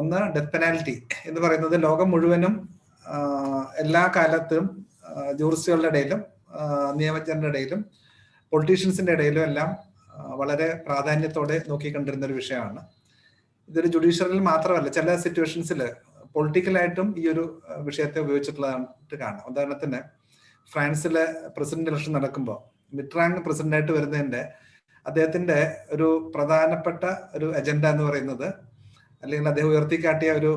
ഒന്ന് death penalty എന്ന് പറയുന്നത് ലോകം മുഴുവനും എല്ലാ കാലത്തും ജൂറിസ്റ്റുകളുടെ ഇടയിലും നിയമജ്ഞരുടെ ഇടയിലും പൊളിറ്റീഷ്യൻസിന്റെ ഇടയിലും എല്ലാം വളരെ പ്രാധാന്യത്തോടെ നോക്കിക്കണ്ടിരുന്ന ഒരു വിഷയമാണ്. ഇതൊരു ജുഡീഷ്യറിയിൽ മാത്രമല്ല, ചില സിറ്റുവേഷൻസിൽ പൊളിറ്റിക്കലായിട്ടും ഈ ഒരു വിഷയത്തെ ഉപയോഗിച്ചിട്ടുള്ളതായിട്ട് കാണാം. ഉദാഹരണത്തിന് ഫ്രാൻസിലെ പ്രസിഡന്റ് ഇലക്ഷൻ നടക്കുമ്പോൾ മിട്രാങ് പ്രസിഡന്റായിട്ട് വരുന്നതിന്റെ അദ്ദേഹത്തിന്റെ ഒരു പ്രധാനപ്പെട്ട ഒരു അജണ്ട എന്ന് പറയുന്നത്, അല്ലെങ്കിൽ അദ്ദേഹം ഉയർത്തിക്കാട്ടിയ ഒരു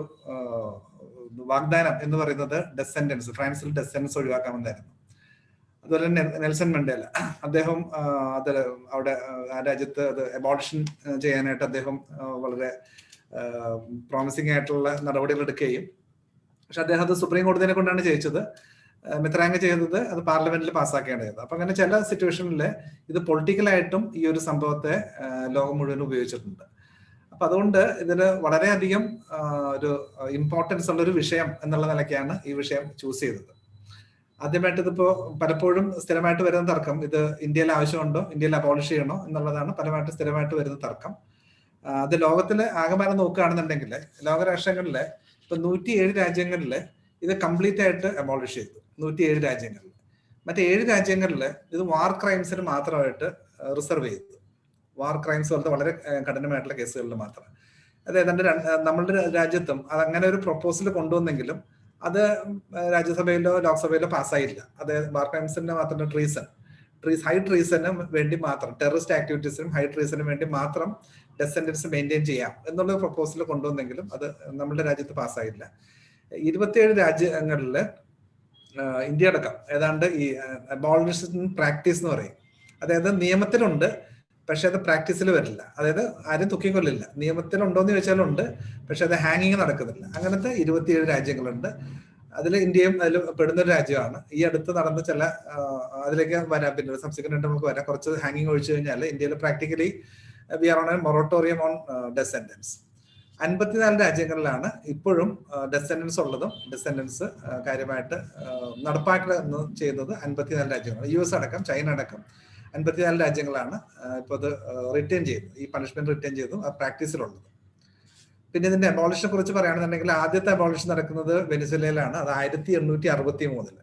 വാഗ്ദാനം എന്ന് പറയുന്നത് ഡെത്ത് സെന്റൻസ്, ഫ്രാൻസിൽ ഡെത്ത് സെന്റൻസ് ഒഴിവാക്കാമെന്നായിരുന്നു. അതുപോലെ തന്നെ നെൽസൺ മണ്ടേല, അദ്ദേഹം അത് അവിടെ ആ രാജ്യത്ത് അത് അബോളിഷൻ ചെയ്യാനായിട്ട് അദ്ദേഹം വളരെ പ്രോമിസിംഗ് ആയിട്ടുള്ള നടപടികൾ എടുക്കുകയും, പക്ഷെ അദ്ദേഹം അത് സുപ്രീം കോടതിനെ കൊണ്ടാണ് ജയിച്ചത്. മിത്രാങ് ചെയ്തത് അത് പാർലമെന്റിൽ പാസ്സാക്കുകയാണ് ചെയ്തത്. അപ്പൊ അങ്ങനെ ചില സിറ്റുവേഷനിൽ ഇത് പൊളിറ്റിക്കലായിട്ടും ഈ ഒരു സംഭവത്തെ ലോകം മുഴുവൻ ഉപയോഗിച്ചിട്ടുണ്ട്. അപ്പൊ അതുകൊണ്ട് ഇതിന് വളരെയധികം ഒരു ഇമ്പോർട്ടൻസ് ഉള്ള ഒരു വിഷയം എന്നുള്ള നിലയ്ക്കാണ് ഈ വിഷയം ചൂസ് ചെയ്തത്. ആദ്യമായിട്ട് ഇതിപ്പോ പലപ്പോഴും സ്ഥിരമായിട്ട് വരുന്ന തർക്കം, ഇത് ഇന്ത്യയിൽ ആവശ്യമുണ്ടോ, ഇന്ത്യയിൽ അബോളിഷ് ചെയ്യണോ എന്നുള്ളതാണ് പലമായിട്ട് സ്ഥിരമായിട്ട് വരുന്ന തർക്കം. അത് ലോകത്തില് ആകമാനം നോക്കുകയാണെന്നുണ്ടെങ്കിൽ ലോകരാഷ്ട്രങ്ങളിലെ ഇപ്പൊ 107 രാജ്യങ്ങളില് ഇത് കംപ്ലീറ്റ് ആയിട്ട് അബോളിഷ് ചെയ്തു. 107 രാജ്യങ്ങളിൽ. മറ്റേ 7 രാജ്യങ്ങളിൽ ഇത് വാർ ക്രൈംസിന് മാത്രമായിട്ട് റിസർവ് ചെയ്തു. വാർ ക്രൈംസ് പോലത്തെ വളരെ കഠിനമായിട്ടുള്ള കേസുകളിൽ മാത്രം. അത് ഏതാണ്ട് നമ്മളുടെ രാജ്യത്തും അത് അങ്ങനെ ഒരു പ്രൊപ്പോസൽ കൊണ്ടുവന്നെങ്കിലും അത് രാജ്യസഭയിലോ ലോക്സഭയിലോ പാസ്സായില്ല. അത് വാർ ക്രൈംസിന്റെ മാത്രം ഹൈ ട്രീസനും വേണ്ടി മാത്രം, ടെററിസ്റ്റ് ആക്ടിവിറ്റീസിനും ഹൈ ട്രീസനും വേണ്ടി മാത്രം ഡെത്ത് സെന്റൻസ് മെയിൻറ്റെയിൻ ചെയ്യാം എന്നുള്ള പ്രൊപ്പോസൽ കൊണ്ടുവന്നെങ്കിലും അത് നമ്മുടെ രാജ്യത്ത് പാസ്സായില്ല. 27 രാജ്യങ്ങളിൽ ഇന്ത്യ അടക്കം ഏതാണ്ട് ഈ അബോളിഷൻ പ്രാക്ടീസ് എന്ന് പറയും, അതായത് നിയമത്തിലുണ്ട് പക്ഷെ അത് പ്രാക്ടീസിൽ വരില്ല. അതായത് ആരും തൂക്കിക്കൊല്ലില്ല, നിയമത്തിലുണ്ടോന്ന് ചോദിച്ചാലുണ്ട് പക്ഷെ അത് ഹാങ്ങിങ് നടക്കുന്നില്ല. അങ്ങനത്തെ 27 രാജ്യങ്ങളുണ്ട്. അതിൽ ഇന്ത്യയും അതിൽ പെടുന്ന ഒരു രാജ്യമാണ്. ഈ അടുത്ത് നടന്ന ചില അതിലേക്ക് വരാം, പിന്നെ സബ്സിക്വന്റ് നമുക്ക് വരാം. കുറച്ച് ഹാങ്ങിങ് ഒഴിച്ചു കഴിഞ്ഞാൽ ഇന്ത്യയിൽ practically we are on a moratorium on death sentence. 54 രാജ്യങ്ങളിലാണ് ഇപ്പോഴും ഡെത്ത് സെന്റൻസ് ഉള്ളതും ഡെത്ത് സെന്റൻസ് കാര്യമായിട്ട് നടപ്പാക്കുക ചെയ്യുന്നത് 54 രാജ്യങ്ങൾ. US അടക്കം ചൈന അടക്കം 54 രാജ്യങ്ങളാണ് ഇപ്പോൾ അത് റിട്ടേൺ ചെയ്തു, ഈ പണിഷ്മെന്റ് റിട്ടേൺ ചെയ്തു ആ പ്രാക്ടീസിലുള്ളത്. പിന്നെ ഇതിന്റെ അബോളിഷനെ കുറിച്ച് പറയുകയാണെന്നുണ്ടെങ്കിൽ ആദ്യത്തെ അബോളിഷൻ നടക്കുന്നത് വെനിസ്വേലയിലാണ്. അത് 1863.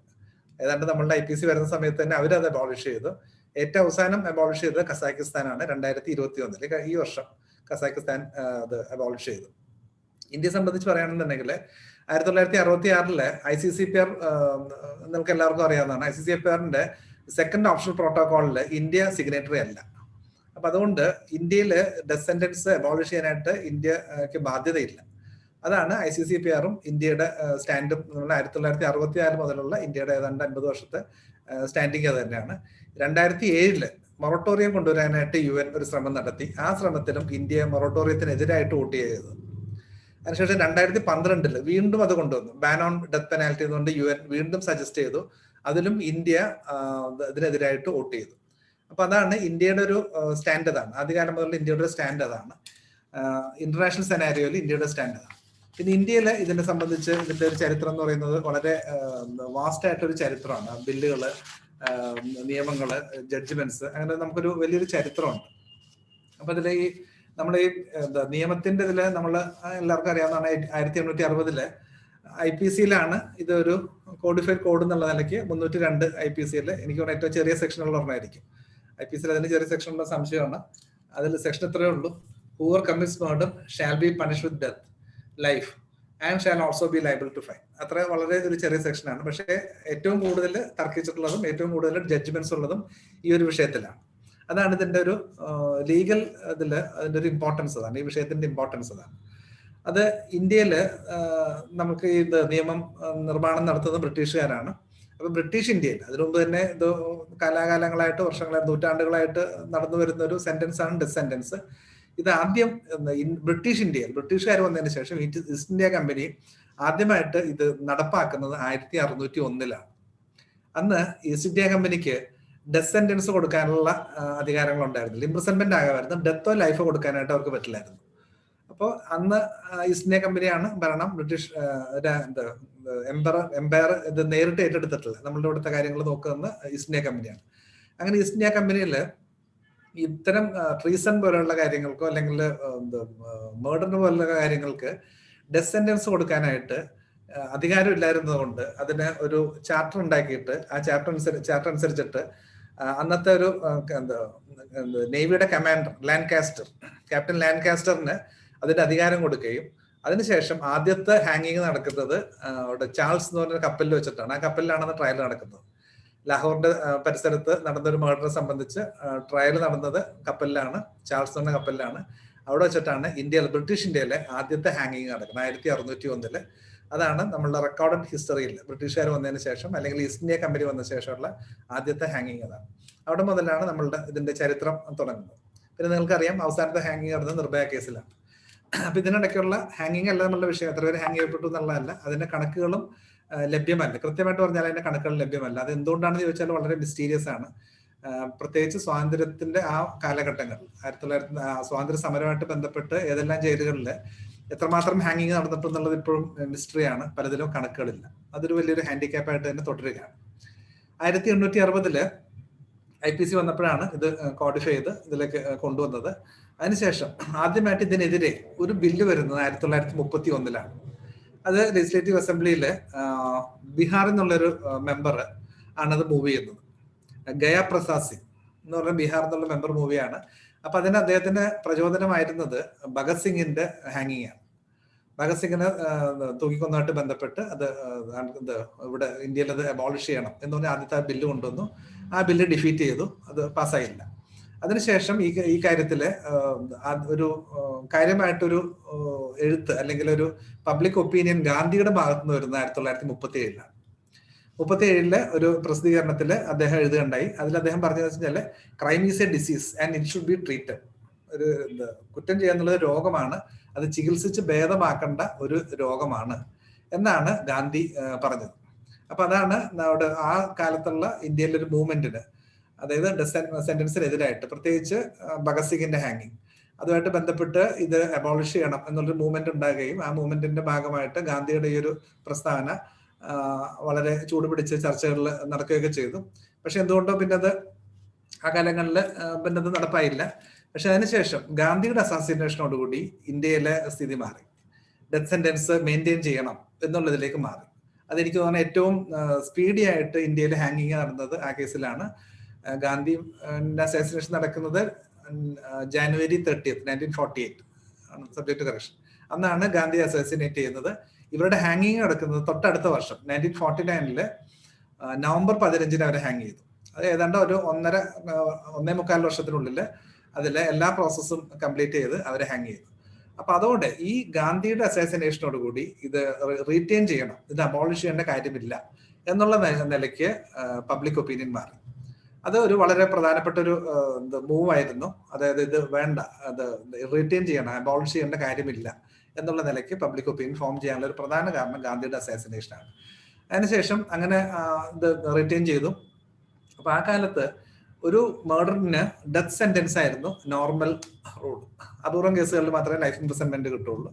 ഏതാണ്ട് നമ്മളുടെ IPC വരുന്ന സമയത്ത് തന്നെ അവരത് അബോളിഷ് ചെയ്തു. ഏറ്റവും അവസാനം അബോളിഷ് ചെയ്തത് കസാക്കിസ്ഥാനാണ് 2021. ഈ വർഷം കസാക്കിസ്ഥാൻ അത് അബോളിഷ് ചെയ്തു. ഇന്ത്യയെ സംബന്ധിച്ച് പറയുകയാണെന്നുണ്ടെങ്കിൽ 1966 ICCPR നിങ്ങൾക്ക് എല്ലാവർക്കും അറിയാവുന്നതാണ്. ICCPRന്റെ സെക്കൻഡ് ഓപ്ഷണൽ പ്രോട്ടോകോളിൽ ഇന്ത്യ സിഗ്നേറ്ററി അല്ല. അപ്പൊ അതുകൊണ്ട് ഇന്ത്യയില് ഡെത്ത് സെന്റൻസ് അബോളിഷ് ചെയ്യാനായിട്ട് ഇന്ത്യക്ക് ബാധ്യതയില്ല. അതാണ് ICCPRും ഇന്ത്യയുടെ സ്റ്റാൻഡും 1966 മുതലുള്ള ഇന്ത്യയുടെ ഏതാണ്ട് 50 വർഷത്തെ സ്റ്റാൻഡിങ് അത് തന്നെയാണ്. 2007 മൊറട്ടോറിയം കൊണ്ടുവരാനായിട്ട് UN ഒരു ശ്രമം നടത്തി. ആ ശ്രമത്തിലും ഇന്ത്യ മൊറട്ടോറിയത്തിനെതിരായിട്ട് വോട്ട് ചെയ്തത്. അതിനുശേഷം 2012 വീണ്ടും അത് കൊണ്ടുവന്നു, ബാൻ ഓൺ ഡെത്ത് പെനാൽറ്റി എന്നുകൊണ്ട് UN വീണ്ടും സജസ്റ്റ് ചെയ്തു. അതിലും ഇന്ത്യ ഇതിനെതിരായിട്ട് വോട്ട് ചെയ്തു. അപ്പൊ അതാണ് ഇന്ത്യയുടെ ഒരു സ്റ്റാൻഡ്. അതാണ് ആദ്യകാലം മുതലുള്ള ഇന്ത്യയുടെ ഒരു സ്റ്റാൻഡ്. അതാണ് ഇന്റർനാഷണൽ സെനാരിയോയിൽ ഇന്ത്യയുടെ സ്റ്റാൻഡ് അതാണ്. പിന്നെ ഇന്ത്യയിൽ ഇതിനെ സംബന്ധിച്ച് ഇതിന്റെ ഒരു ചരിത്രം എന്ന് പറയുന്നത് വളരെ വാസ്റ്റ് ആയിട്ടൊരു ചരിത്രമാണ്. ബില്ലുകള്, നിയമങ്ങള്, ജഡ്ജ്മെന്റ്സ്, അങ്ങനെ നമുക്കൊരു വലിയൊരു ചരിത്രമുണ്ട്. അപ്പൊ ഇതിൽ ഈ നമ്മുടെ ഈ നിയമത്തിന്റെ ഇതില് നമ്മൾ എല്ലാവർക്കും അറിയാവുന്നതാണ് 1860 IPCയിലാണ് ഇതൊരു കോഡിഫൈഡ് കോഡ് എന്നുള്ള നിലയ്ക്ക് 302 IPCയിൽ എനിക്ക് തോന്നുന്നു ഏറ്റവും ചെറിയ സെക്ഷനുള്ള ഒരെണ്ണമായിരിക്കും. IPCയിൽ അതിന് ചെറിയ സെക്ഷനുള്ള സംശയമാണ്. അതിൽ സെക്ഷൻ ഇത്രയേ ഉള്ളൂ: whoever commits murder shall be punished with death life and shall also be liable to fine. അത്ര വളരെ ഒരു ചെറിയ സെക്ഷനാണ്. പക്ഷേ ഏറ്റവും കൂടുതൽ തർക്കിച്ചിട്ടുള്ളതും ഏറ്റവും കൂടുതൽ ജഡ്ജ്മെന്റ്സ് ഉള്ളതും ഈ ഒരു വിഷയത്തിലാണ്. അതാണ് ഇതിന്റെ ഒരു ലീഗൽ ഇതില് അതിന്റെ ഒരു ഇമ്പോർട്ടൻസ്. അതാണ് ഈ വിഷയത്തിന്റെ ഇമ്പോർട്ടൻസ്. അതാണ് അത് ഇന്ത്യയില് നമുക്ക് ഈ നിയമം നിർമ്മാണം നടത്തുന്നത് ബ്രിട്ടീഷുകാരാണ്. അപ്പൊ ബ്രിട്ടീഷ് ഇന്ത്യയിൽ അതിനു മുമ്പ് തന്നെ ഇത് കാലാകാലങ്ങളായിട്ട്, വർഷങ്ങളായിട്ട്, നൂറ്റാണ്ടുകളായിട്ട് നടന്നു വരുന്ന ഒരു സെന്റൻസ് ആണ് ഡെത്ത് സെന്റൻസ്. ഇത് ആദ്യം ബ്രിട്ടീഷ് ഇന്ത്യയിൽ ബ്രിട്ടീഷുകാർ വന്നതിന് ശേഷം ഈസ്റ്റ് ഇന്ത്യ കമ്പനി ആദ്യമായിട്ട് ഇത് നടപ്പാക്കുന്നത് 1601. അന്ന് ഈസ്റ്റ് ഇന്ത്യ കമ്പനിക്ക് ഡെത്ത് സെന്റൻസ് കൊടുക്കാനുള്ള അധികാരങ്ങൾ ഉണ്ടായിരുന്നില്ല. ഇംപ്രിസൺമെന്റ് ആകാമായിരുന്നു, ഡെത്തോ ലൈഫോ കൊടുക്കാനായിട്ട് അവർക്ക് പറ്റില്ലായിരുന്നു. അപ്പോൾ അന്ന് ഈസ്റ്റ് ഇന്ത്യ കമ്പനിയാണ് ഭരണം. ബ്രിട്ടീഷ് എംപയർ ഇത് നേരിട്ട് ഏറ്റെടുത്തിട്ടില്ല. നമ്മളുടെ ഇവിടുത്തെ കാര്യങ്ങൾ നോക്കുന്നത് ഈസ്റ്റ് ഇന്ത്യ കമ്പനിയാണ്. അങ്ങനെ ഈസ്റ്റ് ഇന്ത്യ കമ്പനിയിൽ ഇത്തരം ട്രീസൺ പോലെയുള്ള കാര്യങ്ങൾക്കോ അല്ലെങ്കിൽ മേർഡറിന് പോലുള്ള കാര്യങ്ങൾക്ക് ഡെത്ത് സെന്റൻസ് കൊടുക്കാനായിട്ട് അധികാരം ഇല്ലായിരുന്നതുകൊണ്ട് അതിന് ഒരു ചാർട്ടർ ഉണ്ടാക്കിയിട്ട് ആ ചാർട്ടർ അനുസരിച്ചിട്ട് അന്നത്തെ ഒരു നേവിയുടെ കമാൻഡർ ക്യാപ്റ്റൻ ലാൻകാസ്റ്ററിന് അതിന്റെ അധികാരം കൊടുക്കുകയും അതിനുശേഷം ആദ്യത്തെ ഹാങ്ങിങ് നടക്കുന്നത് അവിടെ ചാൾസ് എന്ന് പറഞ്ഞ കപ്പലിൽ വെച്ചിട്ടാണ്. ആ കപ്പലിലാണ് ട്രയൽ നടക്കുന്നത്. ലാഹോറിന്റെ പരിസരത്ത് നടന്നൊരു മർഡറെ സംബന്ധിച്ച് ട്രയൽ നടന്നത് കപ്പലിലാണ്, ചാൾസ് എന്ന കപ്പലിലാണ്. അവിടെ വെച്ചിട്ടാണ് ബ്രിട്ടീഷ് ഇന്ത്യയിലെ ആദ്യത്തെ ഹാങ്ങിങ് നടക്കുന്നത് 1601. അതാണ് നമ്മളുടെ റെക്കോർഡഡ് ഹിസ്റ്ററിയിൽ ബ്രിട്ടീഷുകാർ വന്നതിന് ശേഷം അല്ലെങ്കിൽ ഈസ്റ്റ് ഇന്ത്യ കമ്പനി വന്ന ശേഷമുള്ള ആദ്യത്തെ ഹാങ്ങിങ് അതാണ്. അവിടെ മുതലാണ് നമ്മളുടെ ഇതിന്റെ ചരിത്രം തുടങ്ങുന്നത്. പിന്നെ നിങ്ങൾക്കറിയാം അവസാനത്തെ ഹാങ്ങിങ് നടന്നത് നിർഭയ കേസിലാണ്. അപ്പൊ ഇതിനിടയ്ക്കുള്ള ഹാങ്ങിങ് അല്ല നമ്മളുടെ വിഷയം, എത്ര പേര് ഹാങ് ചെയ്യപ്പെട്ടു എന്നുള്ളതല്ല. അതിന്റെ കണക്കുകളും ലഭ്യമല്ല, കൃത്യമായിട്ട് പറഞ്ഞാൽ അതിന്റെ കണക്കുകൾ ലഭ്യമല്ല. അത് എന്തുകൊണ്ടാണെന്ന് ചോദിച്ചാൽ വളരെ മിസ്റ്റീരിയസ് ആണ്. പ്രത്യേകിച്ച് സ്വാതന്ത്ര്യത്തിന്റെ ആ കാലഘട്ടങ്ങൾ 1900 സ്വാതന്ത്ര്യ സമരമായിട്ട് ബന്ധപ്പെട്ട് ഏതെല്ലാം ജയിലുകളിൽ എത്രമാത്രം ഹാങ്ങിങ് നടന്നിട്ടുണ്ടെന്നുള്ളത് ഇപ്പോഴും മിസ്റ്ററിയാണ്. പലതിലും കണക്കുകളില്ല. അതൊരു വലിയൊരു ഹാൻഡിക്യാപ്പായിട്ട് തന്നെ തുടരുകയാണ്. 1860 IPC വന്നപ്പോഴാണ് ഇത് കോഡിഫൈ ചെയ്ത് ഇതിലേക്ക് കൊണ്ടുവന്നത്. അതിനുശേഷം ആദ്യമായിട്ട് ഇതിനെതിരെ ഒരു ബില്ല് വരുന്നത് 1931 അത് ലെജിസ്ലേറ്റീവ് അസംബ്ലിയിൽ ബീഹാറിൽ നിന്നുള്ളൊരു മെമ്പർ ആണത് മൂവ് ചെയ്യുന്നത്. ഗയ പ്രസാദ് സിംഗ് എന്ന് പറഞ്ഞ ബീഹാർ എന്നുള്ള മെമ്പർ മൂവിയാണ്. അപ്പൊ അതിന് അദ്ദേഹത്തിന് പ്രചോദനമായിരുന്നത് ഭഗത് സിംഗിന്റെ ഹാങ്ങിങ് ആണ്. ഭഗത് സിംഗിനെ തൂക്കിക്കൊന്നതായിട്ട് ബന്ധപ്പെട്ട് അത് ഇവിടെ ഇന്ത്യയിൽ അത് അബോളിഷ് ചെയ്യണം എന്ന് പറഞ്ഞ ആദ്യത്തെ ബില്ല് കൊണ്ടുവന്നു. ആ ബില്ല് ഡിഫീറ്റ് ചെയ്തു, അത് പാസ്സായില്ല. അതിനുശേഷം ഈ കാര്യത്തില് ഒരു കാര്യമായിട്ടൊരു എഴുത്ത് അല്ലെങ്കിൽ ഒരു പബ്ലിക് ഒപ്പീനിയൻ ഗാന്ധിയുടെ ഭാഗത്തുനിന്ന് വരുന്നത് 1937 37 ഒരു പ്രസിദ്ധീകരണത്തില് അദ്ദേഹം എഴുതുകയുണ്ടായി. അതിൽ അദ്ദേഹം പറഞ്ഞതെന്ന് വെച്ചാൽ crime is A disease and it should be treated. ഒരു കുറ്റം ചെയ്യാന്നുള്ളത് രോഗമാണ്, അത് ചികിത്സിച്ച് ഭേദമാക്കേണ്ട ഒരു രോഗമാണ് എന്നാണ് ഗാന്ധി പറഞ്ഞത്. അപ്പൊ അതാണ് നമ്മുടെ ആ കാലത്തുള്ള ഇന്ത്യയിലെ ഒരു മൂവ്മെന്റിന്, അതായത് ഡെത്ത് സെന്റൻസിനെതിരായിട്ട് പ്രത്യേകിച്ച് ഭഗത് സിംഗിന്റെ ഹാങ്ങിങ് അതുമായിട്ട് ബന്ധപ്പെട്ട് ഇത് അബോളിഷ് ചെയ്യണം എന്നുള്ളൊരു മൂവ്മെന്റ് ഉണ്ടാകുകയും ആ മൂവ്മെന്റിന്റെ ഭാഗമായിട്ട് ഗാന്ധിയുടെ ഈ ഒരു പ്രസ്താവന വളരെ ചൂടുപിടിച്ച് ചർച്ചകളിൽ നടക്കുകയൊക്കെ ചെയ്തു. പക്ഷെ എന്തുകൊണ്ടോ പിന്നെ അത് ആ കാലങ്ങളിൽ പിന്നെ അത് നടപ്പായില്ല. പക്ഷെ അതിനുശേഷം ഗാന്ധിയുടെ അസാസിനേഷനോടുകൂടി ഇന്ത്യയിലെ സ്ഥിതി മാറി. ഡെത്ത് സെന്റൻസ് മെയിൻറ്റെയിൻ ചെയ്യണം എന്നുള്ളതിലേക്ക് മാറി. അതെനിക്ക് തോന്നുന്നത് ഏറ്റവും സ്പീഡി ആയിട്ട് ഇന്ത്യയിൽ ഹാങ്ങിങ് നടന്നത് ആ കേസിലാണ്. ഗാന്ധി അസാസിനേഷൻ നടക്കുന്നത് ജാനുവരി 30, 1948 ആണ്, സബ്ജക്ട് കറക്ഷൻ. അന്നാണ് ഗാന്ധി അസാസിനേറ്റ് ചെയ്യുന്നത്. ഇവരുടെ ഹാങ്ങിങ് നടക്കുന്നത് തൊട്ടടുത്ത വർഷം 1949 നവംബർ 15 അവരെ ഹാങ് ചെയ്തു. അത് ഏതാണ്ട് ഒരു 1.25 വർഷത്തിനുള്ളിൽ അതിലെ എല്ലാ പ്രോസസ്സും കംപ്ലീറ്റ് ചെയ്ത് അവരെ ഹാങ് ചെയ്തു. അപ്പൊ അതോടെ ഈ ഗാന്ധിയുടെ അസാസിനേഷനോട് കൂടി ഇത് റീറ്റെയിൻ ചെയ്യണം, ഇത് അബോളിഷ് ചെയ്യേണ്ട കാര്യമില്ല എന്നുള്ള നിലയ്ക്ക് പബ്ലിക് ഒപ്പീനിയൻ മാറി. അത് ഒരു വളരെ പ്രധാനപ്പെട്ട ഒരു മൂവ് ആയിരുന്നു. അതായത് ഇത് വേണ്ട, അത് റീറ്റെയിൻ ചെയ്യണം, അബോളിഷ് ചെയ്യേണ്ട കാര്യമില്ല എന്നുള്ള നിലയ്ക്ക് പബ്ലിക് ഒപ്പീനിയൻ ഫോം ചെയ്യാനുള്ള ഒരു പ്രധാന കാരണം ഗാന്ധിയുടെ അസാസിനേഷനാണ്. അതിനുശേഷം അങ്ങനെ ഇത് റീറ്റെയിൻ ചെയ്തു. അപ്പൊ ആ കാലത്ത് ഒരു മർഡറിന് ഡെത്ത് സെന്റൻസ് ആയിരുന്നു നോർമൽ റൂൾ. അപൂർവം കേസുകളിൽ മാത്രമേ ലൈഫ് ഇംപ്രിസൺമെന്റ് കിട്ടുള്ളൂ.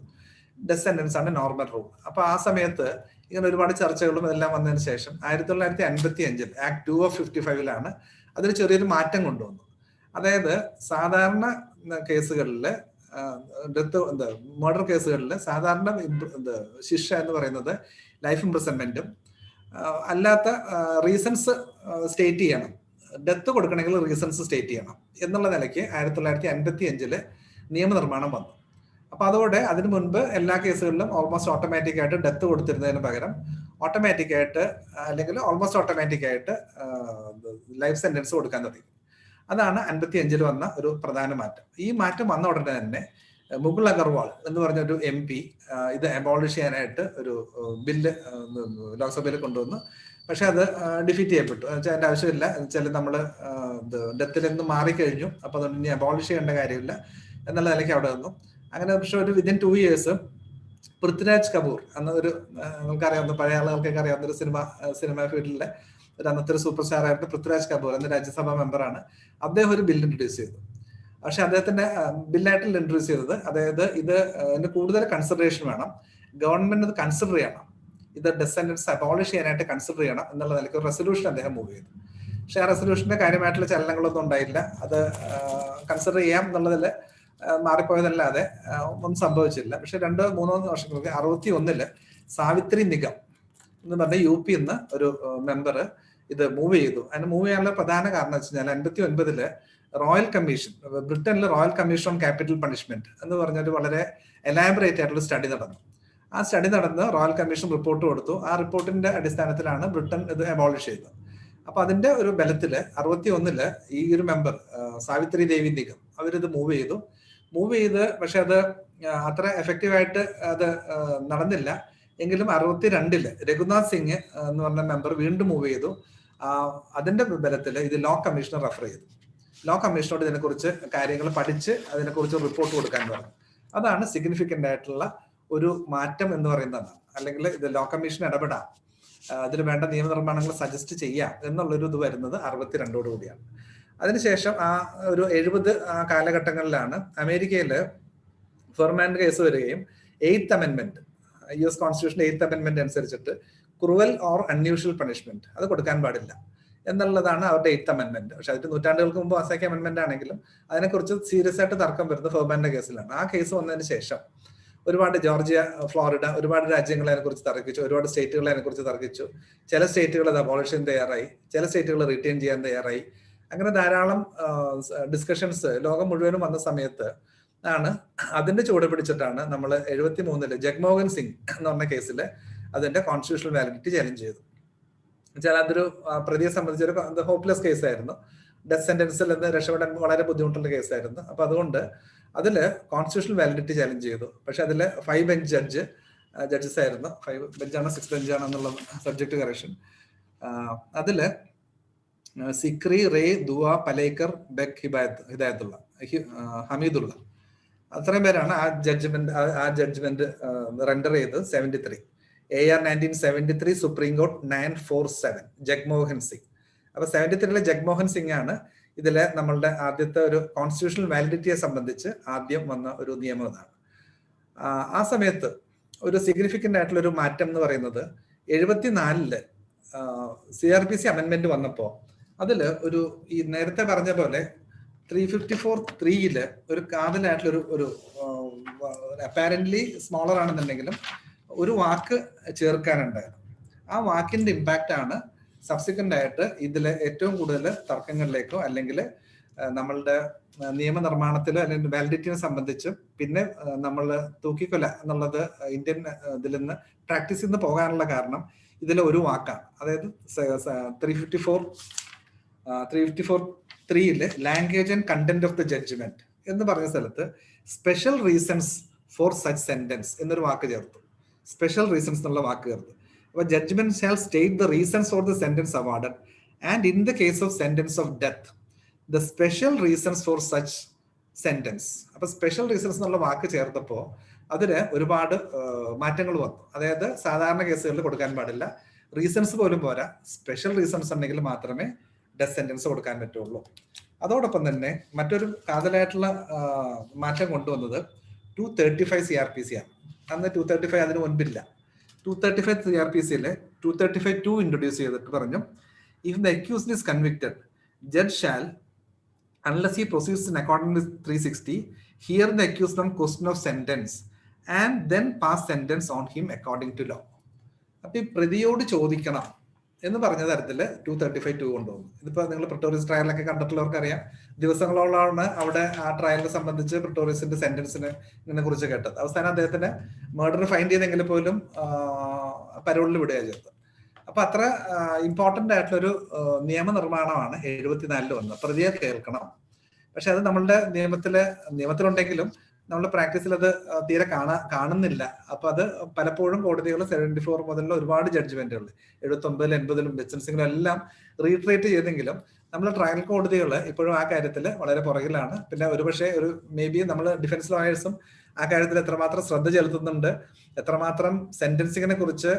ഡെത്ത് സെന്റൻസ് ആണ് നോർമൽ റൂൾ. അപ്പൊ ആ സമയത്ത് ഇങ്ങനെ ഒരുപാട് ചർച്ചകളും എല്ലാം വന്നതിന് ശേഷം 1955 ആക്ട് 2 of 55 അതിൽ ചെറിയൊരു മാറ്റം കൊണ്ടുവന്നു. അതായത് സാധാരണ കേസുകളിൽ മർഡർ കേസുകളിൽ സാധാരണ ശിക്ഷ എന്ന് പറയുന്നത് ലൈഫ് ഇംപ്രിസൺമെന്റും അല്ലാത്ത റീസൺസ് സ്റ്റേറ്റ് ചെയ്യണം, ഡെത്ത് കൊടുക്കണമെങ്കിൽ റീസൺസ് സ്റ്റേറ്റ് ചെയ്യണം എന്നുള്ള നിലയ്ക്ക് 1955 നിയമനിർമ്മാണം വന്നു. അപ്പൊ അതോടെ അതിനു മുൻപ് എല്ലാ കേസുകളിലും ഓൾമോസ്റ്റ് ഓട്ടോമാറ്റിക് ആയിട്ട് ഡെത്ത് കൊടുത്തിരുന്നതിന് പകരം ഓട്ടോമാറ്റിക് ആയിട്ട് അല്ലെങ്കിൽ ഓൾമോസ്റ്റ് ഓട്ടോമാറ്റിക് ആയിട്ട് ലൈഫ് സെന്റൻസ് കൊടുക്കാൻ തുടങ്ങി. അതാണ് 1955 വന്ന ഒരു പ്രധാന മാറ്റം. ഈ മാറ്റം വന്ന ഉടനെ തന്നെ മുകുൾ അഗർവാൾ എന്ന് പറഞ്ഞ ഒരു MP ഇത് അബോളിഷ് ചെയ്യാനായിട്ട് ഒരു ബില്ല് ലോക്സഭയിൽ കൊണ്ടുവന്നു. പക്ഷെ അത് ഡിഫീറ്റ് ചെയ്യപ്പെട്ടു. എന്നുവെച്ചാൽ അതിന്റെ ആവശ്യമില്ല, എന്നുവെച്ചാൽ നമ്മൾ ഡെത്തിൽ നിന്ന് മാറിക്കഴിഞ്ഞു, അപ്പൊ അതുകൊണ്ട് ഇനി അബോളിഷ് ചെയ്യേണ്ട കാര്യമില്ല എന്നുള്ള നിലയ്ക്ക് അവിടെ വന്നു. അങ്ങനെ പക്ഷെ ഒരു വിതിൻ 2 years പൃഥ്വിരാജ് കപൂർ എന്നൊരു നമുക്കറിയാവുന്ന പഴയ ആളുകൾക്കൊക്കെ അറിയാവുന്ന ഒരു സിനിമ ഫീൽഡിലെ ഒരു അന്നത്തെ ഒരു സൂപ്പർ സ്റ്റാർ ആയിട്ട് പൃഥ്വിരാജ് കപൂർ എന്ന രാജ്യസഭാ മെമ്പറാണ്. അദ്ദേഹം ഒരു ബില്ല് ഇൻട്രൊഡ്യൂസ് ചെയ്തു. പക്ഷെ അദ്ദേഹത്തിന്റെ ബില്ലായിട്ടിൽ ഇൻട്രൊഡ്യൂസ് ചെയ്തത്, അതായത് ഇതിന് കൂടുതൽ കൺസിഡറേഷൻ വേണം, ഗവൺമെന്റ് ഇത് കൺസിഡർ ചെയ്യണം, ഇത് ഡെത്ത് സെന്റൻസ് അബോളിഷ് ചെയ്യാനായിട്ട് കൺസിഡർ ചെയ്യണം എന്നുള്ള നിലയ്ക്ക് ഒരു റെസൊല്യൂഷൻ അദ്ദേഹം മൂവ് ചെയ്തു. പക്ഷെ ആ റെസൊല്യൂഷന്റെ കാര്യമായിട്ടുള്ള ചലനങ്ങളൊന്നും ഉണ്ടായില്ല. അത് കൺസിഡർ ചെയ്യാം എന്നുള്ളതിൽ മാറിപ്പോയതല്ലാതെ ഒന്നും സംഭവിച്ചില്ല. പക്ഷെ 2-3 വർഷങ്ങൾക്ക് 61 സാവിത്രി നിഗം എന്ന് പറഞ്ഞ UP നിന്ന് ഒരു മെമ്പർ ഇത് മൂവ് ചെയ്തു. അതിന് മൂവ് ചെയ്യാനുള്ള പ്രധാന കാരണം വെച്ച് കഴിഞ്ഞാൽ 59 റോയൽ കമ്മീഷൻ, ബ്രിട്ടനിലെ royal commission on capital punishment എന്ന് പറഞ്ഞൊരു വളരെ എലാബറേറ്റ് ആയിട്ടുള്ള സ്റ്റഡി നടന്നു. ആ സ്റ്റഡി നടന്ന് റോയൽ കമ്മീഷൻ റിപ്പോർട്ട് കൊടുത്തു. ആ റിപ്പോർട്ടിന്റെ അടിസ്ഥാനത്തിലാണ് ബ്രിട്ടൻ ഇത് അബോളിഷ് ചെയ്തത്. അപ്പൊ അതിന്റെ ഒരു ബലത്തില് 61 ഈ ഒരു മെമ്പർ സാവിത്രി ദേവി നിഗം അവരിത് മൂവ് ചെയ്ത് പക്ഷെ അത് അത്ര എഫക്റ്റീവായിട്ട് അത് നടന്നില്ല. എങ്കിലും 62 രഘുനാഥ് സിംഗ് എന്ന് പറഞ്ഞ മെമ്പർ വീണ്ടും മൂവ് ചെയ്തു. അതിന്റെ ബലത്തിൽ ഇത് ലോ കമ്മീഷനെ റെഫർ ചെയ്തു. ലോ കമ്മീഷനോട് ഇതിനെക്കുറിച്ച് കാര്യങ്ങൾ പഠിച്ച് അതിനെക്കുറിച്ച് റിപ്പോർട്ട് കൊടുക്കാൻ പറഞ്ഞു. അതാണ് സിഗ്നിഫിക്കന്റ് ആയിട്ടുള്ള ഒരു മാറ്റം എന്ന് പറയുന്നത്. അല്ലെങ്കിൽ ഇത് ലോ കമ്മീഷൻ ഇടപെടാം, അതിന് വേണ്ട നിയമനിർമ്മാണങ്ങൾ സജസ്റ്റ് ചെയ്യാം എന്നുള്ളൊരു ഇത് വരുന്നത് 62 കൂടിയാണ്. അതിനുശേഷം ആ ഒരു 70 കാലഘട്ടങ്ങളിലാണ് അമേരിക്കയിൽ ഫെർമാൻഡ് കേസ് വരികയും 8th amendment US constitution 8th amendment അനുസരിച്ചിട്ട് ക്രൂവൽ ഓർ അൺയൂഷ്വൽ പണിഷ്മെന്റ് അത് കൊടുക്കാൻ പാടില്ല എന്നുള്ളതാണ് അവരുടെ 8th അമെന്റ്മെന്റ്. പക്ഷെ അതിന് നൂറ്റാണ്ടുകൾക്ക് മുമ്പ് പാസാക്കിയ അമെന്റ്മെന്റ് ആണെങ്കിലും അതിനെക്കുറിച്ച് സീരിയസ് ആയിട്ട് തർക്കം വരുന്നത് ഫെർമാൻഡ് കേസിലാണ്. ആ കേസ് വന്നതിന് ശേഷം ഒരുപാട് ജോർജിയ, ഫ്ലോറിഡ, ഒരുപാട് രാജ്യങ്ങൾ അതിനെക്കുറിച്ച് തർക്കിച്ചു, ഒരുപാട് സ്റ്റേറ്റുകൾ അതിനെക്കുറിച്ച് തർക്കിച്ചു. ചില സ്റ്റേറ്റുകൾ അത് അബോളിഷ് ചെയ്യാൻ തയ്യാറായി, ചില സ്റ്റേറ്റുകൾ റിട്ടേൺ ചെയ്യാൻ തയ്യാറായി. അങ്ങനെ ധാരാളം ഡിസ്കഷൻസ് ലോകം മുഴുവനും വന്ന സമയത്ത് ആണ് അതിന്റെ ചുവട് പിടിച്ചിട്ടാണ് നമ്മൾ 73 ജഗ്മോഹൻ സിംഗ് എന്ന് പറഞ്ഞ കേസിൽ അതിന്റെ കോൺസ്റ്റിറ്റ്യൂഷണൽ വാലിഡിറ്റി ചലഞ്ച് ചെയ്തു. വെച്ചാൽ അതൊരു പ്രതിയെ സംബന്ധിച്ചൊരു ഹോപ്പ്ലെസ് കേസായിരുന്നു. ഡെത്ത് സെന്റൻസിൽ നിന്ന് രക്ഷപ്പെടാൻ വളരെ ബുദ്ധിമുട്ടുള്ള കേസായിരുന്നു. അപ്പൊ അതുകൊണ്ട് അതില് കോൺസ്റ്റിറ്റ്യൂഷണൽ വാലിഡിറ്റി ചലഞ്ച് ചെയ്തു. പക്ഷെ അതില് 5 ബെഞ്ച് ജഡ്ജസ് ആയിരുന്നു. 5 ബെഞ്ചാണോ 6 ബെഞ്ചാണോ എന്നുള്ള സബ്ജക്ട് കറക്ഷൻ. അതില് സിക്രി, റേ, ദുവ, പലേക്കർ, ബെക്, ഹിദായത്തുള്ള, ഹമീദുള്ള, അത്രയും പേരാണ് ആ ജഡ്ജ്മെന്റ് റെൻഡർ ചെയ്തത്. 73 AR 1973 supreme court 947 Jagmohan Singh. അപ്പൊ 73 ജഗ്മോഹൻ സിംഗ് ആണ് ഇതിലെ നമ്മളുടെ ആദ്യത്തെ ഒരു കോൺസ്റ്റിറ്റ്യൂഷണൽ വാലിഡിറ്റിയെ സംബന്ധിച്ച് ആദ്യം വന്ന ഒരു നിയമം ഇതാണ്. ആ സമയത്ത് ഒരു സിഗ്നിഫിക്കന്റ് ആയിട്ടുള്ള ഒരു മാറ്റം എന്ന് പറയുന്നത് 74 CRPC അമെന്റ്മെന്റ് വന്നപ്പോ അതില് ഒരു ഈ നേരത്തെ പറഞ്ഞ പോലെ 354(3) ഒരു കാതലായിട്ടുള്ള ഒരു അപ്പാരന്റ്ലി സ്മോളർ ആണെന്നുണ്ടെങ്കിലും ഒരു വാക്ക് ചേർക്കാനുണ്ടായിരുന്നു. ആ വാക്കിന്റെ ഇമ്പാക്റ്റ് ആണ് സബ്സിക്വന്റ് ആയിട്ട് ഇതിലെ ഏറ്റവും കൂടുതൽ തർക്കങ്ങളിലേക്കോ അല്ലെങ്കിൽ നമ്മളുടെ നിയമനിർമ്മാണത്തിലോ അല്ലെങ്കിൽ വാലിഡിറ്റിനെ സംബന്ധിച്ചും പിന്നെ നമ്മൾ തൂക്കിക്കൊല എന്നുള്ളത് ഇന്ത്യൻ ഇതിൽ നിന്ന് പ്രാക്ടീസിൽ നിന്ന് പോകാനുള്ള കാരണം ഇതിലെ ഒരു വാക്കാണ്. അതായത് 354(3) language and content of the judgment എന്ന് പറഞ്ഞ സ്ഥലത്ത് special reasons for such sentence എന്നൊരു വാക്ക് ചേർത്തു. സ്പെഷ്യൽ റീസൺസ് എന്നുള്ള വാക്ക് ചേർത്ത്. അപ്പൊ judgment shall state the reasons for the sentence awarded and in the case of sentence of death the special reasons for such sentence. അപ്പൊ സ്പെഷ്യൽ റീസൺസ് എന്നുള്ള വാക്ക് ചേർത്തപ്പോ അതിന് ഒരുപാട് മാറ്റങ്ങൾ വന്നു. അതായത് സാധാരണ കേസുകളിൽ കൊടുക്കാൻ പാടില്ല, റീസൺസ് പോലും പോരാ, സ്പെഷ്യൽ റീസൺസ് ഉണ്ടെങ്കിൽ മാത്രമേ ഡെത്ത് സെന്റൻസ് കൊടുക്കാൻ പറ്റുള്ളൂ. അതോടൊപ്പം തന്നെ മറ്റൊരു കാതലായിട്ടുള്ള മാറ്റം കൊണ്ടുവന്നത് 235 CRPC ആണ്. അന്ന് 235 അതിന് മുൻപില്ല. 235 CRPCയിലെ 235(2) ഇൻട്രൊഡ്യൂസ് ചെയ്തിട്ട് പറഞ്ഞു, if the accused is convicted judge shall unless he proceeds in accordance with 360 hear the accused on question of sentence and then pass sentence on him according to law. അപ്പൊ ഈ പ്രതിയോട് ചോദിക്കണം എന്ന് പറഞ്ഞ തരത്തില് 235(2) കൊണ്ടുവന്നു. ഇതിപ്പോ നിങ്ങൾ പ്രിട്ടോറിയസ് ട്രയലൊക്കെ കണ്ടിട്ടുള്ളവർക്ക് അറിയാം. ദിവസങ്ങളോളാണ് അവിടെ ആ ട്രയലിനെ സംബന്ധിച്ച് പ്രിട്ടോറിയസിന്റെ സെന്റൻസിനെ കുറിച്ച് കേട്ടത്. അവസാനം അദ്ദേഹത്തിന് മർഡർ ഫൈൻഡ് ചെയ്തെങ്കിൽ പോലും പരോളിൽ വിടുകയാണ് ചെയ്തത്. അപ്പൊ അത്ര ഇമ്പോർട്ടന്റ് ആയിട്ടുള്ളൊരു നിയമനിർമ്മാണമാണ് 74 വന്നത്. പ്രതിയെ കേൾക്കണം. പക്ഷെ അത് നമ്മളുടെ നിയമത്തിലുണ്ടെങ്കിലും നമ്മുടെ പ്രാക്ടീസിൽ അത് തീരെ കാണുന്നില്ല. അപ്പൊ അത് പലപ്പോഴും കോടതികൾ 74 മുതലുള്ള ഒരുപാട് ജഡ്ജ്മെന്റുകൾ 79, 80 ബെച്ചൻസിംഗിലും എല്ലാം റീട്രേറ്റ് ചെയ്തെങ്കിലും നമ്മൾ ട്രയൽ കോടതികൾ ഇപ്പോഴും ആ കാര്യത്തിൽ വളരെ പുറകിലാണ്. പിന്നെ ഒരുപക്ഷെ മേ ബി നമ്മൾ ഡിഫൻസ് ലോയേഴ്സും ആ കാര്യത്തിൽ എത്രമാത്രം ശ്രദ്ധ ചെലുത്തുന്നുണ്ട്, എത്രമാത്രം സെന്റൻസിങ്ങിനെ കുറിച്ച്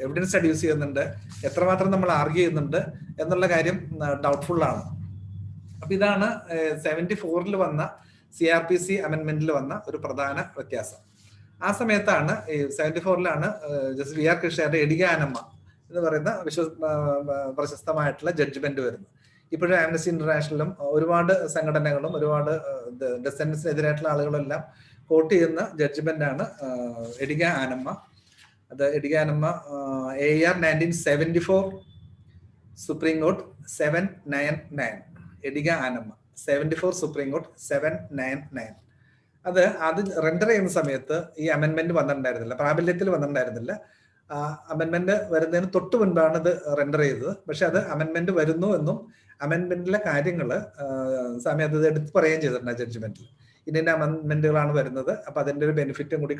എവിഡൻസ് അഡ്യൂസ് ചെയ്യുന്നുണ്ട്, എത്രമാത്രം നമ്മൾ ആർഗ്യൂ ചെയ്യുന്നുണ്ട് എന്നുള്ള കാര്യം ഡൗട്ട്ഫുൾ ആണ്. അപ്പൊ ഇതാണ് 74 വന്ന CRPC അമെന്റ്മെന്റിൽ വന്ന ഒരു പ്രധാന വ്യത്യാസം. ആ സമയത്താണ് 74 ജസ്റ്റിസ് VR കൃഷ്ണയുടെ എടിക ആനമ്മ എന്ന് പറയുന്ന പ്രശസ്തമായിട്ടുള്ള ജഡ്ജ്മെന്റ് വരുന്നത്. ഇപ്പോഴും ആംനസ്റ്റി ഇന്റർനാഷണലും ഒരുപാട് സംഘടനകളും ഒരുപാട് ഡിസെൻഡൻസിനെതിരായിട്ടുള്ള ആളുകളെല്ലാം കോട്ട് ചെയ്യുന്ന ജഡ്ജ്മെന്റ് ആണ് എഡിഗ ആനമ്മ. അത് എഡിഗ ആനമ്മ AR 1974 supreme court 799. എഡിഗ ആനമ്മ 74 supreme court 799. അത് റെൻഡർ ചെയ്യുന്ന സമയത്ത് ഈ അമെന്റ്മെന്റ് വന്നിട്ടുണ്ടായിരുന്നില്ല, പ്രാബല്യത്തിൽ വന്നിട്ടുണ്ടായിരുന്നില്ല. അമെന്റ്മെന്റ് വരുന്നതിന് തൊട്ട് മുൻപാണ് ഇത് റെൻഡർ ചെയ്തത്. പക്ഷെ അത് അമെന്റ്മെന്റ് വരുന്നു എന്നും അമെന്റ്മെന്റിലെ കാര്യങ്ങൾ സമയത്ത് ഇത് എടുത്ത് പറയുകയും ചെയ്തിട്ടുണ്ട് ജഡ്ജ്മെന്റിൽ. ഇതിന്റെ അമെന്റ്മെന്റുകളാണ് വരുന്നത്, അപ്പൊ അതിന്റെ ഒരു ബെനിഫിറ്റും കൂടി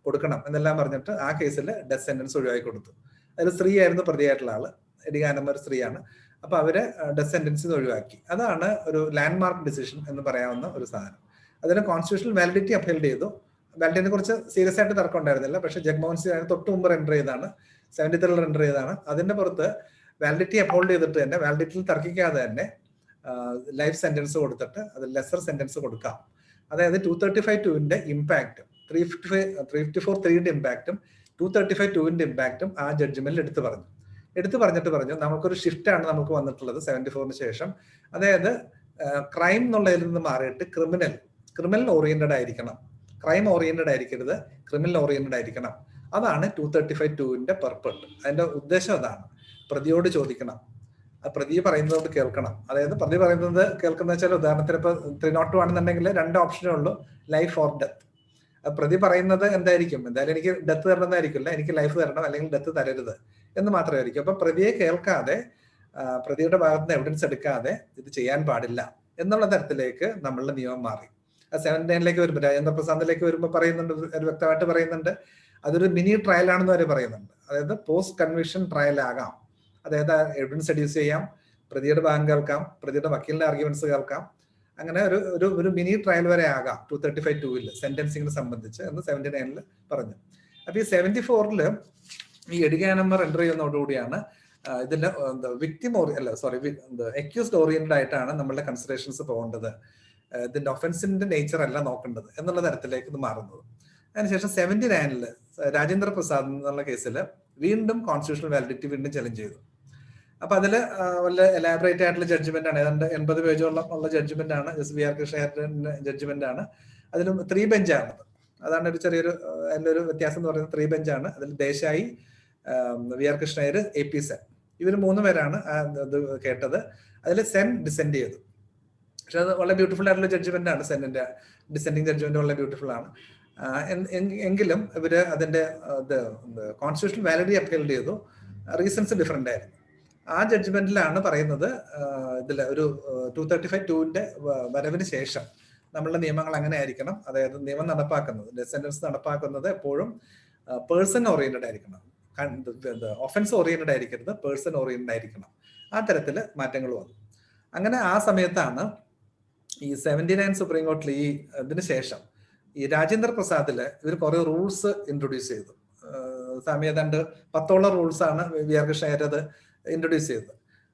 കൊടുക്കണം എന്നെല്ലാം പറഞ്ഞിട്ട് ആ കേസിൽ ഡെത്ത് സെന്റൻസ് ഒഴിവാക്കി കൊടുത്തു. അതിൽ സ്ത്രീ ആയിരുന്നു പ്രതിയായിട്ടുള്ള ആള്, എഡിഗ ആനമ്മ ഒരു സ്ത്രീയാണ്. അപ്പൊ അവരെ ഡെത്ത് സെന്റൻസ് ഒഴിവാക്കി. അതാണ് ഒരു ലാൻഡ്മാർക്ക് ഡിസിഷൻ എന്ന് പറയാവുന്ന ഒരു സാധനം. അതിന് കോൺസ്റ്റിറ്റ്യൂഷണൽ വാലിഡിറ്റി അപ്ഹോൾഡ് ചെയ്തു. വാലിഡിറ്റിനെ കുറിച്ച് സീരിയസ് ആയിട്ട് തർക്കം ഉണ്ടായിരുന്നില്ല. പക്ഷെ ജഗ്മോഹൻ സിംഗ് അതിന് തൊട്ട് മുമ്പ് റെൻഡർ ചെയ്താണ്, 73 റെൻഡർ ചെയ്താണ്. അതിന്റെ പുറത്ത് വാലിഡിറ്റി അപ്ഹോൾഡ് ചെയ്തിട്ട് തന്നെ, വാലിഡിറ്റിയിൽ തർക്കിക്കാതെ തന്നെ ലൈഫ് സെന്റൻസ് കൊടുത്തിട്ട് അത് ലെസർ സെന്റൻസ് കൊടുക്കാം. അതായത് 235(2)ന്റെ ഇമ്പാക്റ്റും 354(3)ന്റെ ഇമ്പാക്റ്റും 235(2)ന്റെ ഇമ്പാക്റ്റും ആ ജഡ്ജ്മെന്റിൽ എടുത്തു പറഞ്ഞിട്ട് നമുക്കൊരു ഷിഫ്റ്റ് ആണ് നമുക്ക് വന്നിട്ടുള്ളത് 74-ന് ശേഷം. അതായത് ക്രൈം എന്നുള്ളതിൽ നിന്ന് മാറിയിട്ട് ക്രിമിനൽ ഓറിയന്റഡ് ആയിരിക്കണം. ക്രൈം ഓറിയന്റഡ് ആയിരിക്കരുത്, ക്രിമിനൽ ഓറിയന്റഡ് ആയിരിക്കണം. അതാണ് 235(2)ന്റെ പർപ്പസ്. അതിന്റെ ഉദ്ദേശം അതാണ്. പ്രതിയോട് ചോദിക്കണം, പ്രതി പറയുന്നതോട് കേൾക്കണം. അതായത് പ്രതി പറയുന്നത് കേൾക്കുന്ന വെച്ചാൽ, ഉദാഹരണത്തിന് ഇപ്പൊ 302 ആണെന്നുണ്ടെങ്കിൽ 2 ഓപ്ഷനേ ഉള്ളൂ, ലൈഫ് ഓർ ഡെത്ത്. പ്രതി പറയുന്നത് എന്തായിരിക്കും? എന്തായാലും എനിക്ക് ഡെത്ത് തരണമെന്നായിരിക്കില്ല, എനിക്ക് ലൈഫ് തരണം അല്ലെങ്കിൽ ഡെത്ത് തരരുത് എന്ന് മാത്രമായിരിക്കും. അപ്പൊ പ്രതിയെ കേൾക്കാതെ, പ്രതിയുടെ ഭാഗത്ത് നിന്ന് എവിഡൻസ് എടുക്കാതെ ഇത് ചെയ്യാൻ പാടില്ല എന്നുള്ള തരത്തിലേക്ക് നമ്മളുടെ നിയമം മാറി. 79-ലേക്ക് വരുമ്പോൾ, രാജേന്ദ്ര പ്രസാദിലേക്ക് വരുമ്പോൾ പറയുന്നുണ്ട്, വ്യക്തമായിട്ട് പറയുന്നുണ്ട്, അതൊരു മിനി ട്രയൽ ആണെന്ന് വരെ പറയുന്നുണ്ട്. അതായത് പോസ്റ്റ് കൺവിക്ഷൻ ട്രയൽ ആകാം. അതായത് എവിഡൻസ് എഡ്യൂസ് ചെയ്യാം, പ്രതിയുടെ ഭാഗം കേൾക്കാം, പ്രതിയുടെ വക്കീലിന്റെ ആർഗ്യുമെന്റ്സ് കേൾക്കാം. അങ്ങനെ ഒരു മിനി ട്രയൽ വരെ ആകാം 235(2)ൽ സെന്റൻസിങ്ങിനെ സംബന്ധിച്ച് എന്ന് 79-ൽ പറഞ്ഞു. അപ്പൊ ഈ 74-ല് ഈ എഡിഗ ആനമ്മ റെൻഡർ ചെയ്യുന്നതോടുകൂടിയാണ് ഇതിന്റെ അക്യൂസ്ഡ് ഓറിയന്റഡ് ആയിട്ടാണ് നമ്മളുടെ കൺസിഡറേഷൻസ് പോകേണ്ടത്, ഇതിന്റെ ഒഫൻസിന്റെ നേച്ചർ അല്ല നോക്കേണ്ടത് എന്നുള്ള തരത്തിലേക്ക് ഇത് മാറുന്നത്. അതിനുശേഷം 79-ല് രാജേന്ദ്ര പ്രസാദ് എന്നുള്ള കേസിൽ വീണ്ടും കോൺസ്റ്റിറ്റ്യൂഷണൽ വാലിഡിറ്റി വീണ്ടും ചലഞ്ച് ചെയ്തു. അപ്പൊ അതില് വളരെ എലാബറേറ്റ് ആയിട്ടുള്ള ജഡ്ജ്മെന്റ് ആണ്, ഏതാണ്ട് 80 പേജോളം ഉള്ള ജഡ്ജ്മെന്റ് ആണ്. വി ആർ കൃഷ്ണയ്യരുടെ ജഡ്ജ്മെന്റ് ആണ്. അതിലും 3 ബെഞ്ചാണത്. അതാണ് ഒരു ചെറിയൊരു അതിന്റെ ഒരു വ്യത്യാസം എന്ന് പറയുന്നത്. 3 ബെഞ്ചാണ്. അതിൽ Desai, V R Krishna Iyer, AP Sen, ഇവർ 3 പേരാണ് ഇത് കേട്ടത്. അതിൽ സെൻ ഡിസെൻഡ് ചെയ്തു. പക്ഷെ അത് വളരെ ബ്യൂട്ടിഫുൾ ആയിട്ടുള്ള ജഡ്ജ്മെന്റ് ആണ്. സെന്നിന്റെ ഡിസെൻഡിങ് ജഡ്ജ്മെന്റ് വളരെ ബ്യൂട്ടിഫുൾ ആണ്. എങ്കിലും ഇവര് അതിന്റെ കോൺസ്റ്റിറ്റ്യൂഷണൽ വാലിഡിറ്റി അപ്ഹോൾഡ് ചെയ്തു. റീസൺസ് ഡിഫറെന്റ് ആയിരുന്നു. ആ ജഡ്ജ്മെന്റിലാണ് പറയുന്നത്, ഇതില് ഒരു 235(2)ന്റെ വരവിന് ശേഷം നമ്മളുടെ നിയമങ്ങൾ അങ്ങനെ ആയിരിക്കണം. അതായത് നിയമം നടപ്പാക്കുന്നത്, ഡെത്ത് സെന്റൻസ് നടപ്പാക്കുന്നത് എപ്പോഴും പേഴ്സൺ ഓറിയന്റഡ് ആയിരിക്കണം. ഒഫൻസ് ഓറിയന്റഡ് ആയിരിക്കരുത്, പേഴ്സൺ ഓറിയന്റഡ് ആയിരിക്കണം. ആ തരത്തില് മാറ്റങ്ങൾ വന്നു. അങ്ങനെ ആ സമയത്താണ് ഈ 79 സുപ്രീം കോർട്ടിൽ ഈ ഇതിന് ശേഷം ഈ രാജേന്ദ്ര പ്രസാദില് ഇവർ കുറെ റൂൾസ് ഇൻട്രൊഡ്യൂസ് ചെയ്തു. ഏതാണ്ട് 10ഓളം റൂൾസ് ആണ് വി ആർ കൃഷ്ണയ്യർ അത് ഇൻട്രൊഡ്യൂസ് ചെയ്തത്.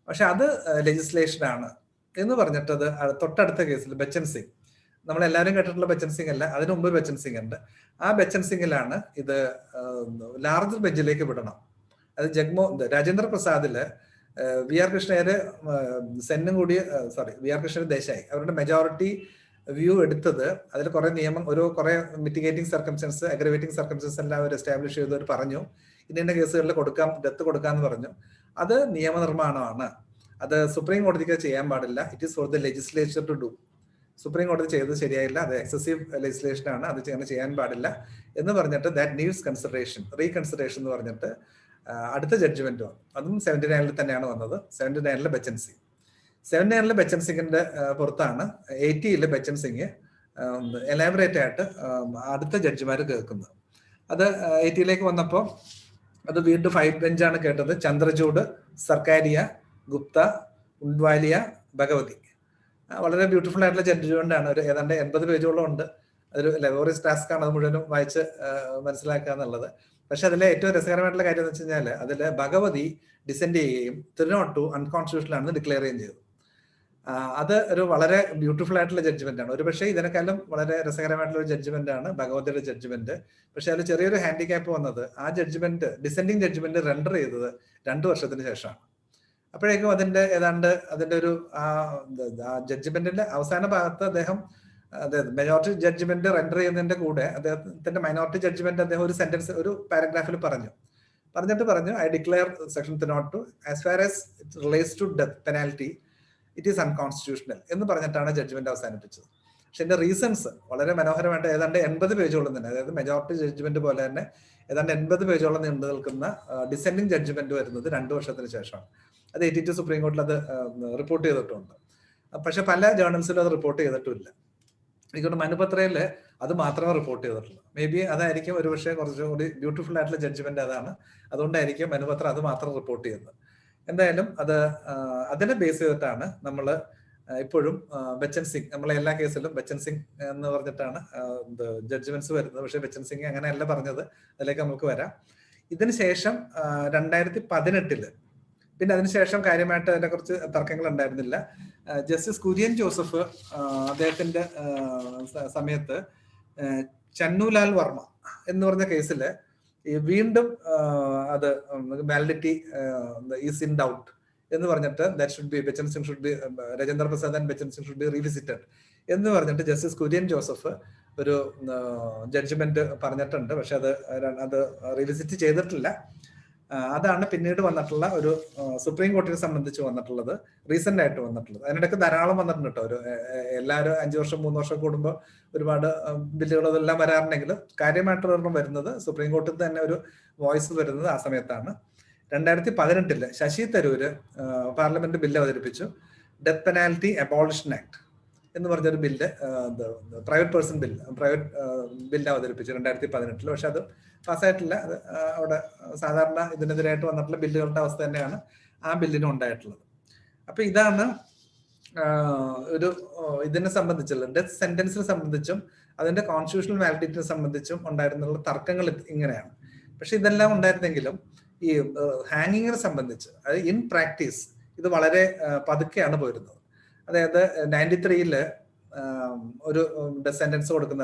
പക്ഷെ അത് ലെജിസ്ലേഷൻ ആണ് എന്ന് പറഞ്ഞിട്ട് അത് തൊട്ടടുത്ത കേസിൽ ബച്ചൻ സിംഗ്, നമ്മളെല്ലാവരും കേട്ടിട്ടുള്ള ബച്ചൻ സിംഗ് അല്ല, അതിനു മുമ്പ് ബച്ചൻ സിംഗ് ഉണ്ട്. ആ ബച്ചൻ സിംഗിലാണ് ഇത് ലാർജർ ബെഞ്ചിലേക്ക് വിടണം. അത് രാജേന്ദ്ര പ്രസാദില് വി ആർ കൃഷ്ണയ്യർ, സെന്നും കൂടി വി ആർ കൃഷ്ണയ്യർ, ദേശായി അവരുടെ മെജോറിറ്റി വ്യൂ എടുത്തത് അതിൽ കുറെ നിയമം, കുറെ മിറ്റിഗേറ്റിംഗ് സർക്കംസ്റ്റൻസ്, അഗ്രവേറ്റിംഗ് സർക്കംസ്റ്റൻസ് എല്ലാം അവർ എസ്റ്റാബ്ലിഷ് ചെയ്തവർ പറഞ്ഞു ഇന്ന കേസുകളിൽ കൊടുക്കാം, ഡെത്ത് കൊടുക്കാന്ന് പറഞ്ഞു. അത് നിയമനിർമ്മാണമാണ്, അത് സുപ്രീം കോടതിക്ക് ചെയ്യാൻ പാടില്ല. It is for the legislature to do. Supreme കോടതി ചെയ്തത് ശരിയായില്ല, അത് എക്സസീവ് ലെജിസ്ലേഷൻ ആണ്, അത് ചെയ്യാൻ പാടില്ല എന്ന് പറഞ്ഞിട്ട് ദാറ്റ് നീഡ്സ് കൺസിഡറേഷൻ, റീകൺസിഡറേഷൻ എന്ന് പറഞ്ഞിട്ട് അടുത്ത ജഡ്ജ്മെന്റ് വന്നു. അതും 79-ൽ തന്നെയാണ് വന്നത്. 79-ലെ ബച്ചൻ സിംഗ്, 79-ലെ ബച്ചൻ സിംഗിന്റെ പുറത്താണ് 80-ലെ ബച്ചൻ സിംഗ് എലാബറേറ്റ് ആയിട്ട് അടുത്ത ജഡ്ജിമാർ കേൾക്കുന്നത്. അത് 80-ലേക്ക് വന്നപ്പോൾ അത് വീണ്ടും 5 ബെഞ്ചാണ് കേട്ടത്. ചന്ദ്രചൂഡ്, സർക്കാരിയ, ഗുപ്ത, ഉണ്ട്വാലിയ, ഭഗവതി. വളരെ ബ്യൂട്ടിഫുൾ ആയിട്ടുള്ള ജഡ്ജ്മെന്റ് ആണ്. ഒരു ഏതാണ്ട് 80 പേജോളം ഉണ്ട്. അതൊരു ലെബോറിയസ് ടാസ്ക് ആണ് അത് മുഴുവനും വായിച്ച് മനസ്സിലാക്കുക എന്നുള്ളത്. പക്ഷെ അതിലെ ഏറ്റവും രസകരമായിട്ടുള്ള കാര്യം എന്ന് വെച്ച് കഴിഞ്ഞാൽ അതിൽ ഭഗവതി ഡിസെൻഡ് ചെയ്യുകയും 302 അൺകോൺസ്റ്റിറ്റ്യൂഷണൽ ആണെന്ന് ഡിക്ലെയർ ചെയ്യുകയും ചെയ്തു. അത് ഒരു വളരെ ബ്യൂട്ടിഫുൾ ആയിട്ടുള്ള ജഡ്ജ്മെന്റ് ആണ്. ഒരു പക്ഷേ ഇതിനെക്കാളും വളരെ രസകരമായിട്ടുള്ള ഒരു ജഡ്ജ്മെന്റ് ആണ് ഭഗവതിയുടെ ജഡ്ജ്മെന്റ്. പക്ഷെ അതിൽ ചെറിയൊരു ഹാൻഡിക്യാപ്പ് വന്നത്, ആ ജഡ്ജ്മെന്റ്, ഡിസെൻഡിങ് ജഡ്ജ്മെന്റ് റെൻഡർ ചെയ്തത് 2 വർഷത്തിന് ശേഷമാണ്. അപ്പോഴേക്കും അതിന്റെ ഏതാണ്ട് അതിന്റെ ഒരു ജഡ്ജ്മെന്റിന്റെ അവസാന ഭാഗത്ത് അദ്ദേഹം മെജോറിറ്റി ജഡ്ജ്മെന്റ് റെൻഡർ ചെയ്യുന്നതിന്റെ കൂടെ അദ്ദേഹത്തിന്റെ മൈനോറിറ്റി ജഡ്ജ്മെന്റ് അദ്ദേഹം ഒരു സെന്റൻസ് ഒരു പാരഗ്രാഫിൽ പറഞ്ഞു I declare section 302 as far as it relates to death penalty it is unconstitutional എന്ന് പറഞ്ഞിട്ടാണ് ജഡ്ജ്മെന്റ് അവസാനിപ്പിച്ചത്. പക്ഷെ എന്റെ റീസൺസ് വളരെ മനോഹരമായിട്ട് ഏതാണ്ട് 80 പേജോളം തന്നെ, അതായത് മെജോറിറ്റി ജഡ്ജ്മെന്റ് പോലെ തന്നെ ഏതാണ്ട് 80 പേജോളം നീണ്ടു നിൽക്കുന്ന ഡിസെൻഡിങ് ജഡ്ജ്മെന്റ് വരുന്നത് 2 വർഷത്തിന് ശേഷമാണ്. അത് 82 സുപ്രീം കോടതിയിൽ അത് റിപ്പോർട്ട് ചെയ്തിട്ടുണ്ട്. പക്ഷെ പല ജേർണൽസിലും അത് റിപ്പോർട്ട് ചെയ്തിട്ടില്ല. എനിക്കൊണ്ട് മനുപത്രയില് അത് മാത്രമേ റിപ്പോർട്ട് ചെയ്തിട്ടുള്ളൂ. മേ ബി അതായിരിക്കും ഒരുപക്ഷെ കുറച്ചും കൂടി ബ്യൂട്ടിഫുൾ ആയിട്ടുള്ള ജഡ്ജ്മെന്റ് അതാണ്. അതുകൊണ്ടായിരിക്കും മനുപത്രം അത് മാത്രം റിപ്പോർട്ട് ചെയ്യുന്നത്. എന്തായാലും അതിനെ ബേസ് ചെയ്തിട്ടാണ് നമ്മൾ ഇപ്പോഴും ബച്ചൻ സിംഗ്, നമ്മളെ എല്ലാ കേസിലും ബച്ചൻ സിംഗ് എന്ന് പറഞ്ഞിട്ടാണ് ജഡ്ജ്മെന്റ്സ് വരുന്നത്. പക്ഷെ ബച്ചൻ സിംഗ് അങ്ങനെയല്ല പറഞ്ഞത്, അതിലേക്ക് നമുക്ക് വരാം. ഇതിന് ശേഷം 2018 പിന്നെ അതിനുശേഷം കാര്യമായിട്ട് അതിനെ കുറിച്ച് തർക്കങ്ങൾ ഉണ്ടായിരുന്നില്ല. ജസ്റ്റിസ് കുര്യൻ ജോസഫ് അദ്ദേഹത്തിന്റെ സമയത്ത് ചന്നുലാൽ വർമ്മ എന്ന് പറഞ്ഞ കേസിൽ വീണ്ടും അത് വാലിഡിറ്റി ഈസ് ഇൻ ഡൗട്ട് എന്ന് പറഞ്ഞിട്ട് that should be Bachchan Singh should be Rajendra Prasad and Bachchan Singh should be revisited എന്ന് പറഞ്ഞിട്ട് ജസ്റ്റിസ് കുര്യൻ ജോസഫ് ഒരു ജഡ്ജ്മെന്റ് പറഞ്ഞിട്ടുണ്ട്. പക്ഷെ അത് റീവിസിറ്റ് ചെയ്തിട്ടില്ല. അതാണ് പിന്നീട് വന്നിട്ടുള്ള ഒരു സുപ്രീം കോടതിയെ സംബന്ധിച്ച് വന്നിട്ടുള്ളത്, റീസെന്റ് ആയിട്ട് വന്നിട്ടുള്ളത്. അതിനിടയ്ക്ക് ധാരാളം വന്നിട്ടുണ്ട് കേട്ടോ. എല്ലാവരും 5 വർഷം 3 വർഷം കൂടുമ്പോൾ ഒരുപാട് ബില്ലുകൾ അതെല്ലാം വരാറുണ്ടെങ്കിൽ കാര്യമായിട്ട് വരുന്നത് സുപ്രീം കോടതിയിൽ തന്നെ ഒരു വോയിസ് വരുന്നത് ആ സമയത്താണ്. 2018 ശശി തരൂര് പാർലമെന്റ് ബില്ല് അവതരിപ്പിച്ചു, ഡെത്ത് പെനാൽറ്റി അബോളിഷൻ ആക്ട് എന്ന് പറഞ്ഞൊരു ബില്ല്, പ്രൈവറ്റ് ബില്ല് അവതരിപ്പിച്ചു 2018. പക്ഷെ അത് പാസ്സായിട്ടില്ല. അത് അവിടെ സാധാരണ ഇതിനെതിരായിട്ട് വന്നിട്ടുള്ള ബില്ലുകളുടെ അവസ്ഥ തന്നെയാണ് ആ ബില്ലിനും ഉണ്ടായിട്ടുള്ളത്. അപ്പൊ ഇതാണ് ഇതിനെ സംബന്ധിച്ചുള്ള ഡെത്ത് സെന്റൻസിനെ സംബന്ധിച്ചും അതിന്റെ കോൺസ്റ്റിറ്റ്യൂഷണൽ വാലിഡിറ്റിനെ സംബന്ധിച്ചും ഉണ്ടായിരുന്നുള്ള തർക്കങ്ങൾ ഇങ്ങനെയാണ്. പക്ഷെ ഇതെല്ലാം ഉണ്ടായിരുന്നെങ്കിലും ഈ ഹാങ്ങിങ്ങിനെ സംബന്ധിച്ച് അത് ഇൻ പ്രാക്ടീസ് ഇത് വളരെ പതുക്കെയാണ് പോയിരുന്നത്. അതായത് 93 ഒരു ഡെത്ത് സെന്റൻസ് കൊടുക്കുന്ന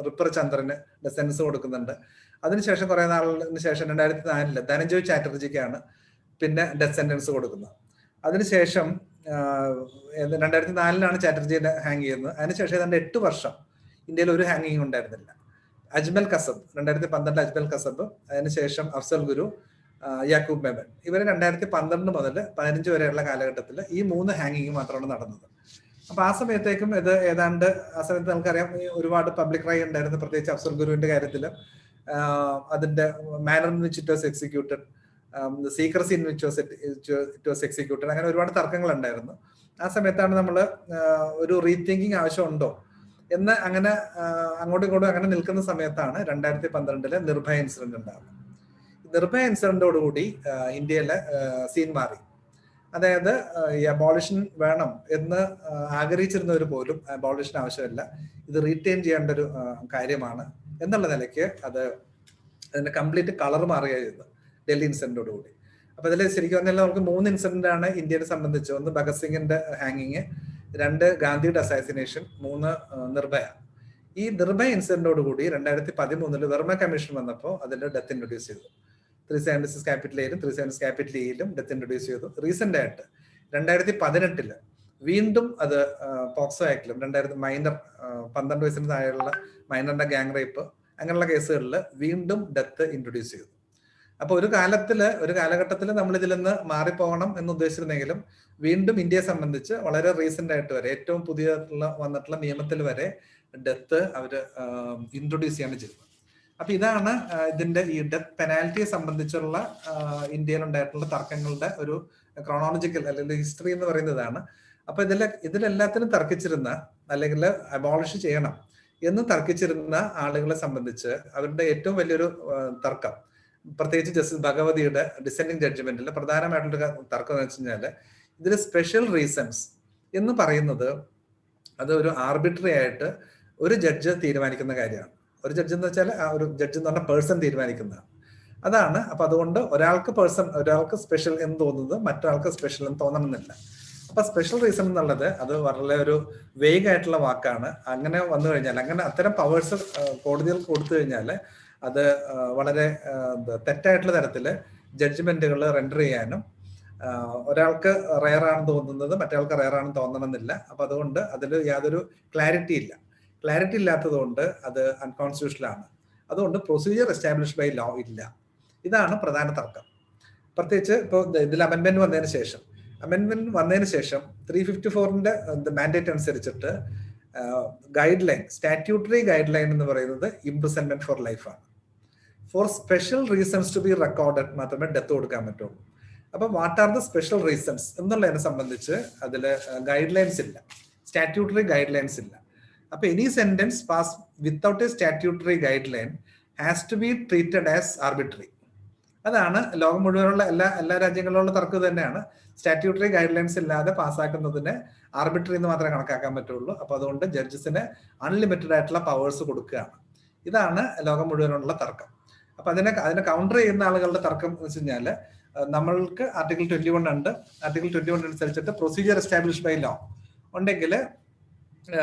റിപ്പർ ചന്ദ്രന് ഡെത്ത് സെന്റൻസ് കൊടുക്കുന്നുണ്ട്. അതിനുശേഷം കുറെ നാളിന് ശേഷം 2004 ധനഞ്ജയ് ചാറ്റർജിക്കാണ് പിന്നെ ഡെത്ത് സെന്റൻസ് കൊടുക്കുന്നത്. അതിനുശേഷം 2004 ചാറ്റർജിയെ ഹാങ് ചെയ്യുന്നത്. അതിനുശേഷം ഏതാണ്ട് 8 വർഷം ഇന്ത്യയിൽ ഒരു ഹാങ്ങിങ് ഉണ്ടായിരുന്നില്ല. അജ്മൽ കസബ് 2012 അജ്മൽ കസബ്, അതിനുശേഷം അഫ്സൽ ഗുരു, യാക്കൂബ് മെമൻ, ഇവര് 2012 മുതൽ 15 വരെയുള്ള കാലഘട്ടത്തിൽ ഈ 3 ഹാങ്ങിങ് മാത്രമാണ് നടന്നത്. അപ്പൊ ആ സമയത്തേക്കും ഇത് ഏതാണ്ട് ആ സമയത്ത് നമുക്കറിയാം ഒരുപാട് പബ്ലിക് റൈ ഉണ്ടായിരുന്നു, പ്രത്യേകിച്ച് അഫ്സൽ ഗുരുവിന്റെ കാര്യത്തിൽ. അതിന്റെ manner in which it was executed, secrecy in which it was executed, അങ്ങനെ ഒരുപാട് തർക്കങ്ങൾ ഉണ്ടായിരുന്നു. ആ സമയത്താണ് നമ്മൾ ഒരു റീതിങ്കിങ് ആവശ്യമുണ്ടോ എന്ന് അങ്ങനെ അങ്ങോട്ടും ഇങ്ങോട്ടും അങ്ങനെ നിൽക്കുന്ന സമയത്താണ് 2012 നിർഭയ ഇൻസിഡന്റ് ഉണ്ടാകുന്നത്. നിർഭയ ഇൻസിഡന്റോടുകൂടി ഇന്ത്യയിലെ സീൻ മാറി. അതായത് ഈ അബോളിഷൻ വേണം എന്ന് ആഗ്രഹിച്ചിരുന്നവർ പോലും അബോളിഷൻ ആവശ്യമില്ല, ഇത് റീറ്റെയിൻ ചെയ്യേണ്ട ഒരു കാര്യമാണ് എന്നുള്ള നിലയ്ക്ക് അതിന്റെ കംപ്ലീറ്റ് കളർ മാറുകയായിരുന്നു ഡൽഹി ഇൻസിഡന്റോടുകൂടി. അപ്പൊ അതിൽ ശരിക്കും പറഞ്ഞാൽ നമുക്ക് 3 ഇൻസിഡന്റ് ആണ് ഇന്ത്യയെ സംബന്ധിച്ച്. ഒന്ന് ഭഗത് സിംഗിന്റെ ഹാങ്ങിങ്, 2 ഗാന്ധിയുടെ അസാസിനേഷൻ, 3 നിർഭയ. ഈ നിർഭയ ഇൻസിഡന്റോടുകൂടി 2013 വെർമ കമ്മീഷൻ വന്നപ്പോൾ അതിൽ ഡെത്ത് ഇൻട്രൊഡ്യൂസ് ചെയ്തു. 376 ക്യാപിറ്റൽ എയിലും 376 ക്യാപിറ്റൽ ഇയിലും ഡെത്ത് ഇൻട്രൊഡ്യൂസ് ചെയ്തു. റീസെന്റ് ആയിട്ട് 2018 വീണ്ടും അത് പോക്സോ ആക്ടിലും മൈനർ 12 വയസ്സിന് താഴെയുള്ള മൈനറിന്റെ ഗ്യാങ് റേപ്പ് അങ്ങനെയുള്ള കേസുകളിൽ വീണ്ടും ഡെത്ത് ഇൻട്രൊഡ്യൂസ് ചെയ്തു. അപ്പൊ ഒരു കാലഘട്ടത്തിൽ നമ്മൾ ഇതിൽ നിന്ന് മാറിപ്പോകണം എന്ന് ഉദ്ദേശിച്ചിരുന്നെങ്കിലും വീണ്ടും ഇന്ത്യയെ സംബന്ധിച്ച് വളരെ റീസെന്റ് ആയിട്ട് വരെ ഏറ്റവും പുതിയ വന്നിട്ടുള്ള നിയമത്തിൽ വരെ ഡെത്ത് അവര് ഇൻട്രൊഡ്യൂസ് ചെയ്യാണ് ചെയ്തത്. അപ്പൊ ഇതാണ് ഇതിന്റെ ഈ ഡെത്ത് പെനാൽറ്റിയെ സംബന്ധിച്ചുള്ള ഇന്ത്യയിൽ ഉണ്ടായിട്ടുള്ള തർക്കങ്ങളുടെ ഒരു ക്രോണോളജിക്കൽ അല്ലെങ്കിൽ ഹിസ്റ്ററി എന്ന് പറയുന്നതാണ്. അപ്പൊ ഇതിലെല്ലാത്തിനും തർക്കിച്ചിരുന്ന അല്ലെങ്കിൽ അബോളിഷ് ചെയ്യണം എന്ന് തർക്കിച്ചിരുന്ന ആളുകളെ സംബന്ധിച്ച് അവരുടെ ഏറ്റവും വലിയൊരു തർക്കം, പ്രത്യേകിച്ച് ജസ്റ്റിസ് ഭഗവതിയുടെ ഡിസെൻഡിങ് ജഡ്ജ്മെന്റിൽ പ്രധാനമായിട്ടുള്ള തർക്കം എന്ന് വെച്ച് കഴിഞ്ഞാല് ഇതിൽ സ്പെഷ്യൽ റീസൺസ് എന്ന് പറയുന്നത് അത് ഒരു ആർബിട്രറി ആയിട്ട് ഒരു ജഡ്ജ് തീരുമാനിക്കുന്ന കാര്യമാണ്. ഒരു ജഡ്ജ് എന്ന് വെച്ചാൽ ആ ഒരു ജഡ്ജ് എന്ന് പറഞ്ഞ പേഴ്സൺ തീരുമാനിക്കുന്നതാണ്. അതാണ്. അപ്പൊ അതുകൊണ്ട് ഒരാൾക്ക് സ്പെഷ്യൽ എന്ന് തോന്നുന്നത് മറ്റൊരാൾക്ക് സ്പെഷ്യൽ എന്ന് തോന്നണമെന്നില്ല. അപ്പൊ സ്പെഷ്യൽ റീസൺ എന്നുള്ളത് അത് വളരെ ഒരു വേഗ് ആയിട്ടുള്ള വാക്കാണ്. അങ്ങനെ വന്നു കഴിഞ്ഞാൽ, അങ്ങനെ അത്തരം പവേഴ്സ് കോടതികൾ കൊടുത്തു കഴിഞ്ഞാൽ അത് വളരെ തെറ്റായിട്ടുള്ള തരത്തില് ജഡ്ജ്മെന്റുകൾ റെൻഡർ ചെയ്യാനും ഒരാൾക്ക് റയർ ആണെന്ന് തോന്നുന്നത് മറ്റേയാൾക്ക് റയർ ആണെന്ന് തോന്നണമെന്നില്ല. അപ്പൊ അതുകൊണ്ട് അതിൽ യാതൊരു ക്ലാരിറ്റി ഇല്ല. ക്ലാരിറ്റി ഇല്ലാത്തത് കൊണ്ട് അത് അൺകോൺസ്റ്റിറ്റ്യൂഷണൽ ആണ്. അതുകൊണ്ട് പ്രൊസീജിയർ എസ്റ്റാബ്ലിഷ് ബൈ ലോ ഇല്ല. ഇതാണ് പ്രധാന തർക്കം. പ്രത്യേകിച്ച് ഇപ്പോൾ ഇതിൽ അമെൻമെന്റ് വന്നതിന് ശേഷം 354ന്റെ മാൻഡേറ്റ് അനുസരിച്ചിട്ട് guide line, statutory guide line എന്ന് പറയുന്നത് ഇംപ്രിസൺമെന്റ് ഫോർ ലൈഫാണ്. For special reasons to be recorded മാത്രമേ ഡെത്ത് കൊടുക്കാൻ പറ്റുള്ളൂ. അപ്പൊ what are the special reasons എന്നുള്ളതിനെ സംബന്ധിച്ച് അതിൽ ഗൈഡ് ലൈൻസ് ഇല്ല, സ്റ്റാറ്റ്യൂട്ടറി ഗൈഡ് ലൈൻസ് ഇല്ല. അപ്പൊ any sentence pass without A statutory guide line has to B treated as arbitrary. അതാണ് ലോകം മുഴുവനുള്ള എല്ലാ രാജ്യങ്ങളിലുള്ള തർക്കം തന്നെയാണ്. സ്റ്റാറ്റ്യൂട്ടറി ഗൈഡ് ലൈൻസ് ഇല്ലാതെ പാസ്സാക്കുന്നതിന് ആർബിട്രറി എന്ന് മാത്രമേ കണക്കാക്കാൻ പറ്റുള്ളൂ. അപ്പൊ അതുകൊണ്ട് ജഡ്ജസിന് അൺലിമിറ്റഡ് ആയിട്ടുള്ള പവേഴ്സ് കൊടുക്കുകയാണ്. ഇതാണ് ലോകം മുഴുവനുള്ള തർക്കം. അപ്പൊ അതിനെ കൗണ്ടർ ചെയ്യുന്ന ആളുകളുടെ തർക്കം എന്ന് വെച്ച് കഴിഞ്ഞാല് നമ്മൾക്ക് ആർട്ടിക്കിൾ 21 ഉണ്ട്. ആർട്ടിക്കിൾ 21 അനുസരിച്ചിട്ട് പ്രൊസീജിയർ എസ്റ്റാബ്ലിഷ് ബൈ ലോ ഉണ്ടെങ്കിൽ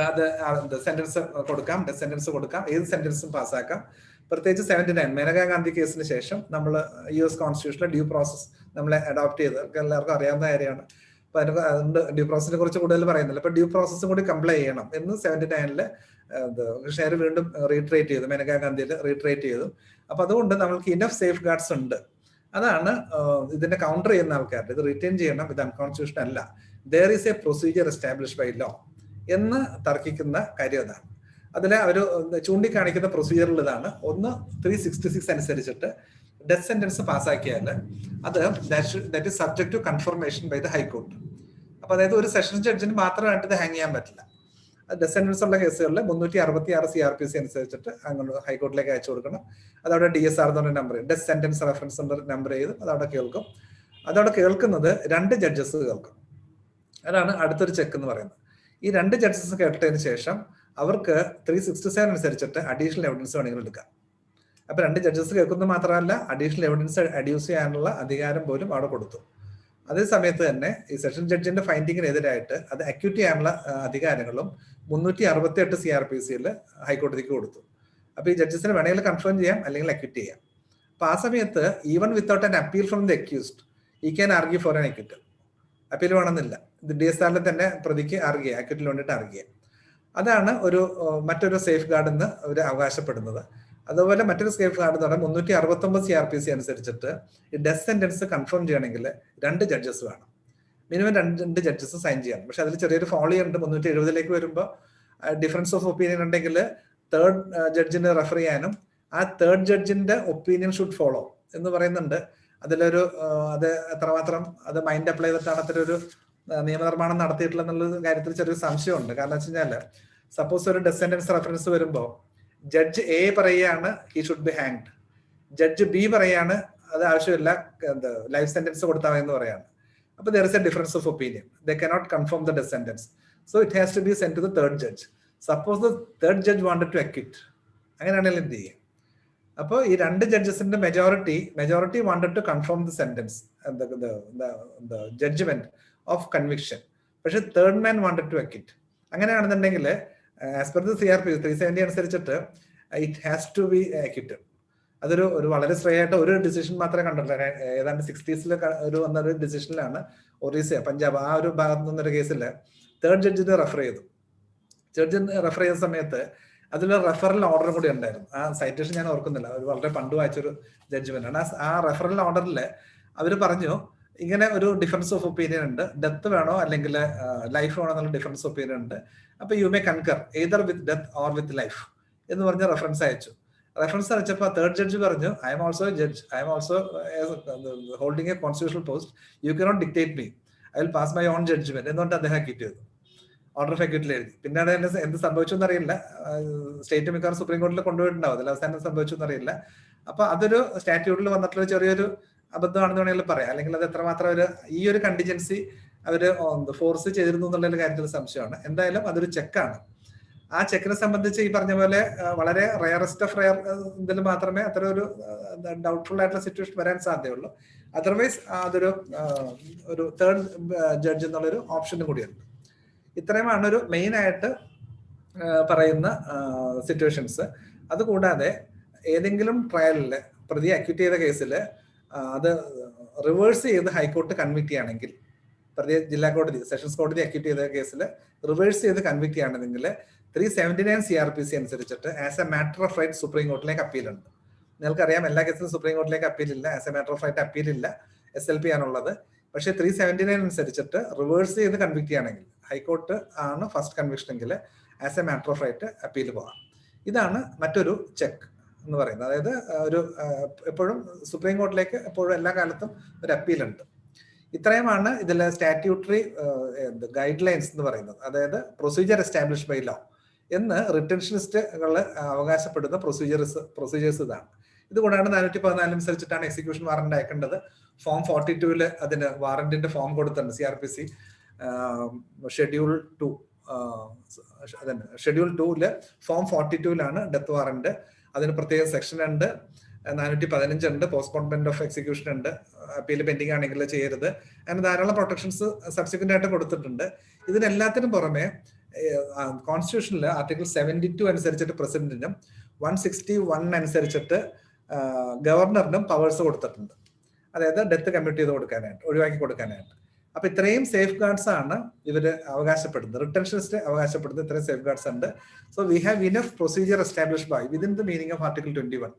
അത് സെന്റൻസ് കൊടുക്കാം, ഡെത്ത് സെന്റൻസ് കൊടുക്കാം, ഏത് സെന്റൻസും പാസ്സാക്കാം. പ്രത്യേകിച്ച് 79 മേനകാ ഗാന്ധി കേസിന് ശേഷം നമ്മൾ US കോൺസ്റ്റിറ്റ്യൂഷനിലെ ഡ്യൂ പ്രോസസ് നമ്മളെ അഡോപ്റ്റ് ചെയ്ത് എല്ലാവർക്കും അറിയാവുന്ന കാര്യമാണ്. അപ്പൊ അതുകൊണ്ട് ഡ്യൂ പ്രോസസിനെ കുറിച്ച് കൂടുതൽ പറയുന്നില്ല. അപ്പൊ ഡ്യൂ പ്രോസസ്സും കൂടി കംപ്ലൈ ചെയ്യണം എന്ന് 79-ല് ഷെയർ വീണ്ടും റീട്രേറ്റ് ചെയ്തു, മേനകാ ഗാന്ധിയിൽ റീട്രേറ്റ് ചെയ്തു. അപ്പൊ അതുകൊണ്ട് നമ്മൾക്ക് ഇനഫ് സേഫ് ഗാർഡ്സ് ഉണ്ട്. അതാണ് ഇതിനെ കൗണ്ടർ ചെയ്യുന്ന ആൾക്കാരുടെ ഇത് റിറ്റൈൻ ചെയ്യണം, ഇത് അൺകോൺസ്റ്റിറ്റ്യൂഷൻ അല്ല, there is a procedure establish by law എന്ന് തർക്കിക്കുന്ന കാര്യം അതാണ്. അതിൽ അവർ ചൂണ്ടിക്കാണിക്കുന്ന പ്രൊസീജിയറിൽ ഇതാണ്. ഒന്ന് 366 അനുസരിച്ചിട്ട് ഡെത്ത് സെന്റൻസ് പാസ്സാക്കിയാൽ അത് that is subject to confirmation by the high court. അപ്പൊ അതായത് ഒരു സെഷൻ ജഡ്ജിന് മാത്രമായിട്ട് ഇത് ഹാങ് ചെയ്യാൻ പറ്റില്ല. ഡെത്ത് സെന്റൻസ് ഉള്ള കേസുകളിൽ 366 CRPC അനുസരിച്ചിട്ട് അങ്ങനെ ഹൈക്കോർട്ടിലേക്ക് അയച്ചു കൊടുക്കണം. അതവിടെ DSR എന്ന് പറഞ്ഞ number, death sentence reference number ചെയ്ത് അതവിടെ കേൾക്കും. അതവിടെ കേൾക്കുന്നത് 2 ജഡ്ജസ് കേൾക്കും. അതാണ് അടുത്തൊരു ചെക്ക് എന്ന് പറയുന്നത്. ഈ 2 ജഡ്ജസ് കേട്ടതിന് ശേഷം അവർക്ക് 367 അനുസരിച്ചിട്ട് അഡീഷണൽ എവിഡൻസ് വേണമെങ്കിൽ എടുക്കാം. അപ്പൊ 2 ജഡ്ജസ് കേൾക്കുന്നത് മാത്രമല്ല അഡീഷണൽ എവിഡൻസ് അഡ്യൂസ് ചെയ്യാനുള്ള അധികാരം പോലും അവിടെ കൊടുത്തു. അതേ സമയത്ത് തന്നെ ഈ സെഷൻ ജഡ്ജിന്റെ ഫൈൻഡിങ്ങിനെതിരായിട്ട് അത് അക്യൂട്ട് ചെയ്യാനുള്ള അധികാരങ്ങളും 368 CRPCയിൽ ഹൈക്കോടതിക്ക് കൊടുത്തു. അപ്പൊ ഈ ജഡ്ജസിന് വേണമെങ്കിൽ കൺഫേം ചെയ്യാം അല്ലെങ്കിൽ അക്യൂട്ട് ചെയ്യാം. അപ്പൊ ആ സമയത്ത് even without an appeal from the accused ഈ can argue for an acquittal. Appeal വേണമെന്നില്ല, ഇത് DSRൽ തന്നെ പ്രതിക്ക് ആർഗ്യ ചെയ്യാം, അക്യൂറ്റിൽ വേണ്ടിയിട്ട് ആർഗ്യ ചെയ്യാം. അതാണ് മറ്റൊരു സേഫ് ഗാർഡ് എന്ന് അവർ അവകാശപ്പെടുന്നത്. അതുപോലെ മറ്റൊരു സേഫ് ഗാർഡ് എന്ന് പറഞ്ഞാൽ 369 CRPC അനുസരിച്ചിട്ട് ഈ ഡെത്ത് സെന്റൻസ് കൺഫേം ചെയ്യണമെങ്കിൽ 2 ജഡ്ജസ് വേണം, മിനിമം 2 ജഡ്ജസ് സൈൻ ചെയ്യണം. പക്ഷെ അതിൽ ചെറിയൊരു ഫോളോ ഉണ്ട്. 370ലേക്ക് വരുമ്പോൾ ഡിഫറൻസ് ഓഫ് ഒപ്പീനിയൻ ഉണ്ടെങ്കിൽ 3rd ജഡ്ജിനെ റെഫർ ചെയ്യാനും ആ 3rd ജഡ്ജിന്റെ ഒപ്പീനിയൻ ഷുഡ് ഫോളോ എന്ന് പറയുന്നുണ്ട്. അതിലൊരു അത് എത്രമാത്രം അത് മൈൻഡ് അപ്ലൈ ചെയ്തിട്ടാണ് അത്തരൊരു നിയമനിർമ്മാണം നടത്തിയിട്ടുള്ള എന്നുള്ള കാര്യത്തിൽ ചെറിയൊരു സംശയമുണ്ട്. കാരണം വെച്ച് കഴിഞ്ഞാൽ സപ്പോസ് ഒരു ഡെത്ത് സെന്റൻസ് റെഫറൻസ് വരുമ്പോൾ ജഡ്ജ് A പറയാണ് he should be hanged, judge B പറയാണ് അത് ആവശ്യമില്ല ലൈഫ് സെന്റൻസ് കൊടുത്താൽ എന്ന് പറയാണ്. അപ്പൊ there is a difference of opinion. They cannot confirm the death sentence. So it has to be sent to the 3rd judge. Suppose the 3rd judge wanted to acquit. അങ്ങനെയാണെങ്കിൽ എന്ത് ചെയ്യും? അപ്പോൾ ഈ 2 ജഡ്ജസിന്റെ majority wanted to confirm the sentence, the judgment of conviction. പക്ഷെ 3rd man wanted to acquit. അങ്ങനെയാണെന്നുണ്ടെങ്കിൽ as per the CRPC 370 അനുസരിച്ചിട്ട് it has to be acquitted. അതൊരു വളരെ ശ്രേയായിട്ട് ഒരു ഡിസിഷൻ മാത്രമേ കണ്ടിട്ടുള്ളൂ. ഏതാണ്ട് 60s വന്നൊരു ഡിസിഷനിലാണ് ഒറീസ, പഞ്ചാബ് ആ ഒരു ഭാഗത്ത് നിന്നൊരു കേസിൽ 3rd ജഡ്ജിനെ റെഫർ ചെയ്തു. ജഡ്ജിനെ റെഫർ ചെയ്ത സമയത്ത് അതിൽ റെഫറൽ ഓർഡർ കൂടി ഉണ്ടായിരുന്നു. ആ സൈറ്റേഷൻ ഞാൻ ഓർക്കുന്നില്ല, ഒരു വളരെ പണ്ട് വായിച്ചൊരു ജഡ്ജ്മെന്റ് ആണ്. ആ റെഫറൽ ഓർഡറിൽ അവർ പറഞ്ഞു ഇങ്ങനെ ഒരു ഡിഫറൻസ് ഓഫ് ഒപ്പീനിയൻ ഉണ്ട്, ഡെത്ത് വേണോ അല്ലെങ്കിൽ ലൈഫ് വേണോ എന്നുള്ള ഡിഫറൻസ് ഒപ്പീനിയൻ ഉണ്ട്. അപ്പൊ you may concur either with death or with life എന്ന് പറഞ്ഞ് റെഫറൻസ് അയച്ചു. റെഫറൻസ് അയച്ചപ്പോൾ 3rd ജഡ്ജ് പറഞ്ഞു I am also judge, I am also holding a constitutional post, you cannot dictate me, I will pass my own judgment എന്നുകൊണ്ട് അദ്ദേഹം acute ചെയ്തു, order of അക്യൂറ്റിൽ എഴുതി. പിന്നീട് എന്ത് സംഭവിച്ചു എന്നറിയില്ല, സ്റ്റേറ്റ് മിക്കവാറും സുപ്രീം കോടതിയിൽ കൊണ്ടുപോയിട്ടുണ്ടാവും, അതിൽ അവസാനം സംഭവിച്ചു എന്നറിയില്ല. അപ്പൊ അതൊരു സ്റ്റാറ്റ്യൂട്ടിൽ വന്നിട്ടുള്ള ചെറിയൊരു അബദ്ധമാണെന്ന് വേണമെങ്കിൽ പറയാം. അല്ലെങ്കിൽ അത് എത്രമാത്രം ഈ ഒരു കണ്ടിജൻസി അവര് ഫോഴ്സ് ചെയ്തിരുന്നു എന്നുള്ള കാര്യത്തിൽ സംശയമാണ്. എന്തായാലും അതൊരു ചെക്കാണ്. ആ ചെക്കിനെ സംബന്ധിച്ച് ഈ പറഞ്ഞ പോലെ വളരെ റയറസ്റ്റ് ഓഫ് റയർ ഇതിൽ മാത്രമേ അത്തരം ഒരു ഡൗട്ട്ഫുൾ ആയിട്ടുള്ള സിറ്റുവേഷൻ വരാൻ സാധ്യതയുള്ളൂ. അതർവൈസ് അതൊരു 3rd ജഡ്ജ് എന്നുള്ളൊരു ഓപ്ഷനും കൂടിയുണ്ട്. ഇത്രയുമാണ് ഒരു മെയിൻ ആയിട്ട് പറയുന്ന സിറ്റുവേഷൻസ്. അതുകൂടാതെ ഏതെങ്കിലും ട്രയലിൽ പ്രതി അക്യൂറ്റ് ചെയ്ത കേസിൽ അത് റിവേഴ്സ് ചെയ്ത് ഹൈക്കോർട്ട് കൺവിക്ട് ചെയ്യുകയാണെങ്കിൽ, ജില്ലാ കോടതി സെഷൻസ് കോടതി അക്യൂട്ട് ചെയ്ത കേസിൽ റിവേഴ്സ് ചെയ്ത് കൺവിക്ട് ചെയ്യുകയാണെങ്കിൽ 379 CRPC അനുസരിച്ചിട്ട് as a matter of right supreme കോർട്ടിലേക്ക് അപ്പീലുണ്ട്. നിങ്ങൾക്കറിയാം എല്ലാ കേസിലും സുപ്രീം കോർട്ടിലേക്ക് അപ്പീലില്ല, as a matter of right അപ്പീലില്ല, SLP ആണുള്ളത്. പക്ഷേ 379 അനുസരിച്ചിട്ട് റിവേഴ്സ് ചെയ്ത് കൺവിക്ട് ചെയ്യുകയാണെങ്കിൽ, ഹൈക്കോർട്ട് ആണ് ഫസ്റ്റ് കൺവിക്ഷൻ എങ്കിൽ as a matter of right appeal പോകാം. ഇതാണ് മറ്റൊരു ചെക്ക് എന്ന് പറയുന്നത്. അതായത് ഒരു എപ്പോഴും സുപ്രീം കോർട്ടിലേക്ക് എപ്പോഴും എല്ലാ കാലത്തും ഒരു അപ്പീലുണ്ട്. ഇത്രയുമാണ് ഇതിലെ സ്റ്റാറ്റ്യൂട്ടറി ഗൈഡ് ലൈൻസ് എന്ന് പറയുന്നത്. അതായത് പ്രൊസീജിയർ എസ്റ്റാബ്ലിഷ് ബൈ ലോ എന്ന് റിട്ടൻഷനിസ്റ്റുകൾ അവകാശപ്പെടുന്ന പ്രൊസീജിയേഴ്സ് ഇതാണ്. ഇതുകൂടാണ് 414 അനുസരിച്ചിട്ടാണ് എക്സിക്യൂഷൻ വാറന്റ് അയക്കേണ്ടത്. ഫോം 42 അതിന് വാറന്റിന്റെ ഫോം കൊടുത്തിട്ടുണ്ട്. CRPC ഷെഡ്യൂൾ 2 അതന്നെ ഷെഡ്യൂൾ 2 ഫോം 42 ഡെത്ത് വാറന്റ്. അതിന് പ്രത്യേക സെക്ഷൻ ഉണ്ട്, 415 ഉണ്ട്, പോസ്റ്റ്പോൺമെന്റ് ഓഫ് എക്സിക്യൂഷൻ ഉണ്ട്, അപ്പീൽ പെൻഡിങ് ആണെങ്കിൽ ചെയ്യരുത്, അങ്ങനെ ധാരാളം പ്രൊട്ടക്ഷൻസ് സബ്സിക്വന്റ് ആയിട്ട് കൊടുത്തിട്ടുണ്ട്. ഇതിനെല്ലാത്തിനും പുറമെ കോൺസ്റ്റിറ്റ്യൂഷനിൽ ആർട്ടിക്കിൾ 72 അനുസരിച്ചിട്ട് പ്രസിഡന്റിനും 161 അനുസരിച്ചിട്ട് ഗവർണറിനും പവേഴ്സ് കൊടുത്തിട്ടുണ്ട്. അതായത് ഡെത്ത് കമ്മ്യൂട്ട് ചെയ്ത് കൊടുക്കാനായിട്ട്, ഒഴിവാക്കി കൊടുക്കാനായിട്ട്. അപ്പൊ ഇത്രയും സേഫ് ഗാർഡ്സ് ആണ് ഇവര് അവകാശപ്പെടുന്നത്, റിട്ടൻഷനിസ്റ്റ് അവകാശപ്പെടുന്നത്. ഇത്രയും സേഫ് ഗാർഡ്സ് ഉണ്ട്. So we have enough procedure establish by within the meaning of article 21.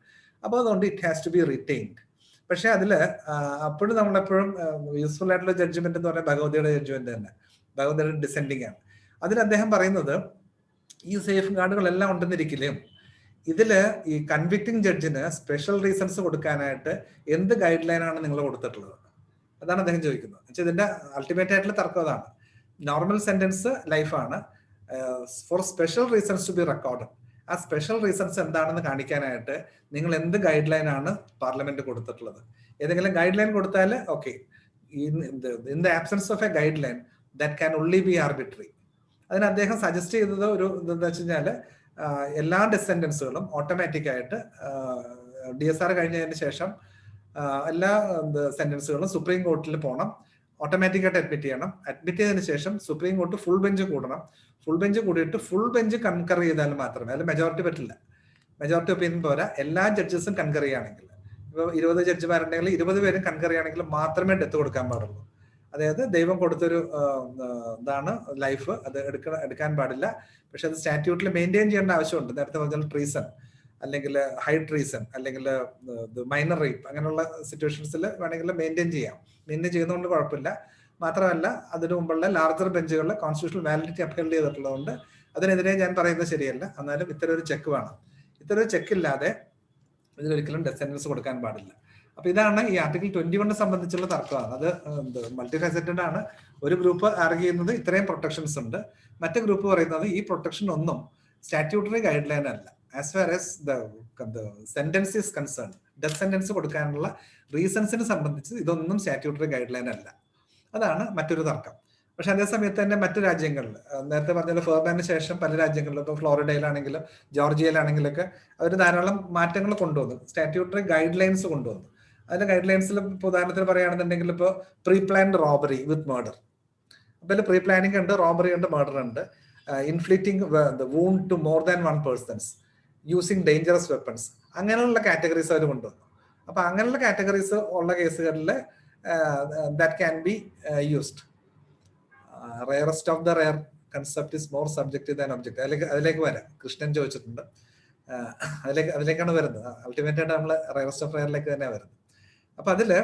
അപ്പോൾ അതുകൊണ്ട് it has to be retained. പക്ഷെ അതില് അപ്പോഴും നമ്മളെപ്പോഴും യൂസ്ഫുൾ ആയിട്ടുള്ള ജഡ്ജ്മെന്റ് എന്ന് പറഞ്ഞാൽ ഭഗവതിയുടെ ജഡ്ജ്മെന്റ് തന്നെ, ഭഗവതിയുടെ ഡിസെൻഡിങ് ആണ്. അതിൽ അദ്ദേഹം പറയുന്നത് ഈ സേഫ് ഗാർഡുകളെല്ലാം ഉണ്ടെന്നിരിക്കലും ഇതില് ഈ കൺവിക്ടിങ് ജഡ്ജിന് സ്പെഷ്യൽ റീസൺസ് കൊടുക്കാനായിട്ട് എന്ത് ഗൈഡ് ലൈൻ ആണ് നിങ്ങൾ കൊടുത്തിട്ടുള്ളത്? അതാണ് അദ്ദേഹം ചോദിക്കുന്നത്. പക്ഷെ ഇതിന്റെ അൾട്ടിമേറ്റ് ആയിട്ടുള്ള തർക്കം അതാണ്. നോർമൽ സെന്റൻസ് ലൈഫാണ്, for special reasons to be record. ആ സ്പെഷ്യൽ റീസൺസ് എന്താണെന്ന് കാണിക്കാനായിട്ട് നിങ്ങൾ എന്ത് ഗൈഡ് ലൈൻ ആണ് പാർലമെന്റ് കൊടുത്തിട്ടുള്ളത്? ഏതെങ്കിലും ഗൈഡ് ലൈൻ കൊടുത്താൽ okay, in the absence of A guide line that can only B arbitrary. അതിന് അദ്ദേഹം സജസ്റ്റ് ചെയ്തത് ഒരു എന്താ വെച്ച് കഴിഞ്ഞാൽ എല്ലാ ഡിസെൻഡൻസുകളും ഓട്ടോമാറ്റിക് ആയിട്ട് DSR കഴിഞ്ഞതിന് ശേഷം എല്ലാ സെന്റൻസുകളും സുപ്രീം കോർട്ടിൽ പോകണം, ഓട്ടോമാറ്റിക്കായിട്ട് അഡ്മിറ്റ് ചെയ്യണം. അഡ്മിറ്റ് ചെയ്തതിനു ശേഷം സുപ്രീം കോർട്ട് ഫുൾ ബെഞ്ച് കൂടണം. ഫുൾ ബെഞ്ച് കൂടിയിട്ട് ഫുൾ ബെഞ്ച് കൺകർ ചെയ്താൽ മാത്രമേ, അതിൽ മെജോറിറ്റി പറ്റില്ല, മെജോറിറ്റി ഒപ്പീനിയൻ പോരാ, എല്ലാ ജഡ്ജസും കൺകർ ചെയ്യുകയാണെങ്കിൽ, ഇപ്പോൾ 20 ജഡ്ജിമാരുണ്ടെങ്കിൽ 20 പേരും കൺകർ ചെയ്യുകയാണെങ്കിൽ മാത്രമേ ഡെത്ത് കൊടുക്കാൻ പാടുള്ളൂ. അതായത് ദൈവം കൊടുത്തൊരു ഇതാണ് ലൈഫ്, അത് എടുക്കാൻ പാടില്ല. പക്ഷെ അത് സ്റ്റാറ്റ്യൂട്ടിൽ മെയിൻറ്റെയിൻ ചെയ്യേണ്ട ആവശ്യമുണ്ട്. നേരത്തെ പറഞ്ഞാൽ ട്രീസൺ അല്ലെങ്കിൽ ഹൈ ട്രീസൺ അല്ലെങ്കിൽ മൈനർ റേപ്പ് അങ്ങനെയുള്ള സിറ്റുവേഷൻസിൽ വേണമെങ്കിൽ മെയിൻറ്റെയിൻ ചെയ്യാം. മെയിൻറ്റെയിൻ ചെയ്യുന്നതുകൊണ്ട് കുഴപ്പമില്ല. മാത്രമല്ല അതിനു മുമ്പുള്ള ലാർജർ ബെഞ്ചുകളിൽ കോൺസ്റ്റിറ്റ്യൂഷണൽ വാലിഡിറ്റി അപ്ഹോൾഡ് ചെയ്തിട്ടുള്ളതുകൊണ്ട് അതിനെതിരെ ഞാൻ പറയുന്നത് ശരിയല്ല. എന്നാലും ഇത്തരം ഒരു ചെക്ക് വേണം. ഇത്തരം ഒരു ചെക്ക് ഇല്ലാതെ ഇതിലൊരിക്കലും ഡെത്ത് സെന്റൻസ് കൊടുക്കാൻ പാടില്ല. അപ്പൊ ഇതാണ് ഈ ആർട്ടിക്കിൾ 21 സംബന്ധിച്ചുള്ള തർക്കമാണ്. അത് മൾട്ടി ഫാസറ്റഡ് ആണ്. ഒരു ഗ്രൂപ്പ് ആർഗ്യൂ ചെയ്യുന്നത് ഇത്രയും പ്രൊട്ടക്ഷൻസ് ഉണ്ട്, മറ്റു ഗ്രൂപ്പ് പറയുന്നത് ഈ പ്രൊട്ടക്ഷൻ ഒന്നും സ്റ്റാറ്റ്യൂട്ടറി ഗൈഡ് ലൈൻ അല്ല. As far as the sentence is concern, death sentence കൊടുക്കാനുള്ള റീസൺസിനെ സംബന്ധിച്ച് ഇതൊന്നും സ്റ്റാറ്റ്യൂട്ടറി ഗൈഡ് ലൈൻ അല്ല. അതാണ് മറ്റൊരു തർക്കം. പക്ഷെ അതേസമയത്ത് തന്നെ മറ്റു രാജ്യങ്ങളിൽ, നേരത്തെ പറഞ്ഞ ഫെർമാന് ശേഷം പല രാജ്യങ്ങളിലും, ഇപ്പോൾ ഫ്ലോറിഡയിലാണെങ്കിലും ജോർജിയയിലാണെങ്കിലൊക്കെ അവർ ധാരാളം മാറ്റങ്ങൾ കൊണ്ടുവന്നു, സ്റ്റാറ്റ്യൂട്ടറി ഗൈഡ് ലൈൻസ് കൊണ്ടുവന്നു. അതിന്റെ ഗൈഡ് ലൈൻസിൽ ഇപ്പോൾ ഉദാഹരണത്തിന് പറയുകയാണെന്നുണ്ടെങ്കിൽ ഇപ്പോൾ pre planned robbery with murder, അപ്പോൾ പ്രീ പ്ലാനിങ് ഉണ്ട്, റോബറി ഉണ്ട്, മർഡർ ഉണ്ട്, inflicting wound to more than 1 persons, using dangerous weapons, അങ്ങനെയുള്ള കാറ്റഗറീസ് അവർ കൊണ്ടുവന്നു. അപ്പൊ അങ്ങനെയുള്ള കാറ്റഗറീസ് ഉള്ള കേസുകളിൽ that can be used. Rarest of the rare concept is more subjective than object. അതിലേക്ക് വരാം. കൃഷ്ണൻ ചോദിച്ചിട്ടുണ്ട്, അതിലേക്കാണ് വരുന്നത്. അൾട്ടിമേറ്റ് ആയിട്ട് നമ്മൾ റയറസ്റ്റ് ഓഫ് റയറിലേക്ക് തന്നെ വരുന്നത്. അപ്പൊ അതില്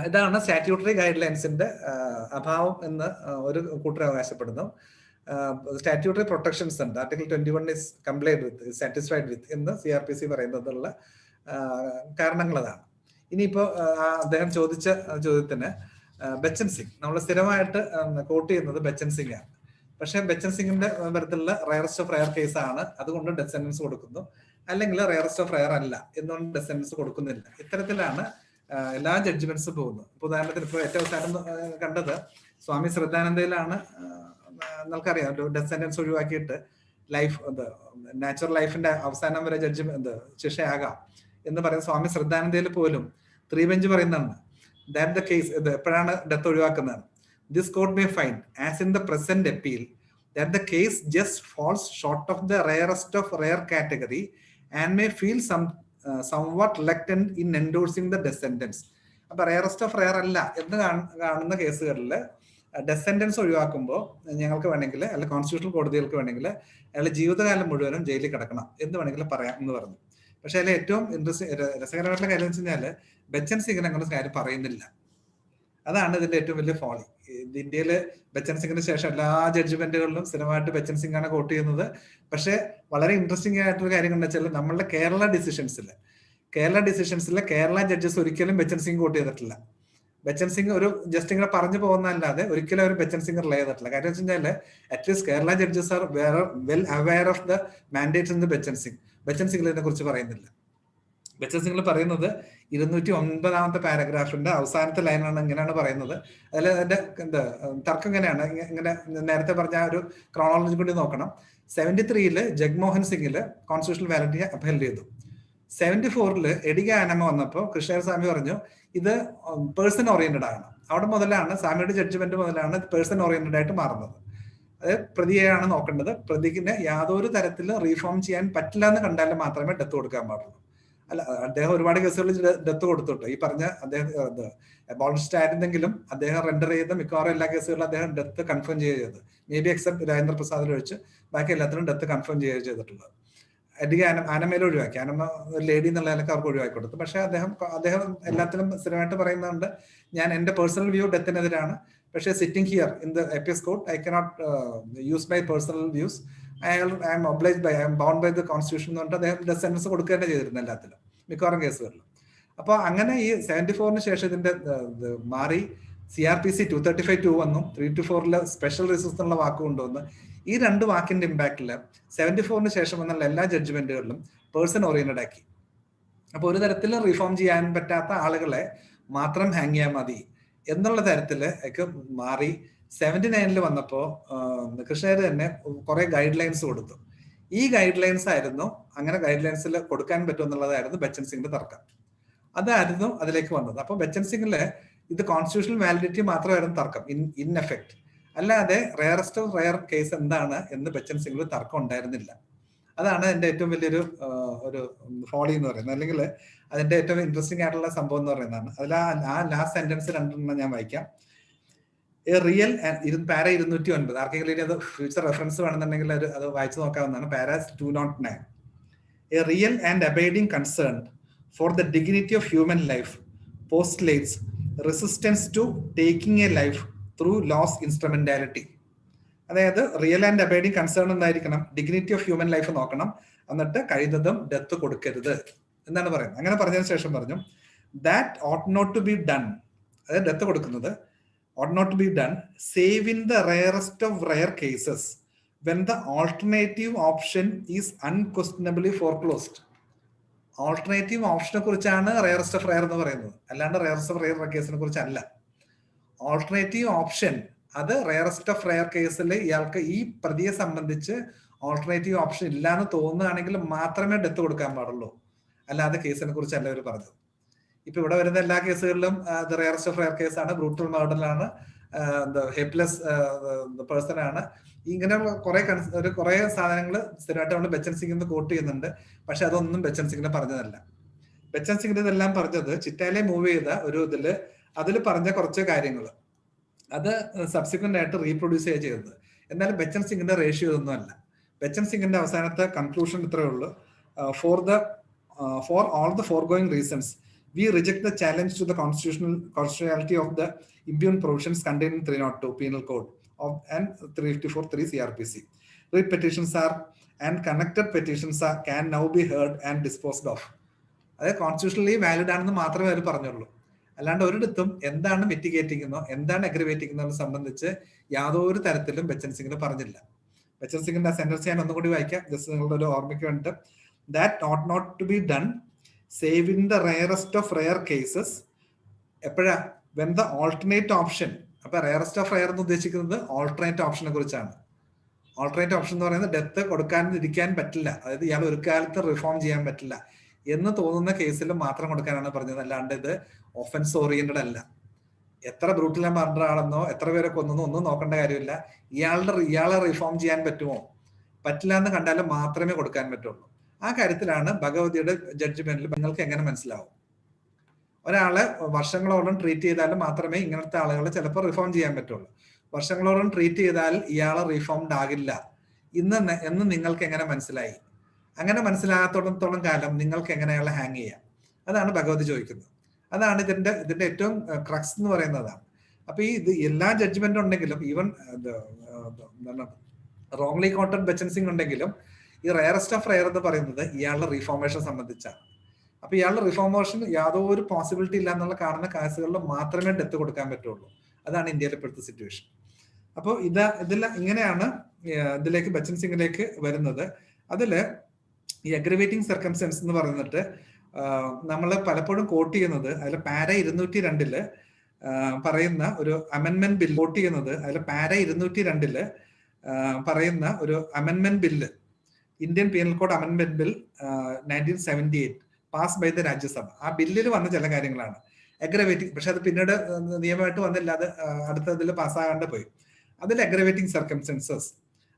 ഇതാണ് സ്റ്റാറ്റ്യൂട്ടറി ഗൈഡ് ലൈൻസിന്റെ അഭാവം എന്ന് ഒരു കൂട്ടർ അവകാശപ്പെടുന്നു. സ്റ്റാറ്റ്യൂട്ടറി പ്രൊട്ടക്ഷൻസ് ഉണ്ട്, article 21 is complied with, satisfied with എന്ന് CRPC പറയുന്നതിനുള്ള കാരണങ്ങൾ അതാണ്. ഇനിയിപ്പോ അദ്ദേഹം ചോദിച്ച ചോദ്യത്തിന് ബച്ചൻ സിംഗ്, നമ്മൾ സ്ഥിരമായിട്ട് കോട്ട് ചെയ്യുന്നത് ബച്ചൻ സിംഗ് ആണ്. പക്ഷെ ബച്ചൻ സിംഗിന്റെ തരത്തിലുള്ള റയറസ്റ്റ് ഓഫ് റയർ കേസ് ആണ്, അതുകൊണ്ട് ഡെത്ത് സെന്റൻസ് കൊടുക്കുന്നു. അല്ലെങ്കിൽ റയറസ്റ്റ് ഓഫ് റയർ അല്ല എന്നുകൊണ്ട് ഡെത്ത് സെന്റൻസ് കൊടുക്കുന്നില്ല. ഇത്തരത്തിലാണ് എല്ലാ ജഡ്ജ്മെന്റ്സും പോകുന്നത്. ഇപ്പൊ ഉദാഹരണത്തിന് ഇപ്പോൾ ഏറ്റവും അവസാനം കണ്ടത് സ്വാമി ശ്രദ്ധാനന്ദയിലാണ്. നമുക്കറിയാം ഡെത്ത് സെന്റൻസ് ഒഴിവാക്കിയിട്ട് ലൈഫ് നാച്ചുറൽ ലൈഫിന്റെ അവസാനം വരെ ജഡ്ജ്മെന്റ് ശിക്ഷയാകാം എന്ന് പറയുന്ന സ്വാമി ശ്രദ്ധാനന്ദയിൽ പോലും 3 ബെഞ്ച് പറയുന്നതാണ് ദാറ്റ് ദ കേസ്, എപ്പോഴാണ് ഡെത്ത് ഒഴിവാക്കുന്നത്, this court may find as in the present appeal that the case just falls short of the rarest of rare category and may feel somewhat reluctant in endorsing the death sentence. അപ്പൊ rarest of rare അല്ല എന്ന് കാണുന്ന കേസുകളിൽ ഡെസെൻഡൻസ് ഒഴിവാക്കുമ്പോൾ ഞങ്ങൾക്ക് വേണമെങ്കിൽ അല്ല constitutional കോടതികൾക്ക് വേണമെങ്കിൽ അയാൾ ജീവിതകാലം മുഴുവനും ജയിലിൽ കിടക്കണം എന്ന് വേണമെങ്കിൽ പറയാം എന്ന് പറഞ്ഞു. പക്ഷെ അതിൽ ഏറ്റവും രസകരമായിട്ടുള്ള കാര്യം എന്ന് വെച്ച് കഴിഞ്ഞാൽ ബച്ചൻ സിംഗിന് അങ്ങനെ കാര്യം പറയുന്നില്ല. അതാണ് ഇതിന്റെ ഏറ്റവും വലിയ ഫോളി. ഇന്ത്യയിൽ ബച്ചൻ സിംഗിന് ശേഷം എല്ലാ ജഡ്ജ്മെന്റുകളിലും സ്ഥിരമായിട്ട് ബച്ചൻ സിംഗ് ആണ് കോട്ട് ചെയ്യുന്നത്. പക്ഷെ വളരെ ഇൻട്രസ്റ്റിംഗ് ആയിട്ടൊരു കാര്യം എന്താ വെച്ചാൽ നമ്മളുടെ കേരള ഡിസിഷൻസിൽ കേരള ജഡ്ജസ് ഒരിക്കലും ബച്ചൻ സിംഗ് കോട്ട് ചെയ്തിട്ടില്ല. ബച്ചൻ സിംഗ് ഒരു ജസ്റ്റ് ഇങ്ങനെ പറഞ്ഞു പോകുന്നതല്ലാതെ ഒരിക്കലും അവർ ബച്ചൻ സിംഗ് റിലേ ചെയ്തിട്ടില്ല. കാര്യം വെച്ച് കഴിഞ്ഞാൽ at least Kerala judges are well aware of the mandates in the Bachchan Singh. Bachchan Singh ഇതിനെ കുറിച്ച് പറയുന്നില്ല. ബച്ചൻ സിംഗ് പറയുന്നത് 209 പാരഗ്രാഫിന്റെ അവസാനത്തെ ലൈനാണ് ഇങ്ങനെയാണ് പറയുന്നത്. അതിൽ അതിന്റെ തർക്കം ഇങ്ങനെയാണ്, ഇങ്ങനെ നേരത്തെ പറഞ്ഞ ഒരു ക്രോണോളജി കൂടി നോക്കണം. 73 ജഗ്മോഹൻ സിംഗില് കോൺസ്റ്റിറ്റ്യൂഷണൽ വാലിഡിറ്റി അപ്പീൽ ചെയ്തു. 74 എഡിക ആനമ വന്നപ്പോൾ കൃഷ്ണ സ്വാമി പറഞ്ഞു ഇത് പേഴ്സൺ ഓറിയന്റഡ് ആണ്. അവിടെ മുതലാണ് സ്വാമിയുടെ ജഡ്ജ്മെന്റ് മുതലാണ് പേഴ്സൺ ഓറിയന്റഡ് ആയിട്ട് മാറുന്നത്. അത് പ്രതിയെയാണ് നോക്കേണ്ടത്. പ്രതിക്കിനെ യാതൊരു തരത്തിൽ റീഫോം ചെയ്യാൻ പറ്റില്ല എന്ന് കണ്ടാൽ മാത്രമേ ഡെത്ത് കൊടുക്കാൻ പാടുള്ളൂ. അല്ല, അദ്ദേഹം ഒരുപാട് കേസുകളിൽ ഡെത്ത് കൊടുത്തിട്ട് ഈ പറഞ്ഞ അദ്ദേഹം അബോളിസ്റ്റ് ആയിരുന്നെങ്കിലും അദ്ദേഹം റെൻഡർ ചെയ്ത മിക്കവാറും എല്ലാ കേസുകളിലും അദ്ദേഹം ഡെത്ത് കൺഫേം ചെയ്തത്. മേ ബി എക്സെപ്റ്റ് രാജേന്ദ്ര പ്രസാദിൽ ഒഴിച്ച് ബാക്കി എല്ലാത്തിനും ഡെത്ത് കൺഫേം ചെയ്തിട്ടുള്ളത്. അധികം ആനമേലും ഒഴിവാക്കി. ആനമ ലേഡി എന്നുള്ള നിലക്ക് അവർക്ക് ഒഴിവാക്കി കൊടുത്തു. പക്ഷെ അദ്ദേഹം എല്ലാത്തിലും സ്ഥിരമായിട്ട് പറയുന്നുണ്ട്, ഞാൻ എന്റെ പേഴ്സണൽ വ്യൂ ഡെത്തിനെതിരാണ്. പക്ഷേ sitting here in the appeals court I cannot use my personal views. I am obliged by I am bound by the constitution എന്ന് പറഞ്ഞിട്ട് അദ്ദേഹം ഡെത്ത് സെന്റൻസ് കൊടുക്കുക തന്നെ ചെയ്തിരുന്നു എല്ലാത്തിലും, മിക്കവാറും കേസുകളിലും. അപ്പോൾ അങ്ങനെ ഈ 74 ശേഷം ഇതിന്റെ മാറി CRPC 235(2) വന്നു. 324 സ്പെഷ്യൽ റിസോഴ്സ് എന്നുള്ള വാക്ക് കൊണ്ടുവന്ന് ഈ 2 വാക്കിന്റെ ഇമ്പാക്റ്റില് 74 ശേഷം വന്നുള്ള എല്ലാ ജഡ്ജ്മെന്റുകളിലും പേഴ്സൺ ഓറിയന്റഡ് ആക്കി. അപ്പൊ ഒരു തരത്തിൽ റിഫോം ചെയ്യാൻ പറ്റാത്ത ആളുകളെ മാത്രം ഹാങ് ചെയ്യാൻ മതി എന്നുള്ള തരത്തില് ഒക്കെ മാറി. 79 വന്നപ്പോ കൃഷ്ണര് തന്നെ കുറെ ഗൈഡ് ലൈൻസ് കൊടുത്തു. ഈ ഗൈഡ് ലൈൻസ് ആയിരുന്നു, അങ്ങനെ ഗൈഡ് ലൈൻസിൽ കൊടുക്കാൻ പറ്റും എന്നുള്ളതായിരുന്നു ബച്ചൻ സിംഗിന്റെ തർക്കം. അതായിരുന്നു അതിലേക്ക് വന്നത്. അപ്പൊ ബച്ചൻ സിംഗില് ഇത് കോൺസ്റ്റിറ്റ്യൂഷണൽ വാലിഡിറ്റി മാത്രമായിരുന്നു തർക്കം, ഇൻ എഫക്ട്. അല്ലാതെ റയറസ്റ്റ് ഓഫ് റയർ കേസ് എന്താണ് എന്ന് ബച്ചൻ സിംഗിൽ തർക്കം ഉണ്ടായിരുന്നില്ല. അതാണ് എന്റെ ഏറ്റവും വലിയൊരു ഒരു ഫോളി എന്ന് പറയുന്നത്, അല്ലെങ്കിൽ അതിന്റെ ഏറ്റവും ഇൻട്രസ്റ്റിംഗ് ആയിട്ടുള്ള സംഭവം എന്ന് പറയുന്നതാണ്. അതിൽ ആ ലാസ്റ്റ് സെന്റൻസ് 2 ഞാൻ വായിക്കാം. റിയൽ പാര 209, ആർക്കെങ്കിലും ഇനി അത് ഫ്യൂച്ചർ റെഫറൻസ് വേണമെന്നുണ്ടെങ്കിൽ അത് വായിച്ചു നോക്കാവുന്നതാണ്. Para 209. A real and abiding concern for the dignity of human life postulates resistance to taking a life through law's instrumentality. അതായത് റിയൽ ആൻഡ് അബൈഡിങ് കൺസേൺ എന്തായിരിക്കണം? ഡിഗ്നിറ്റി ഓഫ് ഹ്യൂമൻ ലൈഫ് നോക്കണം, എന്നിട്ട് കഴിയുന്നതും death കൊടുക്കരുത് എന്നാണ് പറയുന്നത്. അങ്ങനെ പറഞ്ഞതിന് ശേഷം പറഞ്ഞു that ought not to be done, അതായത് ഡെത്ത് കൊടുക്കുന്നത് ought not to be done save in the rarest of rare cases when the alternative option is unquestionably foreclosed. Alternative ഓപ്ഷനെ കുറിച്ചാണ് റയറസ്റ്റ് ഓഫ് റയർ എന്ന് പറയുന്നത്, അല്ലാണ്ട് റയറസ്റ്റ് ഓഫ് റയർ കേസിനെ കുറിച്ചല്ല. Alternative option അത് റയറസ്റ്റ് ഓഫ് റയർ കേസിൽ ഇയാൾക്ക് ഈ പ്രതിയെ സംബന്ധിച്ച് ഓൾട്ടർനേറ്റീവ് ഓപ്ഷൻ ഇല്ലാന്ന് തോന്നുകയാണെങ്കിൽ മാത്രമേ ഡെത്ത് കൊടുക്കാൻ പാടുള്ളൂ, അല്ലാതെ കേസിനെ കുറിച്ചല്ല അവർ പറഞ്ഞത്. ഇപ്പൊ ഇവിടെ വരുന്ന എല്ലാ കേസുകളിലും റയറസ്റ്റ് ഓഫ് റയർ കേസാണ്, ബ്രൂട്ടൽ മർഡറിലാണ്, ഹെൽപ്ലെസ് പേഴ്സൺ ആണ്. ഇങ്ങനെ കുറെ സാധനങ്ങൾ സ്ഥിരമായിട്ട് നമ്മൾ ബച്ചൻ സിംഗിന് കോട്ട് ചെയ്യുന്നുണ്ട്. പക്ഷെ അതൊന്നും ബച്ചൻ സിംഗിനെ പറഞ്ഞതല്ല. ബച്ചൻ സിംഗിന് ഇതെല്ലാം പറഞ്ഞത് ചിറ്റാലെ മൂവ് ചെയ്ത ഒരു അതിൽ പറഞ്ഞ കുറച്ച് കാര്യങ്ങൾ അത് സബ്സിക്വന്റ് ആയിട്ട് റീപ്രൊഡ്യൂസ് ചെയ്യുക ചെയ്തത്. എന്നാലും ബച്ചൻ സിംഗിന്റെ റേഷ്യോ ഇതൊന്നും അല്ല. ബച്ചൻ സിംഗിന്റെ അവസാനത്തെ കൺക്ലൂഷൻ ഇത്രയേ ഉള്ളൂ: for all the foregoing reasons we reject the challenge to the constitutionality of the impugned provisions contained in 302 Penal Code and 354(3) CRPC. Writ petitions and connected petitions can now be heard and disposed of. അതായത് constitutionally valid ആണെന്ന് മാത്രമേ അവർ പറഞ്ഞുള്ളൂ. അല്ലാണ്ട് ഒരിടത്തും എന്താണ് mitigating എന്താണ് അഗ്രിവേറ്റിംഗ് എന്നതിനെ സംബന്ധിച്ച് യാതൊരു തരത്തിലും ബച്ചൻ സിംഗിന് പറഞ്ഞില്ല. ബച്ചൻ സിംഗിന്റെ സെന്റൻസ് ഞാൻ ഒന്നുകൂടി വായിക്കാം, ജസ്റ്റ് നിങ്ങളുടെ ഒരു ഓർമ്മയ്ക്ക് വേണ്ടിട്ട്. That ought not to be done save in the rarest of rare cases. എപ്പോഴാ? when the alternate option. അപ്പൊ റയറസ്റ്റ് ഓഫ് റയർ എന്ന് ഉദ്ദേശിക്കുന്നത് ഓൾട്ടർനേറ്റ് ഓപ്ഷനെ കുറിച്ചാണ്. ഓൾട്ടർനേറ്റ് ഓപ്ഷൻ എന്ന് പറയുന്നത് ഡെത്ത് കൊടുക്കാതിരിക്കാൻ പറ്റില്ല, അതായത് ഇയാൾ ഒരു കാലത്ത് റിഫോം ചെയ്യാൻ പറ്റില്ല എന്ന് തോന്നുന്ന കേസിൽ മാത്രം കൊടുക്കാനാണ് പറഞ്ഞത്. അല്ലാണ്ട് ഇത് ഒഫൻസ് ഓറിയന്റഡ് അല്ല. എത്ര ബ്രൂട്ടൽ മർഡർ ആണെന്നോ എത്ര പേരെ കൊന്നോ ഒന്നും നോക്കേണ്ട കാര്യമില്ല. ഇയാളെ റിഫോം ചെയ്യാൻ പറ്റുമോ? പറ്റില്ല എന്ന് കണ്ടാലും മാത്രമേ കൊടുക്കാൻ പറ്റുള്ളൂ. ആ കാര്യത്തിലാണ് ഭഗവതിയുടെ ജഡ്ജ്മെന്റിൽ നിങ്ങൾക്ക് എങ്ങനെ മനസ്സിലാവും? ഒരാളെ വർഷങ്ങളോളം ട്രീറ്റ് ചെയ്താൽ മാത്രമേ ഇങ്ങനത്തെ ആളുകളെ ചിലപ്പോൾ റിഫോം ചെയ്യാൻ പറ്റുള്ളൂ. വർഷങ്ങളോളം ട്രീറ്റ് ചെയ്താൽ ഇയാൾ റീഫോംഡ് ആകില്ല എന്ന് നിങ്ങൾക്ക് എങ്ങനെ മനസ്സിലായി? അങ്ങനെ മനസ്സിലാകാത്തോളത്തോളം കാലം നിങ്ങൾക്ക് എങ്ങനെ അയാളെ ഹാങ് ചെയ്യാം? അതാണ് ഭഗവതി ചോദിക്കുന്നത്. അതാണ് ഇതിന്റെ ഏറ്റവും ക്രക്സ് എന്ന് പറയുന്നതാണ്. അപ്പൊ ഇത് എല്ലാ ജഡ്ജ്മെന്റ് ഉണ്ടെങ്കിലും, even wrongly quoted Bachan Singh ഉണ്ടെങ്കിലും, ഈ റയറസ്റ്റ് ഓഫ് റയർ എന്ന് പറയുന്നത് ഇയാളുടെ റീഫോർമേഷൻ സംബന്ധിച്ചാണ്. അപ്പൊ ഇയാളുടെ റിഫോർമേഷൻ യാതൊരു പോസിബിലിറ്റി ഇല്ല എന്നുള്ള കാണുന്ന കേസുകളിൽ മാത്രമേ ഡെത്ത് കൊടുക്കാൻ പറ്റുള്ളൂ. അതാണ് ഇന്ത്യയിലെ ഇപ്പോഴത്തെ സിറ്റുവേഷൻ. അപ്പോൾ ഇങ്ങനെയാണ് ഇതിലേക്ക് ബച്ചൻ സിംഗിലേക്ക് വരുന്നത്. അതില് ഈ അഗ്രവേറ്റിംഗ് സർക്കംസ്റ്റൻസ് എന്ന് പറഞ്ഞിട്ട് നമ്മൾ പലപ്പോഴും കോട്ട് ചെയ്യുന്നത് അതിൽ പാര 202 പറയുന്ന ഒരു അമെൻമെന്റ് ബില്ല് കോട്ട് ചെയ്യുന്നത് അതിൽ പാര 202 പറയുന്ന ഒരു അമെൻമെന്റ് bill, Indian penal code അമെൻമെന്റ് bill 1978 pass by the Rajya Sabha. ആ ബില്ലിൽ വന്ന ചില കാര്യങ്ങളാണ് അഗ്രവേറ്റിംഗ്. പക്ഷെ അത് പിന്നീട് നിയമമായിട്ട് വന്നില്ല, അത് അടുത്തതിൽ പാസ്സാകാണ്ട് പോയി. അതിൽ അഗ്രവേറ്റിംഗ് സർക്കംസ്റ്റൻസസ്,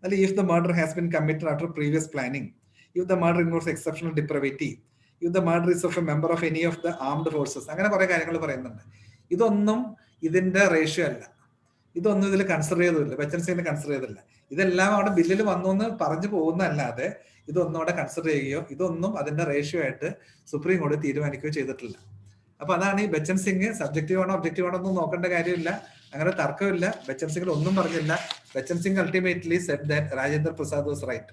അതിൽ if the murder has been committed after previous planning, if the murder involves exceptional depravity, if the murder is of A member of any of the armed forces, അങ്ങനെ കുറെ കാര്യങ്ങൾ പറയുന്നുണ്ട്. ഇതൊന്നും ഇതിന്റെ റേഷ്യോ അല്ല, ഇതൊന്നും ഇതിൽ കൺസിഡർ ചെയ്തില്ല, ബച്ചൻ സിംഗിന് കൺസിഡർ ചെയ്തില്ല. ഇതെല്ലാം അവിടെ ബില്ലിൽ വന്നു എന്ന് പറഞ്ഞു പോകുന്നതല്ലാതെ ഇതൊന്നും അവിടെ കൺസിഡർ ചെയ്യുകയോ ഇതൊന്നും അതിന്റെ റേഷ്യോ ആയിട്ട് സുപ്രീം കോടതി തീരുമാനിക്കുകയോ ചെയ്തിട്ടില്ല. അപ്പൊ അതാണ് ഈ ബച്ചൻ സിംഗ് സബ്ജക്റ്റീവ് ആണോ ഒബ്ജക്റ്റീവ് ആണോ ഒന്നും നോക്കേണ്ട കാര്യമില്ല, അങ്ങനെ തർക്കമില്ല. ബച്ചൻ സിംഗിൽ ഒന്നും പറഞ്ഞില്ല. Bachan Singh ultimately said that Rajendra Prasad was right.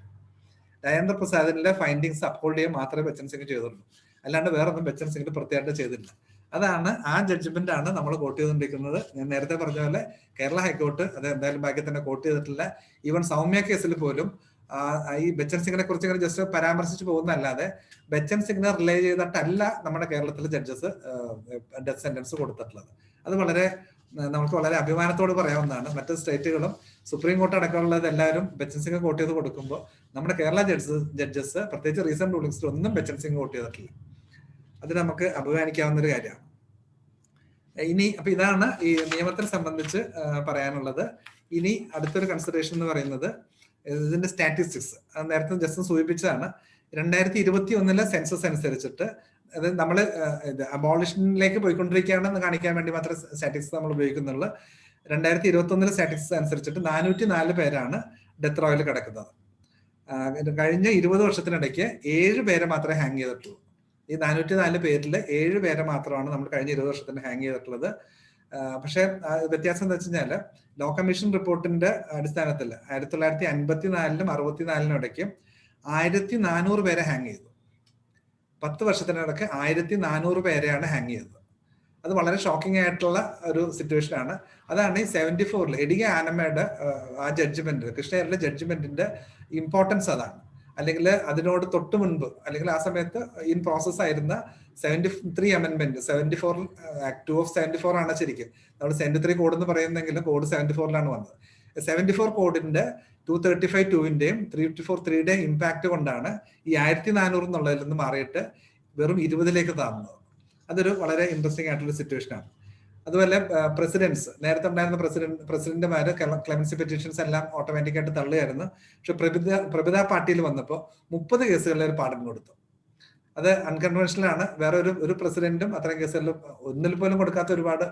Rajendra പ്രസാദിന്റെ ഫൈൻഡിങ്സ് അപ്ഹോൾഡ് ചെയ്യാൻ മാത്രമേ ബച്ചൻ സിംഗ് ചെയ്തുള്ളൂ, അല്ലാണ്ട് വേറെ ഒന്നും ബച്ചൻ സിംഗിന് പ്രത്യേകമായിട്ട് ചെയ്തില്ല. അതാണ് ആ ജഡ്ജ്മെന്റ് ആണ് നമ്മൾ കോട്ട് ചെയ്തുകൊണ്ടിരിക്കുന്നത്. ഞാൻ നേരത്തെ പറഞ്ഞ പോലെ കേരള ഹൈക്കോർട്ട് അത് എന്തായാലും ഭാഗ്യത്തിന് കോട്ട് ചെയ്തിട്ടില്ല. ഈവൻ സൗമ്യ കേസിൽ പോലും ഈ ബച്ചൻ സിംഗിനെ കുറിച്ച് ഇങ്ങനെ ജസ്റ്റ് പരാമർശിച്ച് പോകുന്നതല്ലാതെ ബച്ചൻ സിംഗിനെ റിലേ ചെയ്തിട്ടല്ല നമ്മുടെ കേരളത്തിലെ ജഡ്ജസ് ഡെത്ത് സെന്റൻസ് കൊടുത്തിട്ടുള്ളത്. അത് നമുക്ക് വളരെ അഭിമാനത്തോട് പറയാവുന്നതാണ്. മറ്റ് സ്റ്റേറ്റുകളും സുപ്രീം കോർട്ട് അടക്കമുള്ളത് എല്ലാവരും ബച്ചൻ സിംഗ് കോട്ട് ചെയ്ത് കൊടുക്കുമ്പോൾ നമ്മുടെ കേരള ജഡ്ജസ് പ്രത്യേകിച്ച് റീസെന്റ് റൂളിംഗ്സിൽ ഒന്നും ബച്ചൻ സിംഗ് കോട്ട് ചെയ്തിട്ടില്ല. അത് നമുക്ക് അഭിമാനിക്കാവുന്ന ഒരു കാര്യമാണ്. അപ്പൊ ഇതാണ് ഈ നിയമത്തെ സംബന്ധിച്ച് പറയാനുള്ളത്. ഇനി അടുത്തൊരു കൺസിഡറേഷൻ എന്ന് പറയുന്നത് ഇതിന്റെ സ്റ്റാറ്റിസ്റ്റിക്സ്. നേരത്തെ ജസ്റ്റ് സൂചിപ്പിച്ചതാണ്. 2021 സെൻസസ് അനുസരിച്ചിട്ട്, അത് നമ്മൾ അബോളിഷനിലേക്ക് പോയിക്കൊണ്ടിരിക്കുകയാണെന്ന് കാണിക്കാൻ വേണ്ടി മാത്രമേ സ്റ്റാറ്റിസ്റ്റിക്സ് നമ്മൾ ഉപയോഗിക്കുന്നുള്ളൂ. 2021 സ്റ്റാറ്റിസ്റ്റിക്സ് അനുസരിച്ചിട്ട് 404 പേരാണ് ഡെത്ത് റോയിൽ കിടക്കുന്നത്. കഴിഞ്ഞ 20 വർഷത്തിനിടയ്ക്ക് 7 പേരെ മാത്രമേ ഹാങ് ചെയ്തിട്ടുള്ളൂ. ഈ 404 പേരിൽ 7 പേരെ മാത്രമാണ് നമ്മൾ കഴിഞ്ഞ 20 വർഷത്തിന് ഹാങ് ചെയ്തിട്ടുള്ളത്. പക്ഷെ വ്യത്യാസം എന്താ വെച്ച് കഴിഞ്ഞാല് ലോ കമ്മീഷൻ റിപ്പോർട്ടിന്റെ അടിസ്ഥാനത്തിൽ 1954-ലും 64-നും ഇടയ്ക്ക് 1400 പേരെ ഹാങ് ചെയ്തു. 10 വർഷത്തിനിടയ്ക്ക് 1400 പേരെയാണ് ഹാങ് ചെയ്തത്. അത് വളരെ ഷോക്കിംഗ് ആയിട്ടുള്ള ഒരു സിറ്റുവേഷൻ ആണ്. അതാണ് ഈ 74-ൽ എഡിഗ ആനമയുടെ ആ ജഡ്ജ്മെന്റ്, കൃഷ്ണയുടെ ജഡ്ജ്മെന്റിന്റെ ഇമ്പോർട്ടൻസ് അതാണ്. അല്ലെങ്കിൽ അതിനോട് തൊട്ട് മുൻപ്, അല്ലെങ്കിൽ ആ സമയത്ത് ഇൻ പ്രോസസ് ആയിരുന്ന 73 അമെന്റ്മെന്റ്, 74 ആക്ട് 2 ഓഫ് 74 ആണ് ശരിക്കും. നമ്മൾ 73 കോഡ് എന്ന് പറയുന്നെങ്കിലും കോഡ് 74-ലാണ് വന്നത്. 74 കോഡിന്റെ 235(2)ന്റെയും 354(3)യുടെയും ഇമ്പാക്ട് കൊണ്ടാണ് ഈ 1400 എന്നുള്ളതിൽ നിന്ന് മാറിയിട്ട് വെറും 20-ലേക്ക് താഴ്ന്നത്. അതൊരു വളരെ ഇൻട്രസ്റ്റിംഗ് ആയിട്ടുള്ള സിറ്റുവേഷൻ ആണ്. അതുപോലെ പ്രസിഡന്റ്സ്, നേരത്തെ ഉണ്ടായിരുന്ന പ്രസിഡന്റുമാര് ക്ലെമൻസി പെറ്റീഷൻസ് എല്ലാം ഓട്ടോമാറ്റിക് ആയിട്ട് തള്ളുകയായിരുന്നു. പക്ഷെ പ്രഭിത പാർട്ടിയിൽ വന്നപ്പോൾ 30 കേസുകളിൽ ഒരു പാഠം കൊടുത്തു. അത് അൺകൺവെൻഷണൽ ആണ്. വേറെ ഒരു പ്രസിഡന്റും അത്രയും കേസുകളിൽ ഒന്നിൽ പോലും കൊടുക്കാത്ത ഒരുപാട്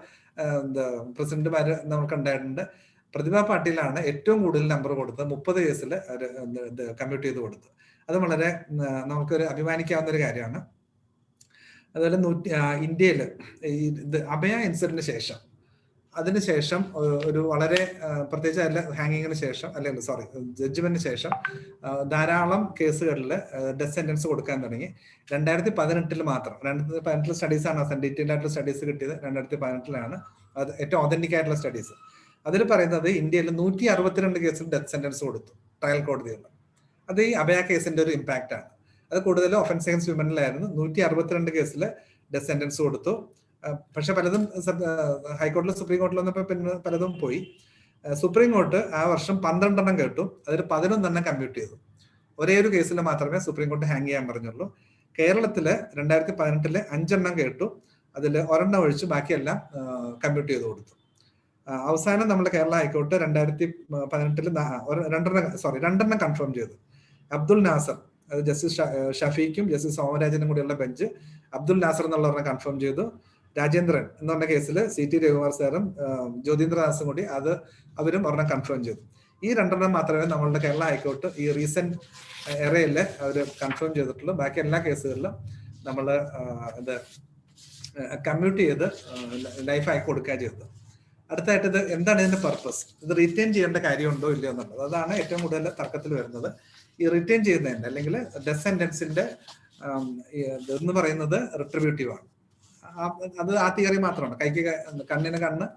പ്രസിഡന്റുമാര് നമുക്ക് ഉണ്ടായിട്ടുണ്ട്. പ്രതിഭ പാട്ടീലാണ് ഏറ്റവും കൂടുതൽ നമ്പർ കൊടുത്തത്, 30 കേസിൽ കമ്മ്യൂട്ട് ചെയ്ത് കൊടുത്തു. അത് വളരെ നമുക്കൊരു അഭിമാനിക്കാവുന്ന ഒരു കാര്യമാണ്. അതുപോലെ ഇന്ത്യയിൽ ഈ അഭയ ഇൻസിഡന്റിന് ശേഷം, അതിനുശേഷം ഒരു വളരെ പ്രത്യേകിച്ച് അല്ല ഹാങ്ങിങ്ങിന് ശേഷം, അല്ലെങ്കിൽ ജഡ്ജ്മെന്റിന് ശേഷം ധാരാളം കേസുകളിൽ ഡെത്ത് സെന്റൻസ് കൊടുക്കാൻ തുടങ്ങി. 2018 മാത്രം, 2018 സ്റ്റഡീസാണ് ഡീറ്റെയിൽഡ് ആയിട്ടുള്ള സ്റ്റഡീസ് കിട്ടിയത്. 2018-ലാണ് അത് ഏറ്റവും ഒതന്റിക് ആയിട്ടുള്ള സ്റ്റഡീസ്. അതിൽ പറയുന്നത് ഇന്ത്യയിൽ 162 കേസിൽ ഡെത്ത് സെന്റൻസ് കൊടുത്തു ട്രയൽ കോടതികളിൽ. അത് ഈ അഭയ കേസിന്റെ ഒരു ഇമ്പാക്റ്റ് ആണ്. അത് കൂടുതലും ഒഫൻസ് അഗൈൻസ്റ്റ് വിമനിലായിരുന്നു. 162 കേസിൽ ഡെത്ത് സെന്റൻസ് കൊടുത്തു. പക്ഷെ പലതും ഹൈക്കോടതിയിലും സുപ്രീം കോടതിയിൽ വന്നപ്പോൾ പിന്നെ പലതും പോയി. സുപ്രീം കോർട്ട് ആ വർഷം 12 എണ്ണം കേട്ടു. അതിൽ 11 എണ്ണം കമ്മ്യൂട്ട് ചെയ്തു. ഒരേ ഒരു കേസിൽ മാത്രമേ സുപ്രീം കോർട്ട് ഹാങ് ചെയ്യാൻ പറഞ്ഞുള്ളൂ. കേരളത്തില് 2018 5 എണ്ണം കേട്ടു. അതിൽ ഒരെണ്ണം ഒഴിച്ച് ബാക്കിയെല്ലാം കമ്മ്യൂട്ട് ചെയ്ത് കൊടുത്തു. അവസാനം നമ്മുടെ കേരള ഹൈക്കോർട്ട് 2018 2 എണ്ണം കൺഫേം ചെയ്തു. അബ്ദുൾ നാസർ അത് ജസ്റ്റിസ് ഷഫീഖും ജസ്റ്റിസ് സോമരാജനും കൂടിയുള്ള ബെഞ്ച് അബ്ദുൽ നാസർ എന്നുള്ളവരെ കൺഫേം ചെയ്തു. രാജേന്ദ്രൻ എന്ന് പറഞ്ഞ കേസിൽ CT രവികുമാർ സാറും ജ്യോതീന്ദ്രദാസും കൂടി അവരും ഒരെണ്ണം കൺഫേം ചെയ്തു. ഈ 2 മാത്രമേ നമ്മളുടെ കേരള ഹൈക്കോർട്ട് ഈ റീസെന്റ് എറയിൽ അവർ കൺഫേം ചെയ്തിട്ടുള്ളൂ. ബാക്കി എല്ലാ കേസുകളിലും നമ്മൾ ഇത് കമ്മ്യൂട്ട് ചെയ്ത് ലൈഫായി കൊടുക്കുക ചെയ്തത്. അടുത്തായിട്ട് ഇത് എന്താണ് ഇതിന്റെ പർപ്പസ്, ഇത് റിറ്റെയിൻ ചെയ്യേണ്ട കാര്യമുണ്ടോ ഇല്ലയോ എന്നുള്ളത്, അതാണ് ഏറ്റവും കൂടുതൽ തർക്കത്തിൽ വരുന്നത്. ഈ റിറ്റെയിൻ ചെയ്യുന്നതിന്റെ അല്ലെങ്കിൽ ഡെത്ത് സെന്റൻസിന്റെ എന്ന് പറയുന്നത് റിട്രിബ്യൂട്ടീവ് ആണ്. അത് ആ തിയറി മാത്രമാണ്. കൈക്ക് കണ്ണിന് കണ്ണ്,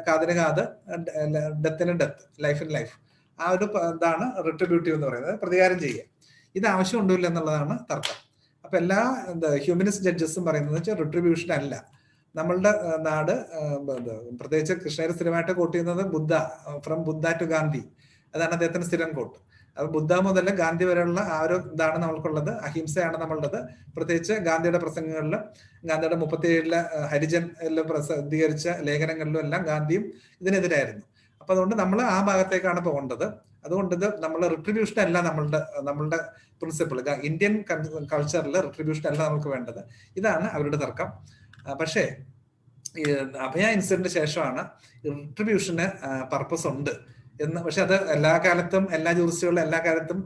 കാതിന് കാത്, ഡെത്തിന് ഡെത്ത്, ലൈഫിന് ലൈഫ്. ആ ഒരു ഇതാണ് റിട്രിബ്യൂട്ടീവ് എന്ന് പറയുന്നത്, പ്രതികാരം ചെയ്യുക. ഇത് ആവശ്യമുണ്ടോ ഇല്ല എന്നുള്ളതാണ് തർക്കം. അപ്പൊ എല്ലാ ഹ്യൂമനിസ്റ്റ് ജഡ്ജസും പറയുന്നത് വെച്ചാൽ റിട്രിബ്യൂഷൻ അല്ല. നമ്മളുടെ നാട് പ്രത്യേകിച്ച് കൃഷ്ണയ്യർ സ്ഥിരമായിട്ട് കോട്ട് ചെയ്യുന്നത് ബുദ്ധ, ഫ്രം ബുദ്ധ ടു ഗാന്ധി, അതാണ് അദ്ദേഹത്തിന് സ്ഥിരം കോട്ട്. അപ്പൊ ബുദ്ധ മുതൽ ഗാന്ധി വരെയുള്ള ആ ഒരു ഇതാണ് നമ്മൾക്കുള്ളത്, അഹിംസയാണ് നമ്മളുള്ളത്. പ്രത്യേകിച്ച് ഗാന്ധിയുടെ പ്രസംഗങ്ങളിലും ഗാന്ധിയുടെ 37 ഹരിജനിലും പ്രസിദ്ധീകരിച്ച ലേഖനങ്ങളിലും എല്ലാം ഗാന്ധിയും ഇതിനെതിരായിരുന്നു. അപ്പൊ അതുകൊണ്ട് നമ്മൾ ആ ഭാഗത്തേക്കാണ് പോകേണ്ടത്. അതുകൊണ്ട് ഇത് നമ്മൾ റിട്രിബ്യൂഷൻ അല്ല നമ്മളുടെ പ്രിൻസിപ്പിൾ. ഇന്ത്യൻ കൾച്ചറിൽ റിട്രിബ്യൂഷൻ അല്ല നമുക്ക് വേണ്ടത്. ഇതാണ് അവരുടെ തർക്കം. പക്ഷേ ഈ അഭയ ഇൻസിഡന്റിന് ശേഷമാണ് റിട്രിബ്യൂഷന് പർപ്പസ് ഉണ്ട് എന്ന്. പക്ഷെ അത് എല്ലാ കാലത്തും എല്ലാ ജൂറിസ്റ്റുകളിലും എല്ലാ കാലത്തും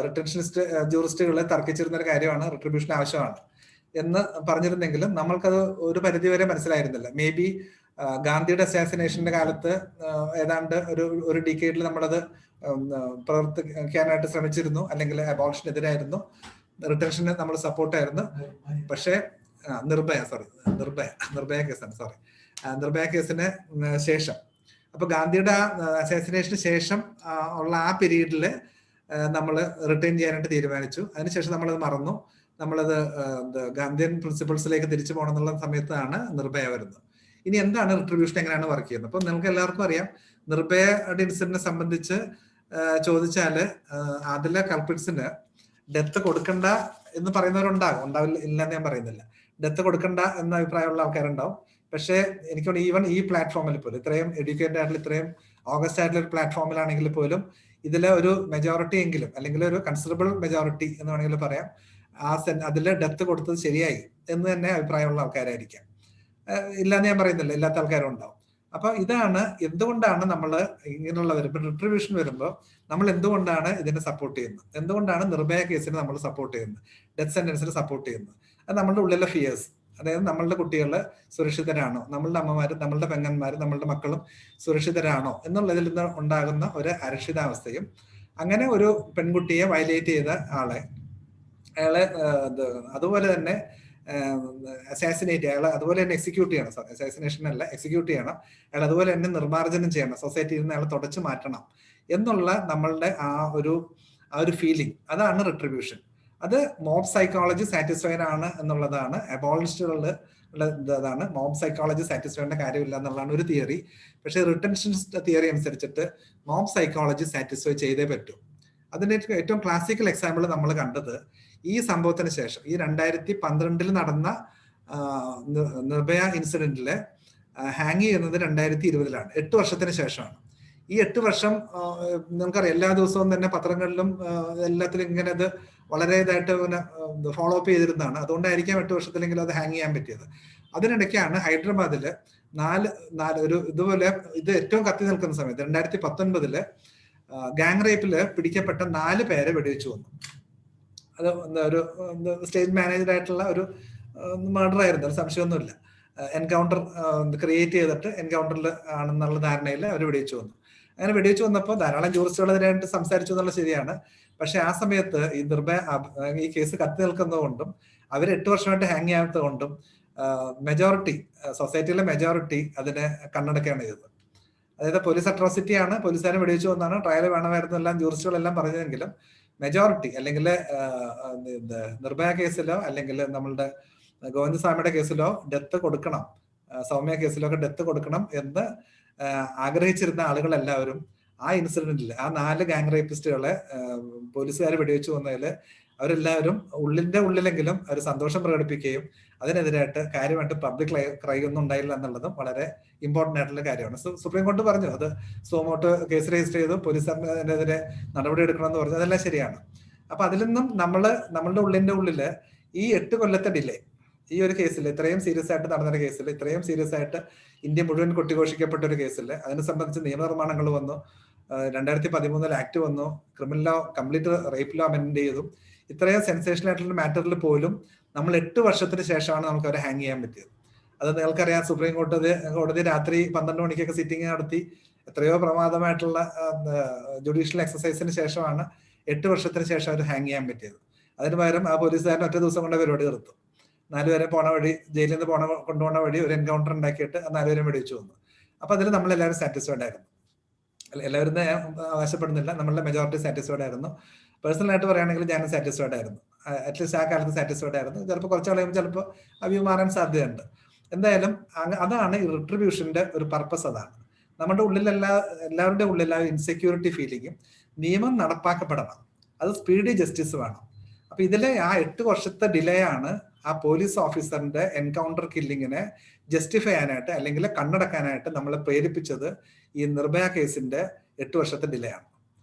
റിട്ടൻഷനിസ്റ്റ് ജൂറിസ്റ്റുകളെ തർക്കിച്ചിരുന്ന ഒരു കാര്യമാണ്, റിട്രിബ്യൂഷൻ ആവശ്യമാണ് എന്ന് പറഞ്ഞിരുന്നെങ്കിലും നമ്മൾക്കത് ഒരു പരിധിവരെ മനസ്സിലായിരുന്നില്ല. മേ ബി ഗാന്ധിയുടെ അസാസിനേഷന്റെ കാലത്ത് ഏതാണ്ട് ഒരു ഡിക്കേഡിൽ നമ്മളത് പ്രവർത്തിക്കാനായിട്ട് ശ്രമിച്ചിരുന്നു, അല്ലെങ്കിൽ അബോളിഷനെതിരായിരുന്നു, റിട്ടൻഷന് നമ്മൾ സപ്പോർട്ടായിരുന്നു. പക്ഷേ നിർഭയ കേസിന് ശേഷം, അപ്പൊ ഗാന്ധിയുടെ അസാസിനേഷന് ശേഷം ഉള്ള ആ പീരീഡിൽ നമ്മൾ റിട്ടേൺ ചെയ്യാനായിട്ട് തീരുമാനിച്ചു. അതിനുശേഷം നമ്മളത് മറന്നു. നമ്മളത് ഗാന്ധിയൻ പ്രിൻസിപ്പിൾസിലേക്ക് തിരിച്ചു പോകണം എന്നുള്ള സമയത്താണ് നിർഭയ വരുന്നത്. ഇനി എന്താണ് റിട്രിബ്യൂഷൻ, എങ്ങനെയാണ് വർക്ക് ചെയ്യുന്നത്? അപ്പൊ നിങ്ങൾക്ക് എല്ലാവർക്കും അറിയാം, നിർഭയയുടെ ഇൻസിഡന്റിനെ സംബന്ധിച്ച് ചോദിച്ചാല് അതിലെ കൾപ്രിറ്റ്സിന് ഡെത്ത് കൊടുക്കണ്ട എന്ന് ഉണ്ടാവില്ല, ഇല്ലെന്ന് ഞാൻ പറയുന്നില്ല. ഡെത്ത് കൊടുക്കണ്ട എന്ന അഭിപ്രായമുള്ള ആൾക്കാരുണ്ടാവും. പക്ഷേ എനിക്കോട് ഈവൻ ഈ പ്ലാറ്റ്ഫോമിൽ പോലും, ഇത്രയും എഡ്യൂക്കേറ്റഡ് ആയിട്ടുള്ള, ഇത്രയും ഓഗസ്റ്റ് ആയിട്ടുള്ള ഒരു പ്ലാറ്റ്ഫോമിലാണെങ്കിൽ പോലും ഇതിലെ ഒരു മെജോറിറ്റി എങ്കിലും, അല്ലെങ്കിൽ ഒരു കൺസിഡറബിൾ മെജോറിറ്റി എന്ന് വേണമെങ്കിൽ പറയാം, അതിൽ ഡെത്ത് കൊടുത്തത് ശരിയായി എന്ന് തന്നെ അഭിപ്രായമുള്ള ആൾക്കാരായിരിക്കാം. ഇല്ലാന്ന് ഞാൻ പറയുന്നില്ല, ഇല്ലാത്ത ആൾക്കാരും ഉണ്ടാവും. അപ്പൊ ഇതാണ് എന്തുകൊണ്ടാണ് നമ്മൾ ഇങ്ങനെയുള്ള വരുമ്പോൾ, റിട്രിബ്യൂഷൻ വരുമ്പോൾ നമ്മൾ എന്തുകൊണ്ടാണ് ഇതിനെ സപ്പോർട്ട് ചെയ്യുന്നത്, എന്തുകൊണ്ടാണ് നിർഭയ കേസിന് നമ്മൾ സപ്പോർട്ട് ചെയ്യുന്നത്, ഡെത്ത് സെന്റൻസിന് സപ്പോർട്ട് ചെയ്യുന്നത്? അത് നമ്മളുടെ ഉള്ളിലെ ഫിയേഴ്സ്, അതായത് നമ്മളുടെ കുട്ടികൾ സുരക്ഷിതരാണോ, നമ്മളുടെ അമ്മമാരും നമ്മളുടെ പെങ്ങന്മാരും നമ്മളുടെ മക്കളും സുരക്ഷിതരാണോ എന്നുള്ളതിൽ നിന്ന് ഉണ്ടാകുന്ന ഒരു അരക്ഷിതാവസ്ഥയും, അങ്ങനെ ഒരു പെൺകുട്ടിയെ വയലേറ്റ് ചെയ്ത അയാളെ അതുപോലെ തന്നെ അസാസിനേറ്റ്, അയാളെ അതുപോലെ തന്നെ എക്സിക്യൂട്ട് ചെയ്യണം. അസാസിനേഷൻ അല്ല, എക്സിക്യൂട്ട് ചെയ്യണം. അയാൾ അതുപോലെ തന്നെ നിർമ്മാർജ്ജനം ചെയ്യണം, സൊസൈറ്റിയിൽ നിന്ന് അയാളെ തുടച്ചു മാറ്റണം എന്നുള്ള നമ്മളുടെ ആ ഒരു ഫീലിംഗ്, അതാണ് റിട്രിബ്യൂഷൻ. അത് മോബ് സൈക്കോളജി സാറ്റിസ്ഫൈഡ് ആണ് എന്നുള്ളതാണ് അബോളിസ്റ്റുകളുടെ അതാണ്. മോബ് സൈക്കോളജി സാറ്റിസ്ഫൈഡിന്റെ കാര്യമില്ല എന്നുള്ളതാണ് ഒരു തിയറി. പക്ഷെ റിട്ടൻഷനിസ്റ്റ് തിയറി അനുസരിച്ചിട്ട് മോബ് സൈക്കോളജി സാറ്റിസ്ഫൈ ചെയ്തേ പറ്റൂ. അതിന്റെ ഏറ്റവും ക്ലാസിക്കൽ എക്സാമ്പിൾ നമ്മൾ കണ്ടത് ഈ സംഭവത്തിന് ശേഷം, ഈ 2012 നടന്ന നിർഭയ ഇൻസിഡന്റില് ഹാങ് ചെയ്യുന്നത് 2020 8 വർഷത്തിന് ശേഷമാണ്. ഈ 8 വർഷം നമുക്കറിയാം, എല്ലാ ദിവസവും തന്നെ പത്രങ്ങളിലും എല്ലാത്തിലും ഇങ്ങനെ അത് വളരെ ഇതായിട്ട് ഫോളോ അപ്പ് ചെയ്തിരുന്നതാണ്. അതുകൊണ്ടായിരിക്കാം 8 വർഷത്തിലെങ്കിലും അത് ഹാങ് ചെയ്യാൻ പറ്റിയത്. അതിനിടയ്ക്കാണ് ഹൈദരാബാദില് ഇതുപോലെ ഇത് ഏറ്റവും കത്തി നിൽക്കുന്ന സമയത്ത് 2019 ഗാങ് റേപ്പില് പിടിക്കപ്പെട്ട 4 പേരെ വെടിവെച്ചു കൊന്നു. അത് ഒരു സ്റ്റേജ് മാനേജർ ആയിട്ടുള്ള ഒരു മർഡർ ആയിരുന്നു, സംശയമൊന്നുമില്ല. എൻകൗണ്ടർ ക്രിയേറ്റ് ചെയ്തിട്ട് എൻകൗണ്ടറിൽ ആണെന്നുള്ള ധാരണയിൽ അവർ വെടിവെച്ചു വന്നു. അങ്ങനെ വെടിവെച്ചു വന്നപ്പോൾ ധാരാളം ജൂറിസ്റ്റുകളെതിരായിട്ട് സംസാരിച്ചു എന്നുള്ളത് ശരിയാണ്. പക്ഷെ ആ സമയത്ത് ഈ കേസ് കത്തി നിൽക്കുന്നതുകൊണ്ടും അവർ 8 വർഷമായിട്ട് ഹാങ് ചെയ്യാത്തത് കൊണ്ടും മെജോറിറ്റി, സൊസൈറ്റിയിലെ മെജോറിറ്റി അതിനെ കണ്ണടക്കുകയാണ് ചെയ്തത്. അതായത് പോലീസ് അട്രോസിറ്റി ആണ്, പോലീസുകാരെ വെടിവെച്ചു വന്നാണ്, ട്രയൽ വേണമായിരുന്നു എല്ലാം ജൂറിസ്റ്റുകളെല്ലാം പറഞ്ഞതെങ്കിലും മെജോറിറ്റി, അല്ലെങ്കിൽ നിർഭയ കേസിലോ അല്ലെങ്കിൽ നമ്മളുടെ ഗോവിന്ദസ്വാമിയുടെ കേസിലോ ഡെത്ത് കൊടുക്കണം, സൗമ്യ കേസിലോ ഒക്കെ ഡെത്ത് കൊടുക്കണം എന്ന് ആഗ്രഹിച്ചിരുന്ന ആളുകളെല്ലാവരും ആ ഇൻസിഡന്റിൽ ആ 4 ഗാങ് റേപ്പിസ്റ്റുകളെ പോലീസുകാർ വെടിവെച്ചു വന്നതിൽ അവരെല്ലാവരും ഉള്ളിലെങ്കിലും അവർ സന്തോഷം പ്രകടിപ്പിക്കുകയും അതിനെതിരായിട്ട് കാര്യമായിട്ട് പബ്ലിക് ക്രൈ ഒന്നും ഉണ്ടായില്ല എന്നുള്ളതും വളരെ ഇമ്പോർട്ടന്റ് ആയിട്ടുള്ള കാര്യമാണ്. സുപ്രീം കോടതി പറഞ്ഞു അത് സുമോട്ടോ കേസ് രജിസ്റ്റർ ചെയ്തു, പോലീസുകാരനെതിരെ നടപടി എടുക്കണമെന്ന് പറഞ്ഞു, അതെല്ലാം ശരിയാണ്. അപ്പൊ അതിൽ നിന്നും നമ്മളുടെ ഉള്ളില് ഈ 8 കൊല്ലത്തെ ഡിലേ, ഈ ഒരു കേസിൽ ഇത്രയും സീരിയസ് ആയിട്ട് നടന്നൊരു കേസിൽ, ഇത്രയും സീരിയസ് ആയിട്ട് ഇന്ത്യ മുഴുവൻ കൊട്ടിഘോഷിക്കപ്പെട്ട ഒരു കേസിൽ അതിനെ സംബന്ധിച്ച് നിയമനിർമ്മാണങ്ങൾ വന്നു, 2013 ആക്ട് വന്നു, criminal law complete rape law amend ചെയ്തു. ഇത്രയും സെൻസേഷണൽ ആയിട്ടുള്ള മാറ്ററിൽ പോലും നമ്മൾ 8 വർഷത്തിന് ശേഷമാണ് നമുക്ക് അവരെ ഹാങ് ചെയ്യാൻ പറ്റിയത്. അത് നിങ്ങൾക്കറിയാം, സുപ്രീം കോടതി രാത്രി 12 മണിക്കൊക്കെ സിറ്റിംഗ് നടത്തി എത്രയോ പ്രമാദമായിട്ടുള്ള ജുഡീഷ്യൽ എക്സസൈസിന് ശേഷമാണ് 8 വർഷത്തിന് ശേഷം അവർ ഹാങ് ചെയ്യാൻ പറ്റിയത്. അതിന് പകരം ആ പോലീസുകാരൻ ഒറ്റ ദിവസം കൊണ്ട് പരിപാടി തീർത്തു. 4 പേരെ പോണ വഴി, ജയിലിൽ നിന്ന് കൊണ്ടുപോണ വഴി ഒരു എൻകൗണ്ടർ ഉണ്ടാക്കിയിട്ട് 4 പേരെ വെടിവെച്ചു വന്നു. അപ്പൊ അതിൽ നമ്മളെല്ലാവരും സാറ്റിസ്ഫൈഡ് ആയിരുന്നു. എല്ലാവരും ഞാൻ അവകാശപ്പെടുന്നില്ല, നമ്മളുടെ മെജോറിറ്റി സാറ്റിസ്ഫൈഡ് ആയിരുന്നു. പേഴ്സണൽ ആയിട്ട് പറയുകയാണെങ്കിൽ ഞാൻ സാറ്റിസ്ഫൈഡ് ആയിരുന്നു. അറ്റ്ലീസ്റ്റ് ആ കാലത്ത് സാറ്റിസ്ഫൈഡ് ആയിരുന്നു. ചിലപ്പോൾ കുറച്ച് കഴിയുമ്പോൾ ചിലപ്പോൾ വ്യൂ മാറാൻ സാധ്യതയുണ്ട്. എന്തായാലും അതാണ് ഈ റിട്രിബ്യൂഷന്റെ ഒരു പർപ്പസ്. അതാണ് നമ്മുടെ എല്ലാവരുടെ ഉള്ളിൽ ആ ഇൻസെക്യൂരിറ്റി ഫീലിംഗും. നിയമം നടപ്പാക്കപ്പെടണം, അത് സ്പീഡി ജസ്റ്റിസ് വേണം. അപ്പൊ ഇതിലെ ആ 8 വർഷത്തെ ഡിലേ ആണ് ആ പോലീസ് ഓഫീസറിന്റെ എൻകൗണ്ടർ കില്ലിങ്ങിനെ ജസ്റ്റിഫൈ ചെയ്യാനായിട്ട് അല്ലെങ്കിൽ കണ്ണടക്കാനായിട്ട് നമ്മളെ പ്രേരിപ്പിച്ചത് ഈ നിർഭയ കേസിന്റെ 8 വർഷത്തെ ഡിലേ ആണ്.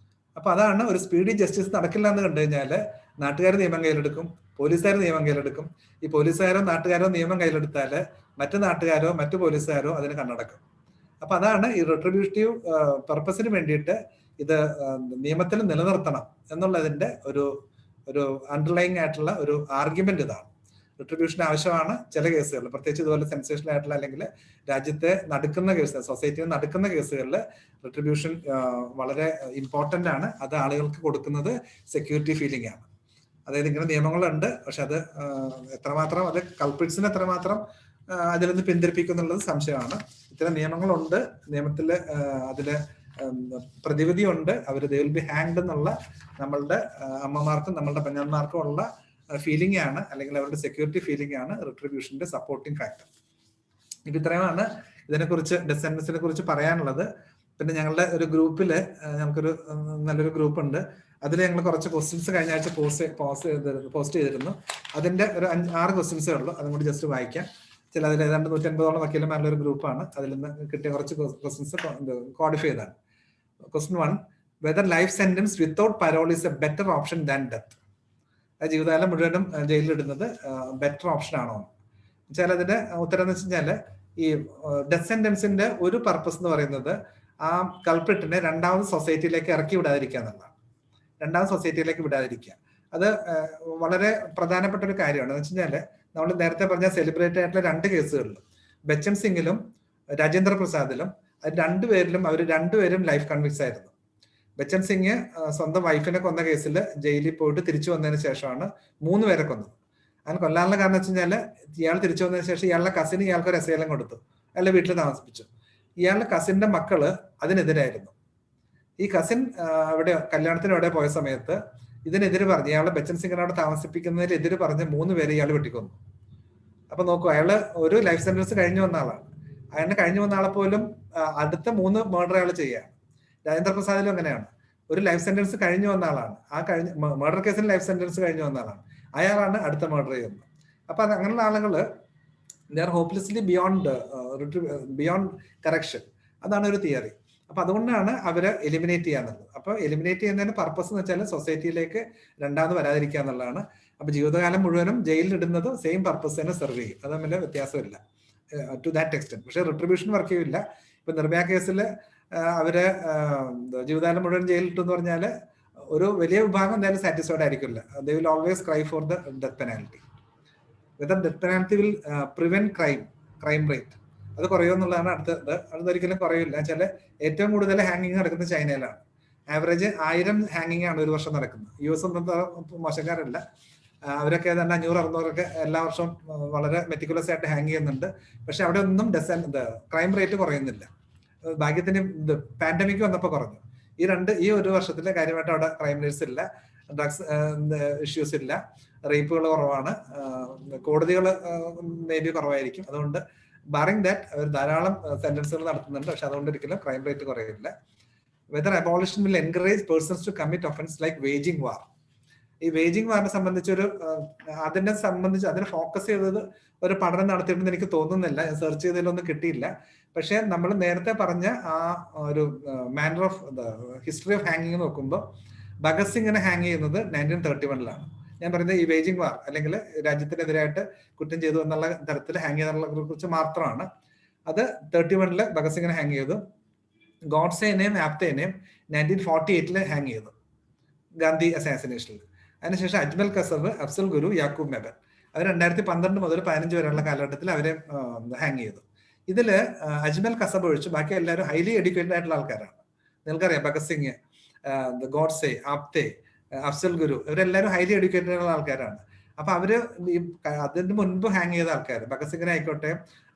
അപ്പൊ അതാണ് ഒരു സ്പീഡി ജസ്റ്റിസ് നടക്കില്ല എന്ന് കണ്ടു കഴിഞ്ഞാല് നാട്ടുകാർ നിയമം കയ്യിലെടുക്കും, പോലീസുകാർ നിയമം കയ്യിലെടുക്കും. ഈ പോലീസുകാരോ നാട്ടുകാരോ നിയമം കയ്യിലെടുത്താല് മറ്റു നാട്ടുകാരോ മറ്റു പോലീസുകാരോ അതിന് കണ്ണടക്കും. അപ്പൊ അതാണ് ഈ റിട്രിബ്യൂട്ടീവ് പർപ്പസിന് വേണ്ടിയിട്ട് ഇത് നിയമത്തിൽ നിലനിർത്തണം എന്നുള്ളതിന്റെ ഒരു അണ്ടർലൈങ് ആയിട്ടുള്ള ഒരു ആർഗ്യുമെന്റ് ഇതാണ്. റിട്രിബ്യൂഷൻ ആവശ്യമാണ് ചില കേസുകളിൽ, പ്രത്യേകിച്ച് ഇതുപോലെ സെൻസേഷണൽ ആയിട്ടുള്ള അല്ലെങ്കിൽ രാജ്യത്തെ നടക്കുന്ന കേസുകൾ, സൊസൈറ്റിയിൽ നടക്കുന്ന കേസുകളിൽ റിട്രിബ്യൂഷൻ വളരെ ഇമ്പോർട്ടന്റ് ആണ്. അത് ആളുകൾക്ക് കൊടുക്കുന്നത് സെക്യൂരിറ്റി ഫീലിംഗ് ആണ്. അതായത് ഇങ്ങനെ നിയമങ്ങളുണ്ട്, പക്ഷെ അത് എത്രമാത്രം അത് കൾപ്രിറ്റ്സിനെ എത്രമാത്രം അതിൽ നിന്ന് പിന്തിരിപ്പിക്കും എന്നുള്ളത് സംശയമാണ്. ഇത്തരം നിയമങ്ങളുണ്ട്, നിയമത്തില് അതില് പ്രതിവിധി ഉണ്ട്. അവര് ദേ വിൽ ബി ഹാങ്ഡ് എന്നുള്ള നമ്മളുടെ അമ്മമാർക്കും നമ്മളുടെ പെഞ്ഞന്മാർക്കും ഉള്ള ഫീലിംഗ് ആണ്, അല്ലെങ്കിൽ അവരുടെ സെക്യൂരിറ്റി ഫീലിംഗ് ആണ് റിട്രിബ്യൂഷന്റെ സപ്പോർട്ടിംഗ് ഫാക്ടർ. ഇത് ഇത്രയുമാണ് ഇതിനെക്കുറിച്ച്, ഡിസെൻഡൻസിനെ കുറിച്ച് പറയാനുള്ളത്. പിന്നെ ഞങ്ങളുടെ ഒരു ഗ്രൂപ്പില് ഞങ്ങൾക്കൊരു നല്ലൊരു ഗ്രൂപ്പ് ഉണ്ട്. അതിൽ ഞങ്ങൾ കുറച്ച് ക്വസ്റ്റ്യൻസ് കഴിഞ്ഞ ആഴ്ച പോസ്റ്റ് ചെയ്തിരുന്നു. അതിന്റെ ഒരു 6 ക്വസ്റ്റ്യൻസേ ഉള്ളൂ, അതും കൂടി ജസ്റ്റ് വായിക്കാം. ചില അതിൽ ഏതാണ്ട് 150ഓളം വക്കീലന്മാരുടെ ഒരു ഗ്രൂപ്പാണ്. അതിൽ നിന്ന് കിട്ടിയ കുറച്ച് ക്വസ്റ്റ്യൻസ് ക്വാളിഫൈ ചെയ്താണ്. Question 1, whether life sentence without parole is A better option than death. ജീവിതകാലം മുഴുവനും ജയിലിലിടുന്നത് ബെറ്റർ ഓപ്ഷൻ ആണോ വെച്ചാൽ അതിന്റെ ഉത്തരം എന്ന് വെച്ച് കഴിഞ്ഞാല് ഈ ഡെത്ത് സെന്റൻസിന്റെ ഒരു പർപ്പസ് എന്ന് പറയുന്നത് ആ കൾപ്രിറ്റിനെ രണ്ടാമത് സൊസൈറ്റിയിലേക്ക് ഇറക്കി വിടാതിരിക്കുക എന്നുള്ളതാണ്. രണ്ടാമത് സൊസൈറ്റിയിലേക്ക് വിടാതിരിക്കുക അത് വളരെ പ്രധാനപ്പെട്ട ഒരു കാര്യമാണ്. എന്ന് വെച്ച് കഴിഞ്ഞാല് നമ്മൾ നേരത്തെ പറഞ്ഞ സെലിബ്രേറ്റ് ആയിട്ടുള്ള 2 കേസുകളിലും, ബച്ചൻ സിംഗിലും രാജേന്ദ്ര പ്രസാദിലും, അത് അവർ രണ്ടുപേരും ലൈഫ് കൺവിക്സ് ആയിരുന്നു. ബച്ചൻ സിംഗ് സ്വന്തം വൈഫിനെ കൊന്ന കേസിൽ ജയിലിൽ പോയിട്ട് തിരിച്ചു വന്നതിന് ശേഷമാണ് 3 പേരെ കൊന്നത്. അങ്ങനെ കൊല്ലാനുള്ള കാരണം വെച്ച് കഴിഞ്ഞാല് ഇയാൾ തിരിച്ചു വന്നതിന് ശേഷം ഇയാളുടെ കസിന് ഇയാൾക്ക് ഒരു അസൈലം കൊടുത്തു, അയാളുടെ വീട്ടിൽ താമസിപ്പിച്ചു. ഇയാളുടെ കസിന്റെ മക്കള് അതിനെതിരായിരുന്നു. ഈ കസിൻ കല്യാണത്തിന് അവിടെ പോയ സമയത്ത് ഇതിനെതിരെ പറഞ്ഞ് ഇയാളെ ബച്ചൻ സിംഗിനെ അവിടെ താമസിപ്പിക്കുന്നതിനെതിരെ പറഞ്ഞ് 3 പേരെ ഇയാൾ വെട്ടിക്കൊന്നു. അപ്പൊ നോക്കൂ, അയാള് ഒരു ലൈഫ് സെന്റൻസ് കഴിഞ്ഞു വന്ന ആളാണ്. അയാളിന് കഴിഞ്ഞു വന്ന ആളെ പോലും അടുത്ത 3 മർഡർ അയാൾ ചെയ്യുകയാണ്. രാജേന്ദ്ര പ്രസാദിലും അങ്ങനെയാണ്. ഒരു ലൈഫ് സെന്റൻസ് കഴിഞ്ഞു വന്ന ആളാണ്. ആ കഴിഞ്ഞ മർഡർ കേസിന് ലൈഫ് സെന്റൻസ് കഴിഞ്ഞു വന്ന ആളാണ്. അയാളാണ് അടുത്ത മർഡർ ചെയ്യുന്നത്. അപ്പൊ അങ്ങനെയുള്ള ആളുകള് ദേ ആർ ഹോപ്പ്ലെസ്ലി ബിയോണ്ട് കറക്ഷൻ. അതാണ് ഒരു തിയറി. അപ്പൊ അതുകൊണ്ടാണ് അവര് എലിമിനേറ്റ് ചെയ്യാന്നുള്ളത്. അപ്പൊ എലിമിനേറ്റ് ചെയ്യുന്നതിന്റെ പർപ്പസ് എന്ന് വെച്ചാൽ സൊസൈറ്റിയിലേക്ക് രണ്ടാമത് വരാതിരിക്കുക എന്നുള്ളതാണ്. അപ്പൊ ജീവിതകാലം മുഴുവനും ജയിലിൽ ഇടുന്നത് സെയിം പർപ്പസ് തന്നെ സെർവ് ചെയ്യും. അത് തമ്മിൽ വ്യത്യാസമില്ല ടു ദാറ്റ് എക്സ്റ്റെന്റ്. പക്ഷെ റിട്രിബ്യൂഷൻ വർക്ക് ചെയ്യില്ല. ഇപ്പൊ നിർഭയ കേസില് അവര് ജീവിതകാലം മുഴുവൻ ജയിലിട്ടു എന്ന് പറഞ്ഞാല് ഒരു വലിയ വിഭാഗം എന്തായാലും സാറ്റിസ്ഫൈഡ് ആയിരിക്കില്ല. They will always cry for the death penalty. Whether death penalty will prevent crime rate, അത് കുറയുമെന്നുള്ളതാണ് അടുത്തത്. അതൊരിക്കലും കുറയില്ല. ചില ഏറ്റവും കൂടുതൽ ഹാങ്ങിങ് നടക്കുന്നത് ചൈനയിലാണ്. ആവറേജ് 1000 ഹാങ്ങിങ് ആണ് ഒരു വർഷം നടക്കുന്നത്. US ഒന്നും മോശക്കാരല്ല, അവരൊക്കെ ഏതാണ്ട് 500-600 എല്ലാ വർഷവും വളരെ മെറ്റിക്കുലസ് ആയിട്ട് ഹാങ് ചെയ്യുന്നുണ്ട്. പക്ഷെ അവിടെ ഒന്നും ക്രൈം റേറ്റ് കുറയുന്നില്ല. ഭാഗ്യത്തിന് പാൻഡമിക് വന്നപ്പോൾ കുറഞ്ഞു. ഈ ഒരു വർഷത്തിലെ കാര്യമായിട്ട് അവിടെ ക്രൈം റേറ്റ്സ് ഇല്ല, ഡ്രഗ്സ് ഇഷ്യൂസ് ഇല്ല, റേപ്പുകൾ കുറവാണ്, കോടതികൾ മേ ബി കുറവായിരിക്കും. അതുകൊണ്ട് ബാറിംഗ് ദാറ്റ് അവർ ധാരാളം സെന്റൻസുകൾ നടത്തുന്നുണ്ട്. പക്ഷെ അതുകൊണ്ട് ഒരിക്കലും ക്രൈം റേറ്റ് കുറയില്ല. Whether abolition will encourage persons to commit offence like waging war. ഈ വേജിംഗ് വാറിനെ സംബന്ധിച്ചൊരു അതിനെ ഫോക്കസ് ചെയ്തത് ഒരു പഠനം നടത്തിയിട്ടുണ്ടെന്ന് എനിക്ക് തോന്നുന്നില്ല. സെർച്ച് ചെയ്തതിലൊന്നും കിട്ടിയില്ല. പക്ഷെ നമ്മൾ നേരത്തെ പറഞ്ഞ ആ ഒരു മാനർ ഓഫ് ഹിസ്റ്ററി ഓഫ് ഹാങ്ങിങ് നോക്കുമ്പോൾ ഭഗത് സിംഗിനെ ഹാങ് ചെയ്യുന്നത് 1931-ലാണ്. ഞാൻ പറയുന്നത് ഈ വേജിംഗ് വാർ അല്ലെങ്കിൽ രാജ്യത്തിനെതിരായിട്ട് കുറ്റം ചെയ്തു എന്നുള്ള തരത്തിൽ ഹാങ് ചെയ്തതിനെ കുറിച്ച് മാത്രമാണ്. അത് 31-ല് ഭഗത് സിംഗിനെ ഹാങ് ചെയ്തു. ഗോഡ്സേനെയും ആപ്തേനെയും 1948-ല് ഹാങ് ചെയ്തു ഗാന്ധി അസാസിനേഷനിൽ. അതിനുശേഷം അജ്മൽ കസബ്, അഫ്സൽ ഗുരു, യാക്കൂബ് മെബൻ അവർ 2012 മുതൽ 15 വരെയുള്ള കാലഘട്ടത്തിൽ അവരെ ഹാങ് ചെയ്തു. ഇതില് അജ്മൽ കസബ് ഒഴിച്ച് ബാക്കി എല്ലാവരും ഹൈലി എഡ്യൂക്കേറ്റഡ് ആയിട്ടുള്ള ആൾക്കാരാണ്. നിങ്ങൾക്കറിയാം ഭഗത് സിംഗ്, ഗോഡ്സെ, ആപ്തെ, അഫ്സൽ ഗുരു ഇവരെല്ലാവരും ഹൈലി എഡ്യൂക്കേറ്റഡ് ആയിട്ടുള്ള ആൾക്കാരാണ്. അപ്പൊ അവര് ഈ അതിന് മുൻപ് ഹാങ് ചെയ്ത ആൾക്കാർ, ഭഗത് സിംഗിനെ ആയിക്കോട്ടെ,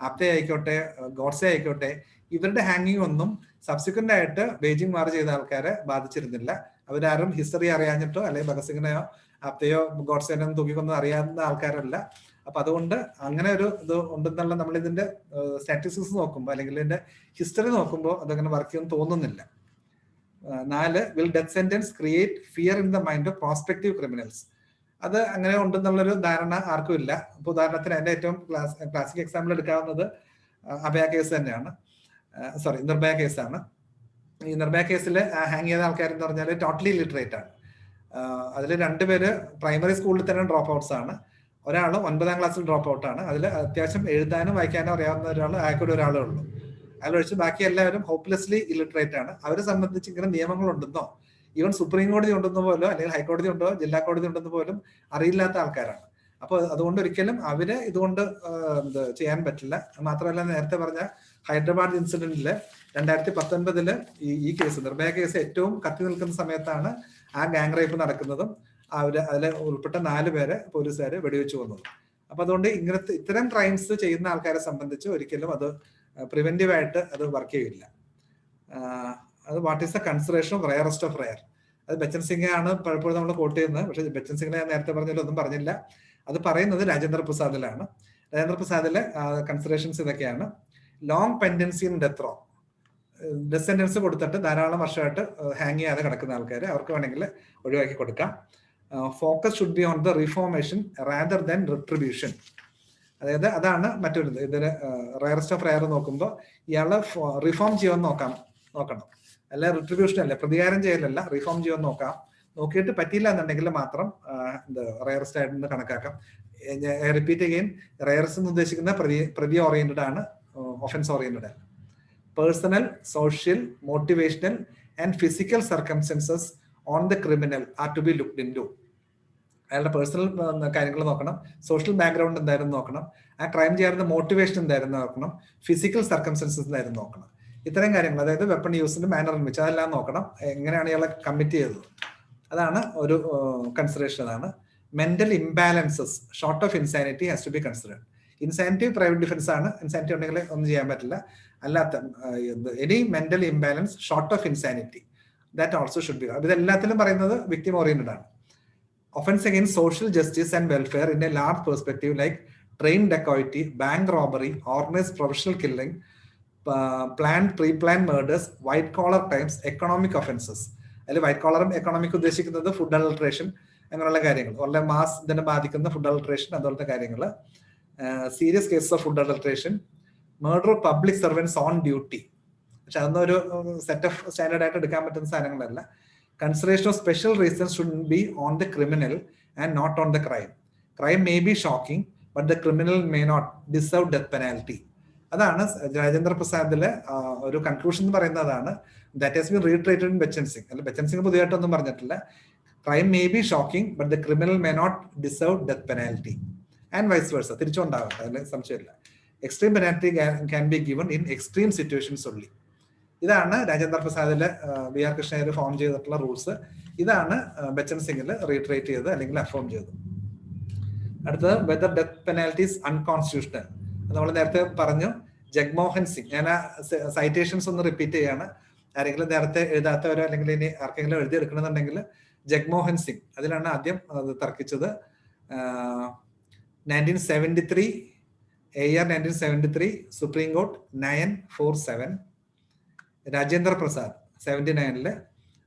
ആപ്തെ ആയിക്കോട്ടെ, ഗോഡ്സെ ആയിക്കോട്ടെ, ഇവരുടെ ഹാങ്ങിങ് ഒന്നും സബ്സിക്വന്റ് ആയിട്ട് ബെയ്ജിംഗ് വാർ ചെയ്ത ആൾക്കാരെ ബാധിച്ചിരുന്നില്ല. അവരാരും ഹിസ്റ്ററി അറിയാഞ്ഞിട്ടോ അല്ലെങ്കിൽ ഭഗത് സിംഗിനെയോ ആപ്തെയോ ഗോഡ്സെയോ തൂക്കിക്കൊന്നും അറിയാവുന്ന ആൾക്കാരല്ല. അപ്പൊ അതുകൊണ്ട് അങ്ങനെ ഒരു ഇത് ഉണ്ടെന്നുള്ള നമ്മൾ ഇതിന്റെ സ്റ്റാറ്റിസ്റ്റിക്സ് നോക്കുമ്പോൾ അല്ലെങ്കിൽ ഇതിന്റെ ഹിസ്റ്ററി നോക്കുമ്പോൾ അതങ്ങനെ വർക്ക് ചെയ്യുമെന്ന് തോന്നുന്നില്ല. 4, will death sentence create fear in the mind of prospective criminals? അത് അങ്ങനെ ഉണ്ടെന്നുള്ളൊരു ധാരണ ആർക്കും ഇല്ല. ഇപ്പൊ ഉദാഹരണത്തിന് അതിന്റെ ഏറ്റവും ക്ലാസിക് എക്സാമ്പിൾ എടുക്കാവുന്നത് അഭയ കേസ് തന്നെയാണ്, സോറി നിർഭയ കേസാണ്. ഈ നിർഭയ കേസിൽ ഹാങ് ചെയ്ത ആൾക്കാരെന്ന് പറഞ്ഞാൽ ടോട്ടലി ലിറ്ററേറ്റ് ആണ്. അതിൽ 2 പേര് പ്രൈമറി സ്കൂളിൽ തന്നെ ഡ്രോപ്പ് ഔട്ട്സ് ആണ്. ഒരാൾ 9ാം ക്ലാസ്സിൽ ഡ്രോപ്പ് ഔട്ട് ആണ്. അതിൽ അത്യാവശ്യം എഴുതാനും വായിക്കാനും അറിയാവുന്ന ആൾക്കൂടെ ഒരാളേ ഉള്ളൂ. അതിലൊഴിച്ച് ബാക്കി എല്ലാവരും ഹോപ്പ്ലെസ്ലി ഇല്ലിറ്ററേറ്റ് ആണ്. അവരെ സംബന്ധിച്ച് ഇങ്ങനെ നിയമങ്ങൾ ഉണ്ടെന്നോ ഈവൻ സുപ്രീം കോടതി ഉണ്ടെന്ന് പോലോ അല്ലെങ്കിൽ ഹൈക്കോടതി ഉണ്ടോ ജില്ലാ കോടതി ഉണ്ടെന്ന് പോലും അറിയില്ലാത്ത ആൾക്കാരാണ്. അപ്പോൾ അതുകൊണ്ട് ഒരിക്കലും അവര് ഇതുകൊണ്ട് ചെയ്യാൻ പറ്റില്ല. മാത്രമല്ല, നേരത്തെ പറഞ്ഞ ഹൈദരാബാദ് ഇൻസിഡന്റില് 2019 ഈ കേസ്, നിർഭയ കേസ് ഏറ്റവും കത്തി നിൽക്കുന്ന സമയത്താണ് ആ ഗാങ് റേപ്പ് നടക്കുന്നതും അതിൽ ഉൾപ്പെട്ട 4 പേരെ പോലീസുകാര് വെടിവെച്ച് കൊന്നതും. അപ്പൊ അതുകൊണ്ട് ഇത്തരം ക്രൈംസ് ചെയ്യുന്ന ആൾക്കാരെ സംബന്ധിച്ച് ഒരിക്കലും അത് പ്രിവെന്റീവ് ആയിട്ട് അത് വർക്ക് ചെയ്യില്ല. അത് what is the consideration of rarest of rare? അത് ബച്ചൻ സിംഗ് ആണ് പലപ്പോഴും നമ്മൾ കോട്ട് ചെയ്യുന്നത്. പക്ഷെ ബച്ചൻ സിംഗിനെ ഞാൻ നേരത്തെ പറഞ്ഞാലൊന്നും പറഞ്ഞില്ല. അത് പറയുന്നത് രാജേന്ദ്ര പ്രസാദിലാണ്. രാജേന്ദ്ര പ്രസാദിലെ കൺസിഡറേഷൻസ് ഇതൊക്കെയാണ്. Long pendency in death row, death sentence കൊടുത്തിട്ട് ധാരാളം വർഷമായിട്ട് ഹാങ് ചെയ്യാതെ കിടക്കുന്ന ആൾക്കാർ, അവർക്ക് വേണമെങ്കിൽ ഒഴിവാക്കി കൊടുക്കാം. Focus should be on the reformation rather than retribution. അതായത് അതാണ് മറ്റൊരു ഇതില് റയറസ്റ്റ് ഓഫ് റയർ നോക്കുമ്പോൾ ഇയാളെ റിഫോം ചെയ്യുമെന്ന് നോക്കണം. അല്ല റിട്രിബ്യൂഷൻ അല്ല, പ്രതികാരം ചെയ്യലല്ല, റിഫോം ചെയ്യുമെന്ന് നോക്കാം. നോക്കിയിട്ട് പറ്റിയില്ല എന്നുണ്ടെങ്കിൽ മാത്രം റയറസ്റ്റ് ആയിട്ട് കണക്കാക്കാം. റിപ്പീറ്റ് അഗെയിൻ, റയറസ്റ്റ് എന്ന് ഉദ്ദേശിക്കുന്ന പ്രതി ഓറിയന്റഡ് ആണ്, ഒഫൻസ് ഓറിയന്റഡ് ആണ്. Personal, social, motivational and physical circumstances on the criminal are to be looked into. അയാളുടെ പേഴ്സണൽ കാര്യങ്ങൾ നോക്കണം, സോഷ്യൽ ബാക്ക്ഗ്രൗണ്ട് എന്തായിരുന്നു നോക്കണം, ആ ക്രൈം ചെയ്യാറുന്ന മോട്ടിവേഷൻ എന്തായിരുന്നു നോക്കണം, ഫിസിക്കൽ സർക്കംസ്റ്റൻസസ് എന്തായിരുന്നു നോക്കണം. ഇത്തരം കാര്യങ്ങൾ, അതായത് വെപ്പൺ യൂസിന്റെ മാനർ ഇൻ വിച്ച്, അതെല്ലാം നോക്കണം. എങ്ങനെയാണ് ഇയാളെ കമ്മിറ്റ് ചെയ്തത്, അതാണ് ഒരു കൺസിഡറേഷൻ. അതാണ് mental imbalances short of insanity has to be considered. Insanity private defence ആണ്, ഇൻസാനിറ്റി ഉണ്ടെങ്കിൽ ഒന്നും ചെയ്യാൻ പറ്റില്ല. അല്ലാത്ത any mental imbalance short of insanity that also should be. ഇതെല്ലാത്തിലും പറയുന്നത് വിക്ടിം ഓറിയന്റഡ് ആണ്. Offense against social justice and welfare in a large perspective, like train dacoity, bank robbery, organized professional killing, planned, pre-planned murders, white collar crimes, economic offenses. അതിൽ white കോളറും economic ഉദ്ദേശിക്കുന്നത് food adulteration, അങ്ങനെയുള്ള കാര്യങ്ങൾ, വളരെ mass ഇതിനെ ബാധിക്കുന്ന food adulteration, അതുപോലത്തെ കാര്യങ്ങൾ, serious cases of food adulteration, murder of public servants on duty. പക്ഷെ അതൊന്നും ഒരു സെറ്റ് ഓഫ് സ്റ്റാൻഡേർഡ് ആയിട്ട് എടുക്കാൻ പറ്റുന്ന സാധനങ്ങളല്ല. Consideration of special reasons should be on the criminal and not on the crime. Crime may be shocking, but the criminal may not deserve death penalty. അതാണ് രാജേന്ദ്ര പ്രസാദിലെ ഒരു conclusion എന്ന് പറയുന്നതാണ്. That has been reiterated in Bachan Singh. അല്ല, ബച്ചൻ സിംഗ് പുതിയതായിട്ടൊന്നും പറഞ്ഞിട്ടില്ല. Crime may be shocking, but the criminal may not deserve death penalty and vice versa. തിരിച്ചുണ്ടാവാം, അതിന് സംശയമില്ല. Extreme penalty can be given in extreme situations only. ഇതാണ് രാജേന്ദ്ര പ്രസാദില് BR കൃഷ്ണയ്യർ ഫോം ചെയ്തിട്ടുള്ള rules. ഇതാണ് ബച്ചൻ സിംഗിൽ റീട്രേറ്റ് ചെയ്ത് അല്ലെങ്കിൽ അഫോം ചെയ്തത്. അടുത്തത് വെദർ ഡെത്ത് പെനാൽറ്റീസ് അൺകോൺസ്റ്റിറ്റ്യൂഷണൽ. നമ്മൾ നേരത്തെ പറഞ്ഞു. ജഗ്മോഹൻ സിംഗ്, ഞാൻ ആ സൈറ്റേഷൻസ് ഒന്ന് റിപ്പീറ്റ് ചെയ്യാണ്. ആരെങ്കിലും നേരത്തെ എഴുതാത്തവരോ അല്ലെങ്കിൽ ഇനി ആർക്കെങ്കിലും എഴുതി എടുക്കണമെന്നുണ്ടെങ്കിൽ ജഗ്മോഹൻ സിംഗ്, അതിലാണ് ആദ്യം അത് തർക്കിച്ചത്. 1973 AR 1973 supreme court 947. Rajendra Prasad 79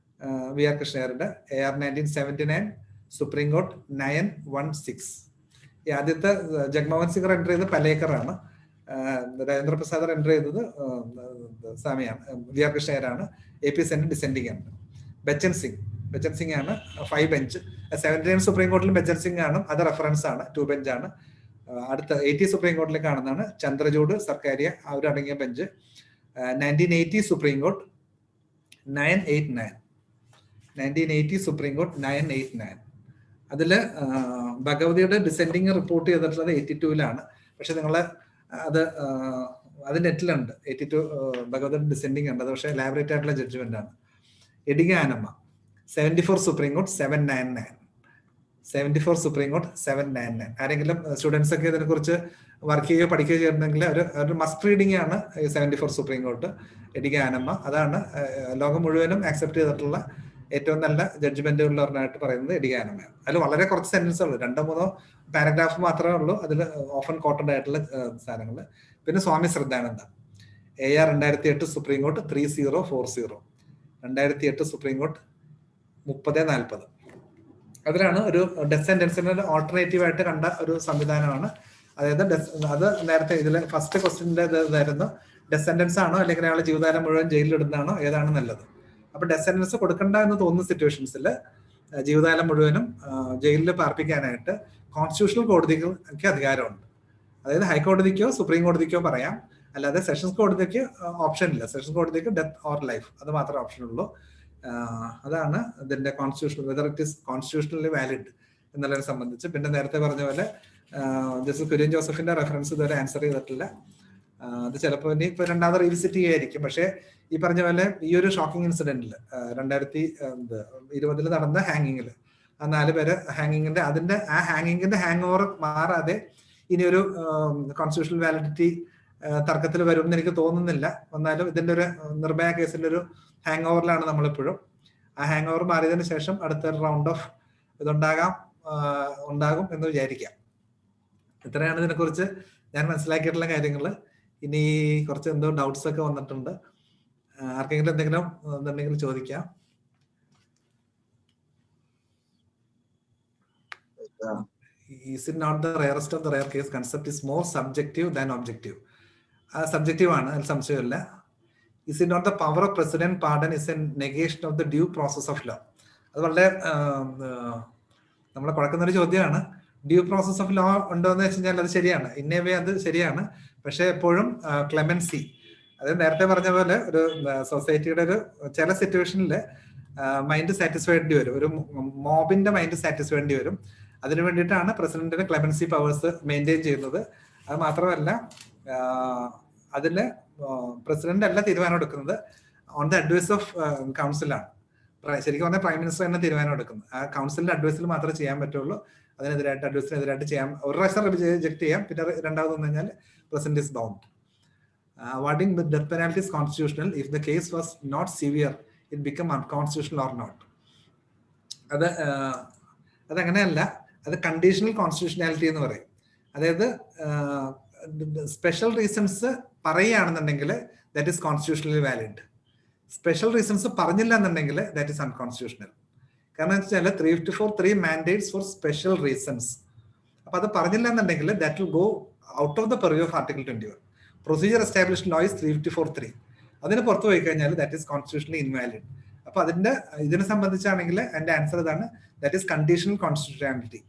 BR കൃഷ്ണയ്യരുടെ AR 1979 supreme court 916. ഈ ആദ്യത്തെ ജഗ്മോഹൻ സിംഗ് എൻ്റർ ചെയ്തത് പലേക്കറാണ്. രാജേന്ദ്ര പ്രസാദ് എൻ്റർ ചെയ്തത് സാമിയാണ്, BR കൃഷ്ണയ്യരാണ്. AP സെന്റ് ഡിസെൻഡിങ് ആണ്. ബച്ചൻ സിംഗ് ബച്ചൻ സിംഗ് ആണ് 5 ബെഞ്ച്. 79 സുപ്രീം കോടതിയിലും ബച്ചൻ സിംഗ് ആണ്, അത് റെഫറൻസ് ആണ്, 2 ബെഞ്ചാണ്. അടുത്ത 80 സുപ്രീം കോടതിയിൽ കാണുന്നതാണ് ചന്ദ്രചൂഡ് സർക്കാരിയ, അവരടങ്ങിയ bench. 1980 supreme court 989. 1980 supreme court 989. അതിൽ ഭഗവതിയുടെ ഡിസെൻഡിങ് റിപ്പോർട്ട് ചെയ്തിട്ടുള്ളത് 82-ലാണ്. പക്ഷെ നിങ്ങൾ അത് നെറ്റിലുണ്ട്, 82 ഭഗവതിയുടെ ഡിസെൻഡിങ് ഉണ്ട്, അത് പക്ഷേ ലാബറേറ്റ് ആയിട്ടുള്ള ജഡ്ജ്മെന്റ് ആണ്. എഡിഗ ആനമ്മ 74 സുപ്രീം കോർട്ട് 799. 74 supreme court 799. ആരെങ്കിലും സ്റ്റുഡൻസ് ഒക്കെ ഇതിനെ കുറിച്ച് വർക്ക് ചെയ്യുകയോ പഠിക്കുകയോ ചെയ്യുന്നുണ്ടെങ്കിൽ ഒരു മസ്റ്റ് റീഡിംഗ് ആണ് 74 സുപ്രീം കോർട്ട്, എഡിഗ ആനമ്മ. അതാണ് ലോകം മുഴുവനും ആക്സെപ്റ്റ് ചെയ്തിട്ടുള്ള ഏറ്റവും നല്ല ജഡ്ജ്മെന്റുകളിലൊരെണ്ണമായിട്ട് പറയുന്നത് എഡിഗ ആനമ്മയാണ്. അതിൽ വളരെ കുറച്ച് സെന്റൻസേ ഉള്ളൂ, 2-3 പാരഗ്രാഫ് മാത്രമേ ഉള്ളൂ അതിൽ ഓഫൻ കോട്ടഡ് ആയിട്ടുള്ള സാധനങ്ങൾ. പിന്നെ സ്വാമി ശ്രദ്ധാനന്ദ AR 2008 supreme court 3040. 2008 supreme court 3040. അതിലാണ് ഒരു ഡെത്ത് സെന്റൻസിന് ഓൾട്ടർനേറ്റീവ് ആയിട്ട് കണ്ട ഒരു സംവിധാനമാണ്. അതായത് അത് നേരത്തെ ഇതിൽ ഫസ്റ്റ് ക്വസ്റ്റ്യൻ്റെ ഇതായിരുന്നു, ഡെത്ത് സെന്റൻസ് ആണോ അല്ലെങ്കിൽ അയാൾ ജീവിതകാലം മുഴുവൻ ജയിലിലിടുന്നതാണോ, ഏതാണ് നല്ലത്? അപ്പൊ ഡെത്ത് സെന്റൻസ് കൊടുക്കണ്ട എന്ന് തോന്നുന്ന സിറ്റുവേഷൻസിൽ ജീവിതകാലം മുഴുവനും ജയിലിൽ പാർപ്പിക്കാനായിട്ട് കോൺസ്റ്റിറ്റ്യൂഷണൽ കോടതികൾക്ക് അധികാരമുണ്ട്. അതായത് ഹൈക്കോടതിക്കോ സുപ്രീം കോടതിക്കോ പറയാം, അല്ലാതെ സെഷൻസ് കോടതിക്ക് ഓപ്ഷൻ ഇല്ല. സെഷൻസ് കോടതിക്ക് ഡെത്ത് ഓർ ലൈഫ്, അത് മാത്രമേ ഓപ്ഷൻ ഉള്ളൂ. അതാണ് ഇതിന്റെ constitutional, whether it is constitutionally valid എന്നുള്ളതിനെ സംബന്ധിച്ച്. പിന്നെ നേരത്തെ പറഞ്ഞ പോലെ ജസ്റ്റിസ് കുര്യൻ ജോസഫിന്റെ റെഫറൻസ് ഇതുവരെ ആൻസർ ചെയ്തിട്ടില്ല. അത് ചിലപ്പോൾ ഇനി ഇപ്പൊ രണ്ടാമത് റീവിസിറ്റ് ചെയ്യായിരിക്കും. പക്ഷേ ഈ പറഞ്ഞ പോലെ ഈ ഒരു ഷോക്കിംഗ് ഇൻസിഡന്റിൽ 2020 നടന്ന ഹാങ്ങിങ്ങിൽ ആ 4 പേര് ഹാങ്ങിങ്ങിന്റെ ആ ഹാങ്ങിങ്ങിന്റെ ഹാങ് ഓവർ മാറാതെ ഇനിയൊരു കോൺസ്റ്റിറ്റ്യൂഷണൽ വാലിഡിറ്റി തർക്കത്തിൽ വരും എന്ന് എനിക്ക് തോന്നുന്നില്ല. എന്നാലും ഇതിന്റെ ഒരു നിർഭയ കേസിന്റെ ഒരു ഹാങ് ഓവറിലാണ് നമ്മളിപ്പോഴും. ആ ഹാങ് ഓവർ മാറിയതിനു ശേഷം അടുത്ത റൗണ്ട് ഓഫ് ഉണ്ടാകും എന്ന് വിചാരിക്കാം. ഇത്രയാണ് ഇതിനെക്കുറിച്ച് ഞാൻ മനസ്സിലാക്കിയിട്ടുള്ള കാര്യങ്ങൾ. ഇനി കുറച്ച് എന്തോ ഡൗട്ട്സ് ഒക്കെ വന്നിട്ടുണ്ട്, ആർക്കെങ്കിലും എന്തെങ്കിലും ചോദിക്കാം. Is it not the rarest of the rare case? Concept is more subjective than objective. Subjective ആണ്, അതിൽ സംശയമില്ല. Is it not the power of president pardon is a negation of the due process of law? അത് വളരെ നമ്മളെ കുഴക്കുന്നൊരു ചോദ്യമാണ്. Due process of law ഉണ്ടോ എന്ന് വെച്ച് കഴിഞ്ഞാൽ അത് ശരിയാണ്, ഇന്നേവേ അത് ശരിയാണ്. പക്ഷെ എപ്പോഴും ക്ലെമൻസി, അതായത് നേരത്തെ പറഞ്ഞ പോലെ ഒരു സൊസൈറ്റിയുടെ ഒരു ചില സിറ്റുവേഷനിൽ മൈൻഡ് സാറ്റിസ്ഫൈഡ് വരും, ഒരു മോബിന്റെ മൈൻഡ് സാറ്റിസ്ഫൈഡ് വരും. അതിനു വേണ്ടിയിട്ടാണ് പ്രസിഡന്റിന് ക്ലെമൻസി പവേഴ്സ് മെയിൻറ്റെയിൻ ചെയ്യുന്നത്. അത് മാത്രമല്ല അതില് പ്രസിഡന്റ് അല്ല തീരുമാനം എടുക്കുന്നത്, ഓൺ ദ അഡ്വൈസ് ഓഫ് കൗൺസിലാണ്. ശരിക്കും പറഞ്ഞാൽ പ്രൈം മിനിസ്റ്റർ തന്നെ തീരുമാനം എടുക്കുന്നത്. ആ കൗൺസിലിന്റെ അഡ്വൈസിൽ മാത്രമേ ചെയ്യാൻ പറ്റുള്ളൂ. അഡ്വൈസിനെതിരായിട്ട് ചെയ്യാം. ഒരു പ്രാവശ്യം റിജക്ട് ചെയ്യാം, പിന്നെ രണ്ടാമത് വന്നു കഴിഞ്ഞാൽ president is bound. Awarding the death penalty is constitutional if the case was not severe, it become unconstitutional or not. അതങ്ങനെയല്ല, അത് കണ്ടീഷണൽ കോൺസ്റ്റിറ്റ്യൂഷനാലിറ്റി എന്ന് പറയും. അതായത് സ്പെഷ്യൽ റീസൺസ് പറയുകയാണെന്നുണ്ടെങ്കിൽ that is constitutionally valid. Special reasons പറഞ്ഞില്ല എന്നുണ്ടെങ്കിൽ ദാറ്റ് ഈസ് അൺകോൺസ്റ്റിറ്റ്യൂഷണൽ. കാരണം എന്ന് വെച്ചാൽ 354(3) മാൻഡേറ്റ്സ് ഫോർ സ്പെഷ്യൽ റീസൺസ്. അപ്പൊ അത് പറഞ്ഞില്ല എന്നുണ്ടെങ്കിൽ that will go out of the purview of article 21. Procedure established law is 354(3). അതിന് പുറത്തു പോയി കഴിഞ്ഞാൽ ദാറ്റ് ഈസ് കോൺസ്റ്റിറ്റ്യൂഷണലി ഇൻവാലിഡ്. അപ്പൊ ഇതിനെ സംബന്ധിച്ചാണെങ്കിൽ എന്റെ ആൻസർ ഇതാണ്, ദാറ്റ് ഈസ് കണ്ടീഷണൽ കോൺസ്റ്റിറ്റ്യൂഷനാലിറ്റി.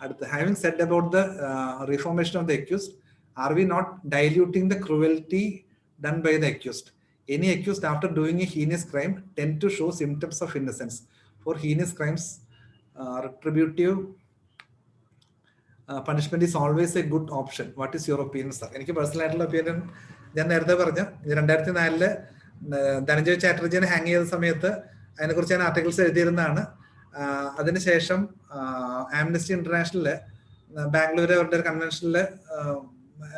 അടുത്ത, having said about the reformation of the accused, are we not diluting the cruelty done by the accused? Any accused after doing a heinous crime tend to show symptoms of innocence. For heinous crimes, retributive punishment is always a good option. What is your opinion, sir? എനിക്ക് personal ആയിട്ടുള്ള opinion ഞാൻ നേരത്തെ പറഞ്ഞു. 2004 Dhananjay ചാറ്റർജിനെ hang ചെയ്ത സമയത്ത് അതിനെക്കുറിച്ച് ഞാൻ articles എഴുതിയിരുന്നതാണ്. അതിനുശേഷം ആംനസ്റ്റി ഇന്റർനാഷണലില് ബാംഗ്ലൂർ അവരുടെ ഒരു കൺവെൻഷനിൽ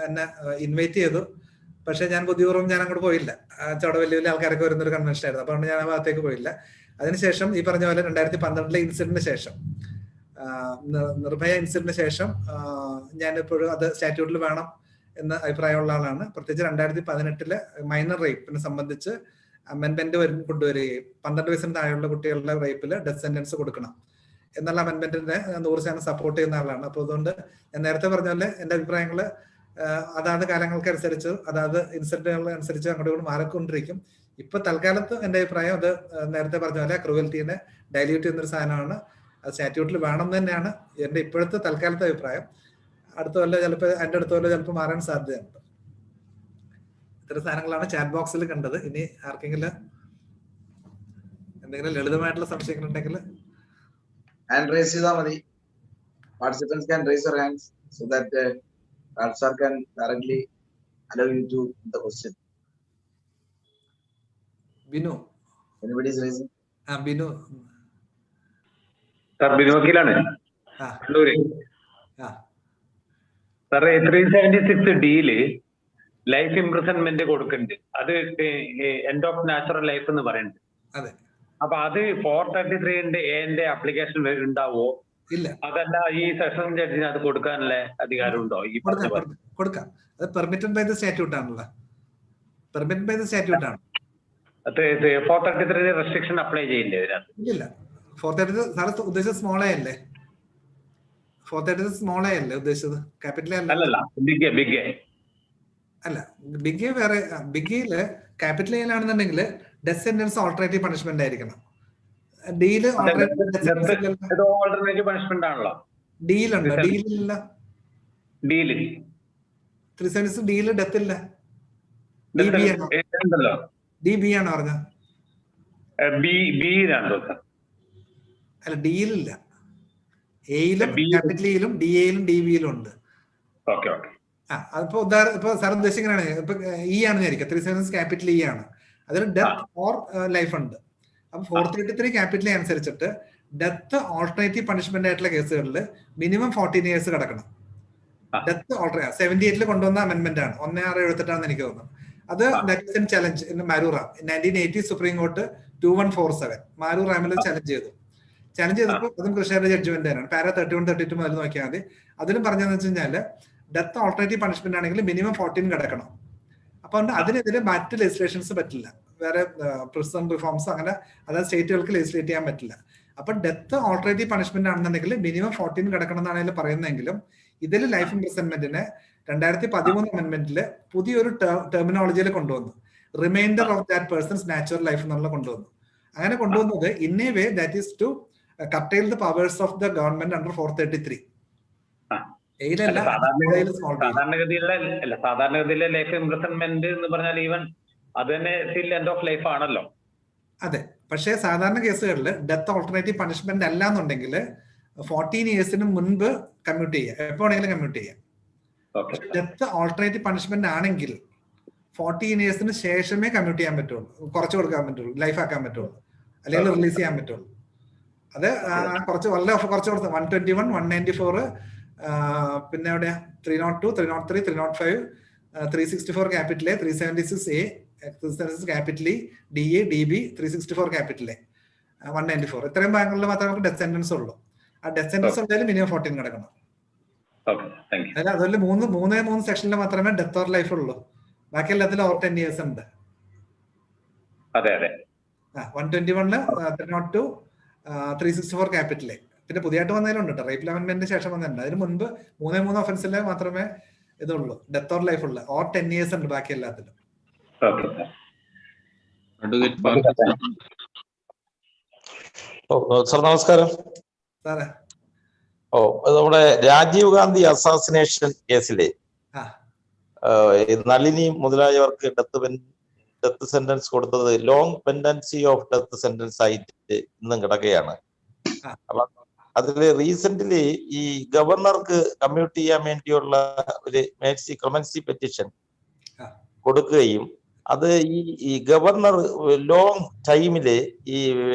എന്നെ ഇൻവൈറ്റ് ചെയ്തു. പക്ഷെ ഞാൻ ബുദ്ധിപൂർവ്വം ഞാൻ അങ്ങോട്ട് പോയില്ല. അവിടെ വലിയ വലിയ ആൾക്കാരൊക്കെ വരുന്നൊരു കൺവെൻഷൻ ആയിരുന്നു. അതുകൊണ്ട് ഞാൻ ആ ഭാഗത്തേക്ക് പോയില്ല. അതിനുശേഷം ഈ പറഞ്ഞ പോലെ 2012 ഇൻസിഡന്റിന് ശേഷം, നിർഭയ ഇൻസിഡന്റിന് ശേഷം ഞാനിപ്പോഴും അത് സ്റ്റാറ്റ്യൂട്ടിൽ വേണം എന്ന അഭിപ്രായമുള്ള ആളാണ്. പ്രത്യേകിച്ച് 2018 മൈനർ റേപ്പിനെ സംബന്ധിച്ച് അമെൻമെന്റ് കൊണ്ടുവരികയും 12 വയസ്സിന് താഴെയുള്ള കുട്ടികളുടെ റേപ്പിൽ ഡെത്ത് സെന്റൻസ് കൊടുക്കണം എന്നുള്ള അമെൻമെന്റിനെ 100% സപ്പോർട്ട് ചെയ്യുന്ന ആളാണ്. അപ്പോൾ അതുകൊണ്ട് ഞാൻ നേരത്തെ പറഞ്ഞ പോലെ എന്റെ അഭിപ്രായങ്ങൾ അതാത് കാലങ്ങൾക്കനുസരിച്ച് അതാത് ഇൻസിഡന്റുകൾ അനുസരിച്ച് അങ്ങോട്ട് മാറിക്കൊണ്ടിരിക്കും. ഇപ്പൊ തൽക്കാലത്ത് എന്റെ അഭിപ്രായം അത് നേരത്തെ പറഞ്ഞ പോലെ ക്രൂവൽറ്റീനെ ഡൈല്യൂട്ട് ചെയ്യുന്നൊരു സാധനമാണ്. അത് സ്റ്റാറ്റ്യൂട്ടിൽ വേണം തന്നെയാണ് എന്റെ ഇപ്പോഴത്തെ തൽക്കാലത്തെ അഭിപ്രായം. അടുത്ത കൊല്ലം ചിലപ്പോൾ അതിന്റെ അടുത്ത കൊല്ലം ചിലപ്പോൾ മാറാൻ സാധ്യതയുണ്ട്. ഇത്തരം സാധനങ്ങളാണ് ചാറ്റ് ബോക്സിൽ കണ്ടത്. ഇനി ആർക്കെങ്കിലും എന്തെങ്കിലും ലളിതമായിട്ടുള്ള സംശയങ്ങളുണ്ടെങ്കിൽ ഹാൻഡ് റേസ് ചെയ്താൽ മതി. Participants can raise your hands so that sir can directly allow you to the question. Binu, anybody is raising? Binu sir, Binu വക്കീലാണ്, കണ്ണൂര്. സാറേ 376 ഡിയില് ലൈഫ് ഇംപ്രിസൺമെന്റ് കൊടുക്കുന്നുണ്ട്. അത് എൻഡ് ഓഫ് നാച്ചുറൽ ലൈഫ് എന്ന് പറയുന്നുണ്ട്. അതെ. അപ്പൊ അത് 433 എന്റെ ആപ്ലിക്കേഷൻ ഉണ്ടാവോ? ഇല്ല. അതല്ല, ഈ സെഷൻ ജഡ്ജിന് അത് കൊടുക്കാനുള്ള അധികാരം ഉണ്ടോ? ഈ കൊടുക്കാം. അത് പെർമിറ്റഡ് ബൈ ദ സ്റ്റാറ്റ്യൂട്ട് ആണല്ലോ. പെർമിറ്റഡ് ബൈ ദ സ്റ്റാറ്റ്യൂട്ട് ആണ്. 433 റെസ്ട്രിക്ഷൻ അപ്ലൈ ചെയ്യില്ലേ ഇതിനകത്ത്? ഇല്ല. 433 സാറ് ഉദ്ദേശിച്ചത് സ്മോൾ എ അല്ലേ? 433 സ്മോൾ എ അല്ലേ ഉദ്ദേശിച്ചത്? ക്യാപിറ്റൽ എ അല്ലല്ല, ബിഗ് എ അല്ല. ബിഗ് എ വേറെ. ബിഗ് എയില് ക്യാപിറ്റൽ എയിലാണെന്നുണ്ടെങ്കിൽ ഡെത്ത് സെന്റൻസ് ഓൾട്ടർനേറ്റീവ് പണിഷ്മെന്റ് ആയിരിക്കണം. ഡീല് ഓൾട്ടർനേറ്റീവ് പണിഷ്മെന്റ് ആണല്ലോ. ഡീലുണ്ട്. ഡീലില്ല. ഡീല് 376 ഡീല് ഡെത്ത് ഇല്ല. ഡി ബി ആണ് പറഞ്ഞത്. അല്ല, ഡീലില്ല. എയിലും ക്യാപിറ്റൽ എയിലും ഡി എയിലും ഡി ബിയിലും ഉണ്ട്. അതിപ്പോ ഇപ്പൊ സാർ ഉദ്ദേശിക്കുന്നതാണ്. ഇപ്പൊ ഇ ആണ് വിചാരിക്കുക. 376 ക്യാപിറ്റൽ ഇ ആണ്. അതിൽ ഡെത്ത് ഓർ ലൈഫ് ഉണ്ട്. അപ്പൊ 433 ക്യാപിറ്റൽ അനുസരിച്ചിട്ട് ഡെത്ത് ഓൾട്ടർനേറ്റീവ് പണിഷ്മെന്റ് ആയിട്ടുള്ള കേസുകളിൽ മിനിമം 14 ഇയേഴ്സ് കിടക്കണം. ഡെത്ത് 78 കൊണ്ടുവന്ന അമെന്റ്മെന്റ് ആണ്. 1678 എനിക്ക് തോന്നുന്നു. അത് challenge Maroor Ram 1980 supreme court 2147 Maroor റാമിൽ ചലഞ്ച് ചെയ്തപ്പോൾ അതും കൃഷിയുടെ ജഡ്ജ്മെന്റ് തന്നെയാണ്. പാര 31, 32 മുതൽ നോക്കിയാൽ മതി. അതിലും പറഞ്ഞതെന്ന് വെച്ച് കഴിഞ്ഞാല് ഡെത്ത് ഓൾട്ടർനേറ്റീവ് പണിഷ്മെന്റ് ആണെങ്കിൽ മിനിമം 14 കിടക്കണം. അപ്പൊ അതിനെതിരെ മറ്റ് ലെജിസ്ലേഷൻസ് പറ്റില്ല. വേറെ പ്രിസൺ റിഫോംസ് അങ്ങനെ അതായത് സ്റ്റേറ്റുകൾക്ക് ലെജിസ്ലേറ്റ് ചെയ്യാൻ പറ്റില്ല. അപ്പൊ ഡെത്ത് ഓൾട്ടർനേറ്റീവ് പണിഷ്മെന്റ് ആണെന്നുണ്ടെങ്കിൽ മിനിമം 14 കിടക്കണം എന്നാണ് അതിൽ പറയുന്നതെങ്കിലും ഇതിൽ ലൈഫ് ഇംപ്രിസൺമെന്റിന് 2013 അമെന്റ്മെന്റിൽ പുതിയൊരു ടെർമിനോളജിയിൽ കൊണ്ടുവന്നു. Reminder of that person's natural life എന്നുള്ള കൊണ്ടുവന്നു. അങ്ങനെ കൊണ്ടുവന്നത് in a way that is to curtail the powers of the government under 433. സാധാരണഗതിയിലെ ലൈഫ് ഇംപ്രിസൺമെന്റ് എന്ന് പറഞ്ഞാൽ ഈവൻ അത് തന്നെ സ്റ്റിൽ എൻഡ് ഓഫ് ലൈഫ് ആണല്ലോ. അതെ. പക്ഷേ സാധാരണ കേസുകളിൽ ഡെത്ത് ഓൾട്ടർനേറ്റീവ് പണിഷ്മെന്റ് അല്ല എന്നുണ്ടെങ്കിൽ 14 ഇയേഴ്സിന് മുൻപ് കമ്മ്യൂട്ട് ചെയ്യാം. എപ്പോ വേണമെങ്കിലും കമ്മ്യൂട്ട് ചെയ്യാം. ഡെത്ത് ഓൾട്ടർനേറ്റീവ് പണിഷ്മെന്റ് ആണെങ്കിൽ 14 ഇയേഴ്സിന് ശേഷമേ കമ്മ്യൂട്ട് ചെയ്യാൻ പറ്റുള്ളൂ. കുറച്ച് കൊടുക്കാൻ പറ്റുള്ളൂ, ലൈഫ് ആക്കാൻ പറ്റുള്ളൂ, അല്ലെങ്കിൽ റിലീസ് ചെയ്യാൻ പറ്റുള്ളൂ. അത് കുറച്ച് കുറച്ച് കൊടുത്ത് 121, 194, പിന്നെ എവിടെയാ 302, 303, 305, 364 capital A, 376 A, 376 capital E, D A, D B, 364 capital A, 194 ഇത്രയും ഭാഗങ്ങളിൽ മാത്രമേ നമുക്ക് ഡെത്ത് സെന്റൻസ് ഉള്ളൂ. ആ ഡെത്ത് സെന്റൻസ് ഉണ്ടെങ്കിൽ മിനിമം 14 കിടക്കണം. അതുപോലെ മൂന്ന് സെക്ഷനിൽ മാത്രമേ ഡെത്ത് ഓർ ലൈഫ് ഉള്ളൂ. ബാക്കി എല്ലാത്തിലും ഓവർ 10 ഇയേഴ്സ് ഉണ്ട്. 121, 302, 364 ക്യാപിറ്റൽ എ. പിന്നെ പുതിയതായിട്ട് വന്നതിലുണ്ട് കേട്ടോ, റേപ്പ് അമെന്റ്മെന്റിന് ശേഷം വന്നിട്ടുണ്ട്. അതിന് മുൻപ് 3 ഒഫൻസിൽ മാത്രമേ ഇതുള്ളൂ, ഡെത്ത് ഓർ ലൈഫ് ഉള്ളു. ഓർ 10 ഇയേഴ്സ് ഉണ്ട് ബാക്കി എല്ലാത്തിലും. സർ നമസ്കാരം. സാറേ, നമ്മുടെ രാജീവ് ഗാന്ധി അസാസിനേഷൻ കേസിലെ നളിനി മുതലായവർക്ക് ഡെത്ത് സെന്റൻസ് കൊടുത്തത് long pendency of death sentence ആയിട്ട് ഇന്നും കിടക്കുകയാണ്. അപ്പൊ അതില് റീസെന്റ്ലി ഈ ഗവർണർക്ക് കമ്മ്യൂട്ട് ചെയ്യാൻ വേണ്ടിയുള്ള ഒരു ക്ലെമൻസി പെറ്റീഷൻ കൊടുക്കുകയും അത് ഈ ഗവർണർ ലോങ് ടൈമില് ഈ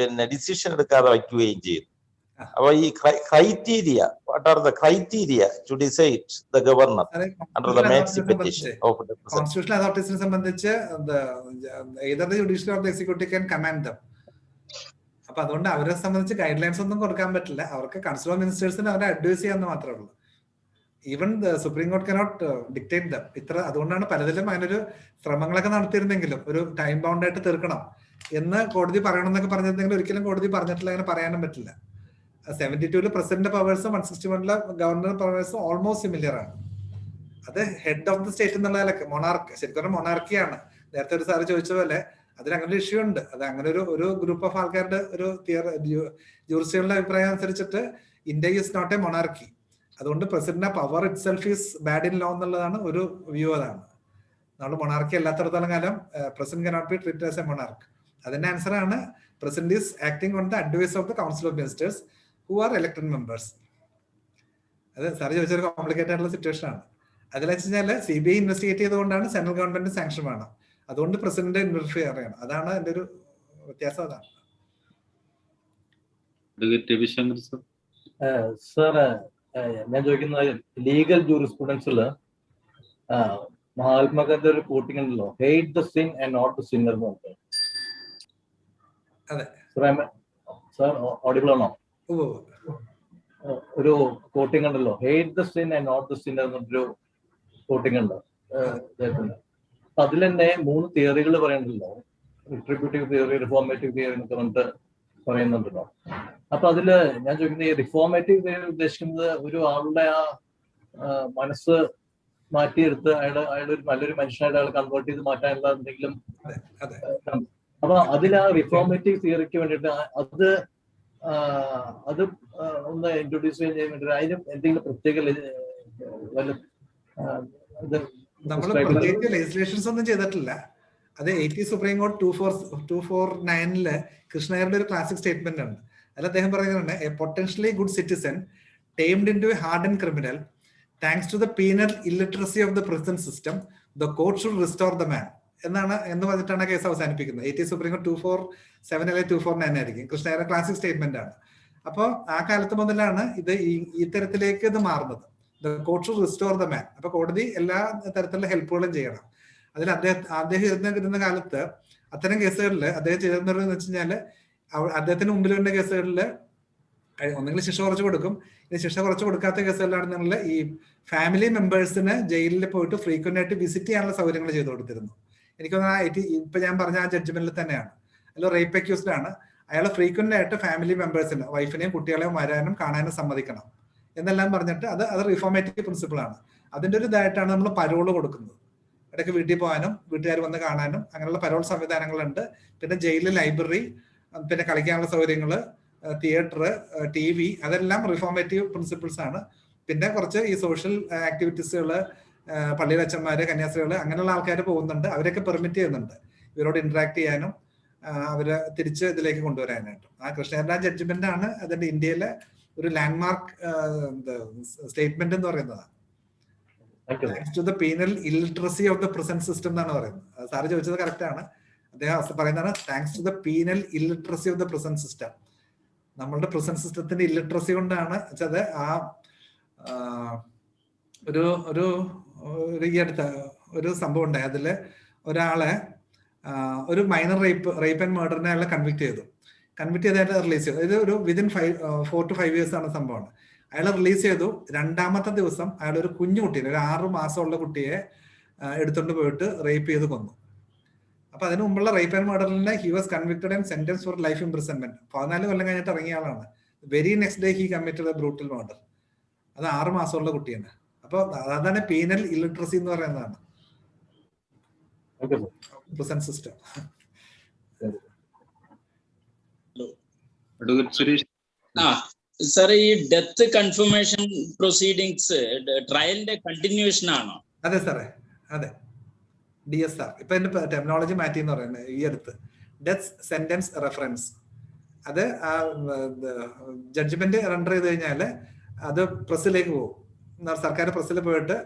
ഡിസിഷൻ എടുക്കാതെ വയ്ക്കുകയും ചെയ്തു. അപ്പൊ ഈ criteria, what are the criteria to decide the governor under the mercy petition of constitutional അതോറിറ്റീസിനെ സംബന്ധിച്ച് either the judiciary or the executive can command them. അപ്പൊ അതുകൊണ്ട് അവരെ സംബന്ധിച്ച് ഗൈഡ് ലൈൻസ് ഒന്നും കൊടുക്കാൻ പറ്റില്ല. അവർക്ക് കൗൺസിൽ ഓഫ് മിനിസ്റ്റേഴ്സിന് അവരെ അഡ്വൈസ് ചെയ്യാന്ന് മാത്രമേ ഉള്ളൂ. Even supreme court cannot dictate dum. അതുകൊണ്ടാണ് പലതിലും അതിനൊരു ശ്രമങ്ങളൊക്കെ നടത്തിയിരുന്നെങ്കിലും ഒരു ടൈം ബൗണ്ട് ആയിട്ട് തീർക്കണം എന്ന് കോടതി പറയണമെന്നൊക്കെ പറഞ്ഞിരുന്നെങ്കിലും ഒരിക്കലും കോടതി പറഞ്ഞിട്ടില്ല. അങ്ങനെ പറയാനും പറ്റില്ല. 72 പ്രസിഡന്റ് പവേഴ്സും 161 ഗവർണർ പവേഴ്സും ഓൾമോസ്റ്റ് സിമിലർ ആണ്. അത് ഹെഡ് ഓഫ് ദി സ്റ്റേറ്റ് എന്നുള്ളതിലൊക്കെ മൊണാർക്ക്, ശരിക്കും മൊണാർക്കിയാണ്. നേരത്തെ ഒരു സാറ് ചോദിച്ച പോലെ അതിലങ്ങനെ ഇഷ്യൂ ഉണ്ട്. അത് അങ്ങനെ ഒരു ഗ്രൂപ്പ് ഓഫ് ആൾക്കാരുടെ ഒരു ജൂറിസ്റ്റുകളുടെ അഭിപ്രായം അനുസരിച്ചിട്ട് India is not a monarchy. അതുകൊണ്ട് president power itself is bad in law എന്നുള്ളതാണ് ഒരു വ്യൂ. അതാണ് നമ്മൾ മൊണാർക്കി അല്ലാത്തടത്തോളം കാലം president cannot be treated as a monarch. അതിന്റെ ആൻസർ ആണ് president is acting on the advice of the council of ministers who are elected members. അത് sir ചോദിച്ചൊരു കോംപ്ലിക്കേറ്റഡ് ആയിട്ടുള്ള സിറ്റുവേഷൻ ആണ്. അതിലെന്ന് വെച്ച് കഴിഞ്ഞാൽ CBI ഇൻവെസ്റ്റിഗേറ്റ് ചെയ്തുകൊണ്ടാണ് സെൻട്രൽ ഗവൺമെന്റ് സാങ്ഷൻ വേണം. അതുകൊണ്ട് പ്രസിഡന്റ് ഇന്റർഫിയർ ചെയ്യണം. അതാണ് എന്റെ ഒരു വ്യത്യാസം. അതാണ് സർ ഞാൻ ചോദിക്കുന്നത് ലീഗൽ ജൂറിസ്പ്രുഡൻസില് മഹാത്മാഗാന്ധി ഒരു കോട്ടിംഗ് ഉണ്ടല്ലോ, hate the sin and not the Sinner എന്ന് പറഞ്ഞത്. അതെ സർ ഓഡിബിൾ ആണോ? ഒരു കോട്ടിംഗ് ഉണ്ടല്ലോ, hate the sin and not the Sinner എന്നൊരു കോട്ടിംഗ് ഉണ്ട്. അതിൽ തന്നെ 3 തിയറികൾ പറയുന്നുണ്ടല്ലോ, റിട്രിബ്യൂട്ടീവ് തിയറി, റിഫോർമേറ്റീവ് തിയറി എന്നൊക്കെ പറഞ്ഞിട്ട് പറയുന്നുണ്ടല്ലോ. അപ്പൊ അതില് ഞാൻ ചോദിക്കുന്നത്, ഈ റിഫോർമേറ്റീവ് തിയറി ഉദ്ദേശിക്കുന്നത് ഒരു ആളുടെ ആ മനസ്സ് മാറ്റിയെടുത്ത് അയാളൊരു നല്ലൊരു മനുഷ്യനായിട്ട് അയാൾ കൺവേർട്ട് ചെയ്ത് മാറ്റാനുള്ള എന്തെങ്കിലും. അപ്പൊ അതിൽ ആ റിഫോർമേറ്റീവ് തിയറിക്ക് വേണ്ടിയിട്ട് അത് ഒന്ന് ഇൻട്രൊഡ്യൂസ് ചെയ്യാൻ വേണ്ടിയിട്ട് അതിന് എന്തെങ്കിലും പ്രത്യേക നമ്മൾ പ്രത്യേകിച്ച് ലെജിസ്ലേഷൻസ് ഒന്നും ചെയ്തിട്ടില്ല. അത് 80 സുപ്രീം കോർട്ട് 249 കൃഷ്ണയ്യരുടെ ഒരു ക്ലാസിക് സ്റ്റേറ്റ്മെന്റ് ഉണ്ട്. അതിൽ അദ്ദേഹം പറയുന്നുണ്ട്, a potentially good citizen turned into a hardened criminal thanks to the penal illiteracy of the prison system the court should restore the man എന്ന് പറഞ്ഞിട്ടാണ് കേസ് അവസാനിപ്പിക്കുന്നത്. 80 സുപ്രീം കോർട്ട് 247 അല്ലെങ്കിൽ 249 ആയിരിക്കും. കൃഷ്ണയ്യരുടെ ക്ലാസിക് സ്റ്റേറ്റ്മെന്റ് ആണ്. അപ്പോൾ ആ കാലത്ത് മുതലാണ് ഇത് ഈ തരത്തിലേക്ക് ഇത് മാറുന്നത്. The court should restore the മാൻ. അപ്പൊ കോടതി എല്ലാ തരത്തിലുള്ള ഹെൽപ്പുകളും ചെയ്യണം. അതിൽ അദ്ദേഹം ഇരുന്ന കാലത്ത് അത്തരം കേസുകളിൽ അദ്ദേഹം ചെയ്തെന്ന് വെച്ച് കഴിഞ്ഞാല് അദ്ദേഹത്തിന് മുമ്പിൽ വരുന്ന കേസുകളിൽ ഒന്നെങ്കിലും ശിക്ഷ കുറച്ച് കൊടുക്കും. ഇനി ശിക്ഷ കുറച്ച് കൊടുക്കാത്ത കേസുകളിലാണെന്നുള്ള ഈ ഫാമിലി മെമ്പേഴ്സിന് ജയിലിൽ പോയിട്ട് ഫ്രീക്വന്റ് ആയിട്ട് വിസിറ്റ് ചെയ്യാനുള്ള സൗകര്യങ്ങൾ ചെയ്തു കൊടുത്തിരുന്നു. എനിക്ക് തോന്നുന്നു ഇപ്പൊ ഞാൻ പറഞ്ഞ ആ ജഡ്ജ്മെന്റിൽ തന്നെയാണ്. അല്ല, റേപ്പ് അക്യൂസ്ഡ് ആണ്. അയാൾ ഫ്രീക്വന്റ് ആയിട്ട് ഫാമിലി മെമ്പേഴ്സിന്, വൈഫിനെയും കുട്ടികളെയും വരാനും കാണാനും സമ്മതിക്കണം എന്നെല്ലാം പറഞ്ഞിട്ട് അത് റിഫോർമേറ്റീവ് പ്രിൻസിപ്പിൾ ആണ്. അതിന്റെ ഒരു ഇതായിട്ടാണ് നമ്മൾ പരോള് കൊടുക്കുന്നത്. ഇടയ്ക്ക് വീട്ടിൽ പോകാനും വീട്ടുകാർ വന്ന് കാണാനും അങ്ങനെയുള്ള പരോൾ സംവിധാനങ്ങളുണ്ട്. പിന്നെ ജയിലിൽ ലൈബ്രറി, പിന്നെ കളിക്കാനുള്ള സൗകര്യങ്ങൾ, തിയേറ്റർ, TV, അതെല്ലാം റിഫോർമേറ്റീവ് പ്രിൻസിപ്പിൾസ് ആണ്. പിന്നെ കുറച്ച് ഈ സോഷ്യൽ ആക്ടിവിറ്റീസുകൾ, പള്ളിയിലെ അച്ഛന്മാര്, കന്യാസ്ത്രീകള്, അങ്ങനെയുള്ള ആൾക്കാർ പോകുന്നുണ്ട്. അവരൊക്കെ പെർമിറ്റ് ചെയ്യുന്നുണ്ട് ഇവരോട് ഇന്ററാക്ട് ചെയ്യാനും അവരെ തിരിച്ച് ഇതിലേക്ക് കൊണ്ടുവരാനായിട്ടും. ആ കൃഷ്ണയ്യരുടെ ജഡ്ജ്മെന്റ് ആണ് അതിന്റെ ഇന്ത്യയിലെ ഒരു ലാൻഡ്മാർക്ക് സ്റ്റേറ്റ്മെന്റ് എന്ന് പറയുന്നത്. Thanks to the penal illiteracy of the present system എന്നാണ് പറയുന്നത്. സാറ് ചോദിച്ചത് കറക്റ്റ് ആണ്. അദ്ദേഹം പറയുന്നതാണ് thanks to the penal illiteracy of the present system. നമ്മളുടെ പ്രസന്റ് സിസ്റ്റത്തിന്റെ ഇല്ലിറ്ററസി കൊണ്ടാണ് വെച്ചത്. ആ ഒരു ഈ അടുത്ത ഒരു സംഭവം ഉണ്ടായി. അതില് ഒരാളെ ഒരു മൈനർ റേപ്പ് ആൻഡ് മർഡറിനെ അയാളെ കൺവിക്ട് ചെയ്തായിട്ട് റിലീസ് ചെയ്തു. ഇത് ഒരു വിതിൻ 4 to 5 years ആണ് സംഭവമാണ്. അയാളെ റിലീസ് ചെയ്തു. 2ാമത്തെ ദിവസം അയാൾ ഒരു കുഞ്ഞു കുട്ടീനെ, ഒരു 6 മാസമുള്ള കുട്ടിയെ എടുത്തുകൊണ്ട് പോയിട്ട് റേപ്പ് ചെയ്ത് കൊന്നു. അപ്പൊ അതിന് മുമ്പുള്ള റേപ്പ് ആൻഡ് മർഡറിനെ he was convicted and sentence for life imprisonment. 14 കൊല്ലം കഴിഞ്ഞിട്ട് ഇറങ്ങിയ ആളാണ്. Very next day he committed a brutal murder. അത് 6 മാസമുള്ള കുട്ടിയാണ്. അപ്പൊ അതാണ് പീനൽ ഇല്ലിറ്ററസി എന്ന് പറയുന്നതാണ് പ്രസന്റ് സിസ്റ്റം. സാർ, ഈ ഡെത്ത് കൺഫർമേഷൻ പ്രൊസീഡിങ്സ് ട്രയലിന്റെ കണ്ടിന്യൂഷൻ ആണോ? അതെ സാറേ, അതെ. DSR ഇപ്പൊ എന്റെ ടെർമിനോളജി മാറ്റി എന്ന് പറയുന്നത് ഈ അടുത്ത് ഡെത്ത് സെന്റൻസ് റെഫറൻസ്. അത് ജഡ്ജ്മെന്റ് റെൻഡർ ചെയ്ത് കഴിഞ്ഞാല് അത് പ്രസ്സിലേക്ക് പോകും. സർക്കാർ പ്രസ്സിൽ പോയിട്ട്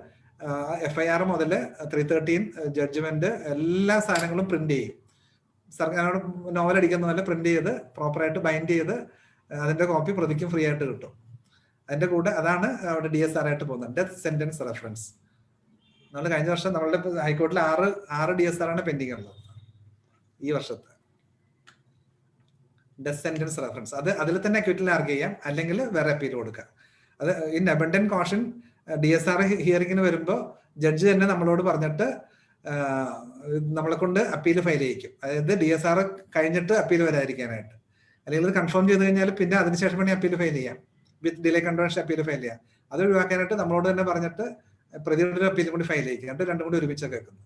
FIR മുതൽ 313 ജഡ്ജ്മെന്റ് എല്ലാ സാധനങ്ങളും പ്രിന്റ് ചെയ്യും. സർക്കാരോട് നോവൽ അടിക്കുന്ന പോലെ പ്രിന്റ് ചെയ്ത് പ്രോപ്പറായിട്ട് ബൈൻഡ് ചെയ്ത് അതിന്റെ കോപ്പി പ്രതിക്കും ഫ്രീ ആയിട്ട് കിട്ടും. അതിന്റെ കൂടെ അതാണ് അവിടെ DSR ആയിട്ട് പോകുന്നത്, ഡെത്ത് സെന്റൻസ് റെഫറൻസ്. നമ്മൾ കഴിഞ്ഞ വർഷം നമ്മളുടെ ഹൈക്കോർട്ടിൽ 6 DSR ആണ് പെൻഡിങ് ഉള്ളത് ഈ വർഷത്തെ. ഡെത്ത് സെന്റൻസ് റെഫറൻസ് അത് അതിൽ തന്നെ അക്യൂറ്റിൽ ആർഗ്യ ചെയ്യാം, അല്ലെങ്കിൽ വേറെ അപ്പീൽ കൊടുക്കാം. അത് ഇൻ അബണ്ടന്റ് കോഷൻ DSR ഹിയറിങ്ങിന് വരുമ്പോൾ ജഡ്ജി തന്നെ നമ്മളോട് പറഞ്ഞിട്ട് നമ്മളെ കൊണ്ട് അപ്പീൽ ഫയൽ ചെയ്യിക്കും. അതായത് DSR കഴിഞ്ഞിട്ട് അപ്പീൽ വരാതിരിക്കാനായിട്ട്. അല്ലെങ്കിൽ അത് കൺഫേം ചെയ്ത് കഴിഞ്ഞാൽ പിന്നെ അതിനുശേഷം വേണമെങ്കിൽ അപ്പീൽ ഫയൽ ചെയ്യാം, വിത്ത് ഡിലേ കൺവെൻഷൻ അപ്പീൽ ഫയൽ ചെയ്യാം. അത് ഒഴിവാക്കാനായിട്ട് നമ്മളോട് തന്നെ പറഞ്ഞിട്ട് പ്രതിയുടെ അപ്പീലും കൂടി ഫയൽ ചെയ്യിക്കും. എന്നിട്ട് രണ്ടും കൂടി ഒരുമിച്ചൊക്കെ വെക്കുന്നു.